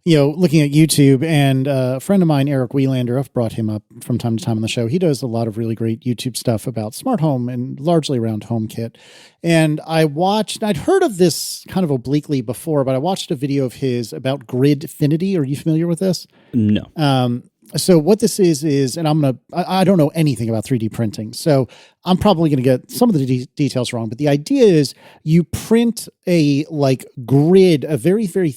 you know, looking at YouTube, and a friend of mine, Eric Wielander, I've brought him up from time to time on the show. He does a lot of really great YouTube stuff about smart home and largely around HomeKit. And I'd heard of this kind of obliquely before, but I watched a video of his about Gridfinity. Are you familiar with this? No. So what this is, and I don't know anything about 3D printing, so I'm probably going to get some of the details wrong, but the idea is you print a like grid, a very, very,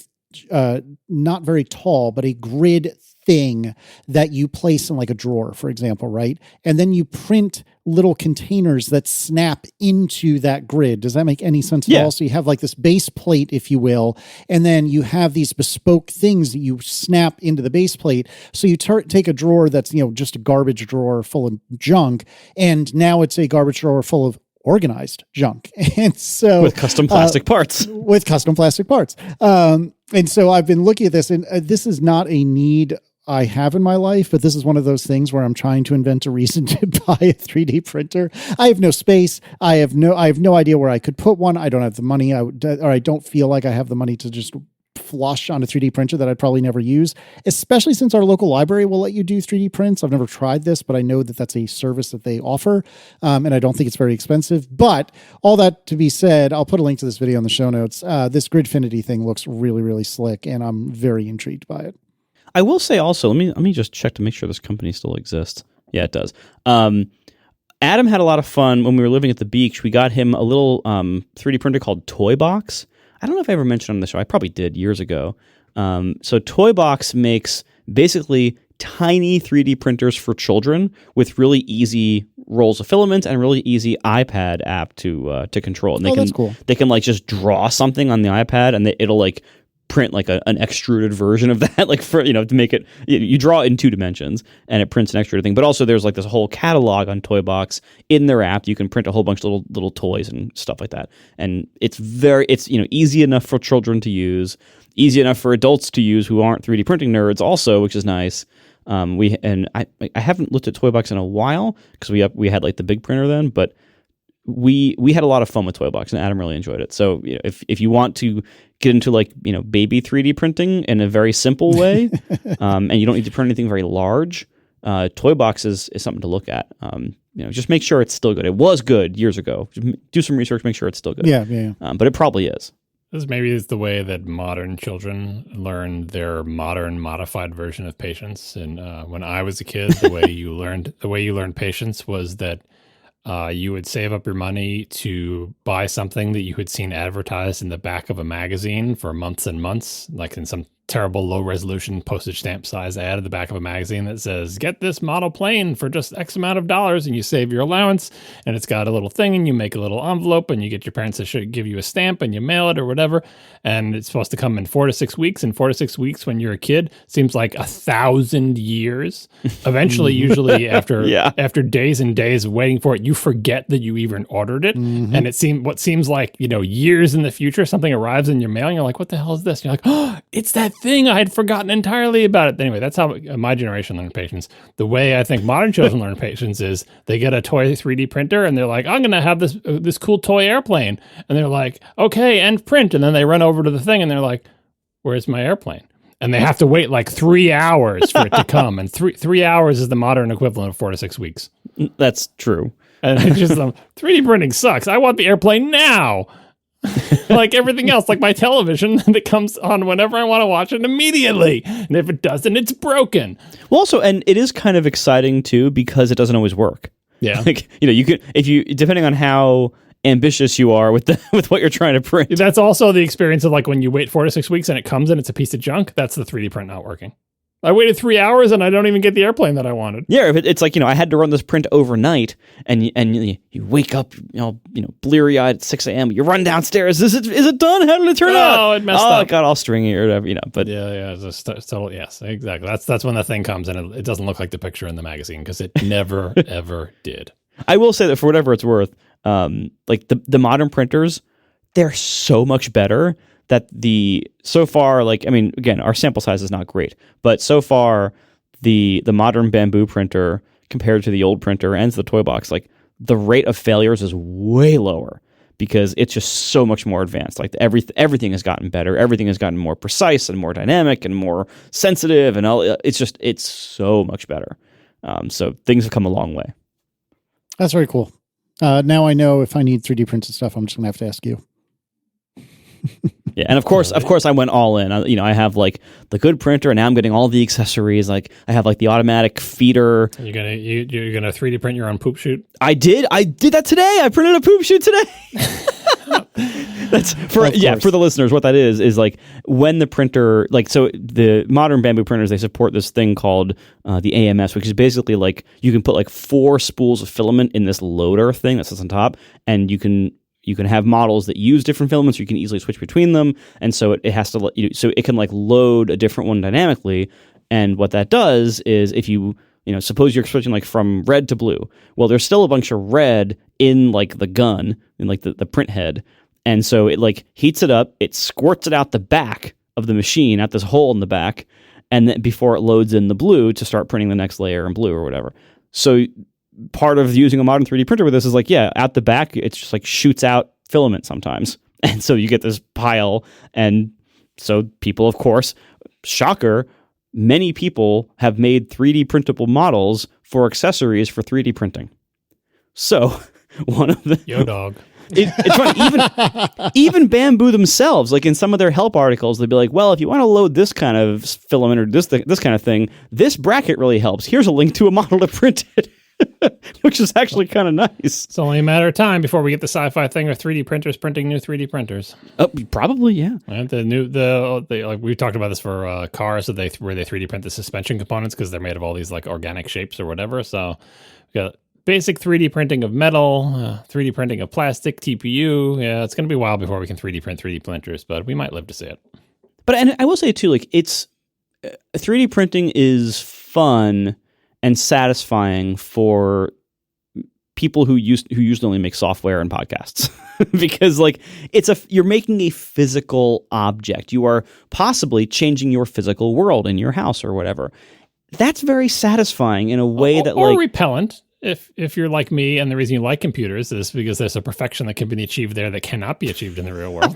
not very tall, but a grid thing that you place in like a drawer, for example, right? And then you print little containers that snap into that grid. Does that make any sense at all? So you have like this base plate, if you will, and then you have these bespoke things that you snap into the base plate. So you take a drawer that's, you know, just a garbage drawer full of junk, and now it's a garbage drawer full of organized junk. And so with custom plastic parts. And so I've been looking at this, and this is not a need I have in my life, but this is one of those things where I'm trying to invent a reason to buy a 3D printer. I have no space. I have no idea where I could put one. I don't have the money. Or I don't feel like I have the money to just flush on a 3D printer that I'd probably never use, especially since our local library will let you do 3D prints. I've never tried this, but I know that that's a service that they offer. And I don't think it's very expensive, but all that to be said, I'll put a link to this video in the show notes. This Gridfinity thing looks really, really slick, and I'm very intrigued by it. I will say also, let me just check to make sure this company still exists. Yeah, it does. Adam had a lot of fun when we were living at the beach. We got him a little 3D printer called Toybox. I don't know if I ever mentioned on the show. I probably did years ago. So Toybox makes basically tiny 3D printers for children with really easy rolls of filament and a really easy iPad app to control. And that's cool. They can like just draw something on the iPad, and it'll like print like an extruded version of that, like for, to make it, you draw it in 2 dimensions and it prints an extruded thing. But also there's like this whole catalog on Toybox in their app. You can print a whole bunch of little toys and stuff like that. And it's easy enough for children to use, easy enough for adults to use who aren't 3D printing nerds also, which is nice. I haven't looked at Toybox in a while because we had like the big printer then, but we had a lot of fun with Toybox, and Adam really enjoyed it. So if you want to get into baby 3D printing in a very simple way, and you don't need to print anything very large, Toybox is something to look at. Just make sure it's still good. It was good years ago. Do some research, make sure it's still good. Yeah. But it probably is. This maybe is the way that modern children learn their modern modified version of patience. And when I was a kid, the way you learned patience was that you would save up your money to buy something that you had seen advertised in the back of a magazine for months and months, like in some terrible low resolution postage stamp size ad at the back of a magazine that says, get this model plane for just X amount of dollars, and you save your allowance, and it's got a little thing, and you make a little envelope, and you get your parents to give you a stamp, and you mail it or whatever, and it's supposed to come in 4 to 6 weeks, and 4 to 6 weeks when you're a kid seems like 1,000 years. Eventually, usually after days and days of waiting for it, you forget that you even ordered it, and it seems like years in the future, something arrives in your mail, and you're like, what the hell is this? And you're like, oh, it's that thing, I had forgotten entirely about it. Anyway, that's how my generation learned patience. The way I think modern children learn patience is they get a toy 3D printer and they're like, I'm going to have this cool toy airplane. And they're like, okay, and print. And then they run over to the thing and they're like, where's my airplane? And they have to wait like 3 hours for it to come. And 3 hours is the modern equivalent of 4 to 6 weeks. That's true. And it's just 3D printing sucks. I want the airplane now. Like everything else, like my television that comes on whenever I want to watch it immediately. And if it doesn't, it's broken. Well, also, and it is kind of exciting too, because it doesn't always work. Yeah. Like, you could, depending on how ambitious you are with what you're trying to print. That's also the experience of like when you wait 4 to 6 weeks and it comes and it's a piece of junk. That's the 3D print not working. I waited 3 hours and I don't even get the airplane that I wanted. Yeah, if it's like, I had to run this print overnight, and you wake up, bleary eyed at 6 a.m. You run downstairs. Is it done? How did it turn out? Oh, it messed up. Oh, it got all stringy or whatever. But yeah, yes, exactly. That's when the thing comes and it doesn't look like the picture in the magazine because it never ever did. I will say that for whatever it's worth, like the modern printers, they're so much better. That so far, again, our sample size is not great, but so far, the modern bamboo printer compared to the old printer and to the Toybox, like the rate of failures is way lower because it's just so much more advanced. Like everything has gotten better, everything has gotten more precise and more dynamic and more sensitive, and all. It's so much better. So things have come a long way. That's very cool. Now I know if I need 3D printed stuff, I'm just gonna have to ask you. Yeah, and of course, I went all in. I have like the good printer, and now I'm getting all the accessories. Like I have like the automatic feeder. You're gonna 3D print your own poop chute? I did that today. I printed a poop chute today. That's for the listeners. What that is like when the printer, so the modern bamboo printers, they support this thing called the AMS, which is basically like you can put like 4 spools of filament in this loader thing that sits on top, and you can have models that use different filaments, or you can easily switch between them. And so it has to, so it can like load a different one dynamically. And what that does is if suppose you're switching like from red to blue, well, there's still a bunch of red in like the gun, in like the print head. And so it like heats it up, it squirts it out the back of the machine, out this hole in the back. and then before it loads in the blue to start printing the next layer in blue or whatever. So part of using a modern 3D printer with this is like, yeah, at the back, it's just like shoots out filament sometimes. And so you get this pile. And so people, of course, shocker, many people have made 3D printable models for accessories for 3D printing. So one of the... Yo, dog. It's funny, even Bamboo themselves, like in some of their help articles, they'd be like, well, if you want to load this kind of filament or this kind of thing, this bracket really helps. Here's a link to a model to print it, which is actually kind of nice. It's only a matter of time before we get the sci-fi thing of 3D printers printing new 3D printers. Probably, yeah. And like we talked about this for cars, where they 3D print the suspension components because they're made of all these like organic shapes or whatever. So we got basic 3D printing of metal, 3D printing of plastic, TPU. Yeah, it's going to be a while before we can 3D print 3D printers, but we might live to see it. But and I will say too, like 3D printing is fun and satisfying for people who usually only make software and podcasts because like you're making a physical object. You are possibly changing your physical world in your house or whatever. That's very satisfying in a way that or repellent. If you're like me, and the reason you like computers is because there's a perfection that can be achieved there that cannot be achieved in the real world.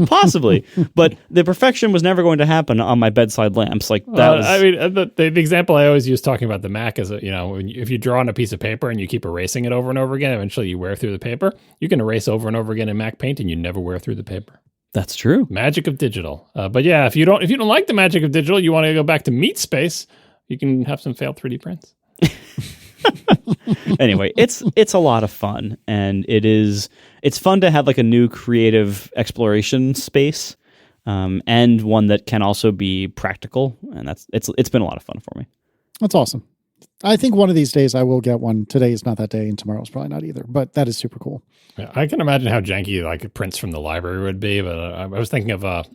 Possibly, but the perfection was never going to happen on my bedside lamps. Like that was... I mean, the example I always use talking about the Mac is, if you draw on a piece of paper and you keep erasing it over and over again, eventually you wear through the paper. You can erase over and over again in Mac Paint, and you never wear through the paper. That's true. Magic of digital. But yeah, if you don't like the magic of digital, you want to go back to meat space, you can have some failed 3D prints. Anyway, it's a lot of fun, and it's fun to have like a new creative exploration space, and one that can also be practical, and it's been a lot of fun for me. That's awesome. I think one of these days I will get one. Today is not that day, and tomorrow's probably not either, but that is super cool. Yeah, I can imagine how janky like prints from the library would be, but I was thinking of a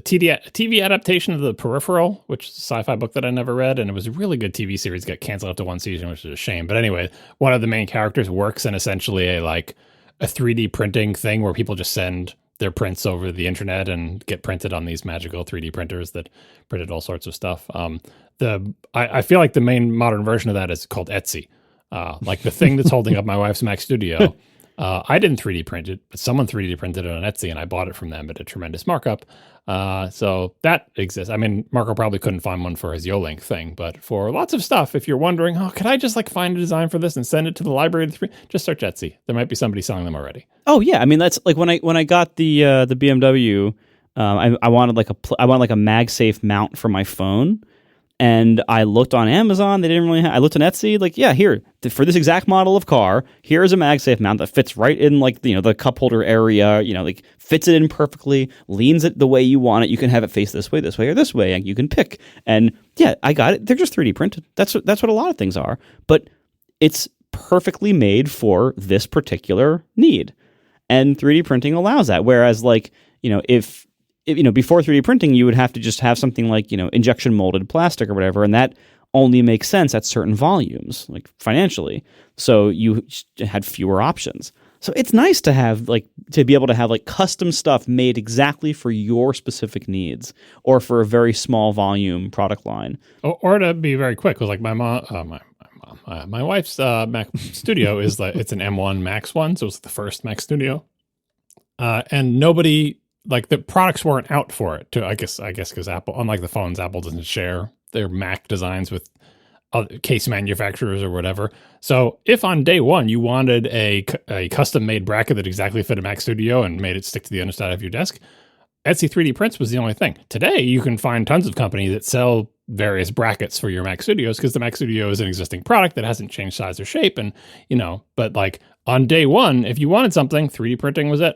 TV adaptation of The Peripheral, which is a sci-fi book that I never read, and it was a really good TV series. Got canceled after one season, which is a shame. But anyway, one of the main characters works in essentially a 3D printing thing where people just send their prints over the internet and get printed on these magical 3D printers that printed all sorts of stuff. I feel like the main modern version of that is called Etsy. Like the thing that's holding up my wife's Mac Studio. I didn't 3D print it, but someone 3D printed it on Etsy, and I bought it from them at a tremendous markup. So that exists. I mean, Marco probably couldn't find one for his Yolink thing, but for lots of stuff, if you're wondering, could I just find a design for this and send it to the library? Just search Etsy. There might be somebody selling them already. Oh yeah, I mean that's like when I got the BMW, I wanted like a MagSafe mount for my phone. And I looked on Amazon. They didn't really have... I looked on Etsy. Like, yeah, here, for this exact model of car, here is a MagSafe mount that fits right in, the cup holder area, fits it in perfectly, leans it the way you want it. You can have it face this way, or this way, and you can pick. And, yeah, I got it. They're just 3D printed. That's what a lot of things are. But it's perfectly made for this particular need. And 3D printing allows that. Whereas, if before 3D printing, you would have to just have something like, injection molded plastic or whatever, and that only makes sense at certain volumes, like financially. So you had fewer options. So it's nice to have to be able to have custom stuff made exactly for your specific needs or for a very small volume product line. Or to be very quick, because my wife's Mac Studio is it's an M1 Max one, so it's the first Mac Studio, and nobody. The products weren't out for it, I guess, because Apple, unlike the phones, Apple doesn't share their Mac designs with other case manufacturers or whatever. So if on day one you wanted a custom-made bracket that exactly fit a Mac Studio and made it stick to the underside of your desk, Etsy 3D prints was the only thing. Today, you can find tons of companies that sell various brackets for your Mac Studios because the Mac Studio is an existing product that hasn't changed size or shape. And, but on day one, if you wanted something, 3D printing was it.